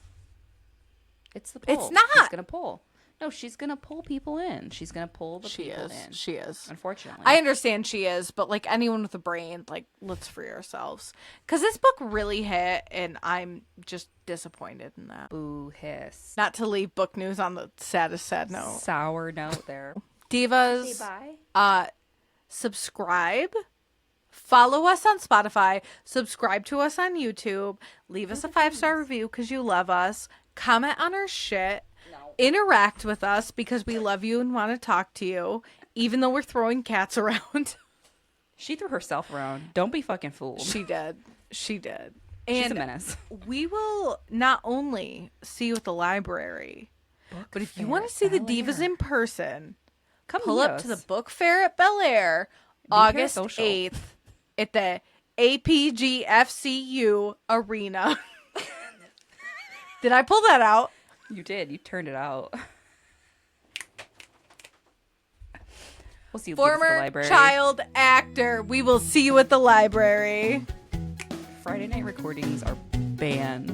It's not. She's gonna pull. No, she's gonna pull people in. She's gonna pull the people in. She is. Unfortunately. I understand she is, but like anyone with a brain, like, let's free ourselves. Because this book really hit, and I'm just disappointed in that. Boo hiss. Not to leave book news on the saddest sad note. Sour note there. Divas, Say bye. Subscribe. Follow us on Spotify. Subscribe to us on YouTube. Leave us a 5-star review because you love us. Comment on our shit. No. Interact with us because we love you and want to talk to you, even though we're throwing cats around. She threw herself around. Don't be fucking fooled. She did. She's And a menace. we will not only see you at the library, but if you Bookfair want to see the Bel Divas Air. in person, Come pull meet up to the us. book fair at Bel Air, August parasocial. 8th at the APGFCU Arena. Did I pull that out? You did. You turned it out. We'll see you at the Former library. child actor. We will see you at the library. Friday night recordings are banned.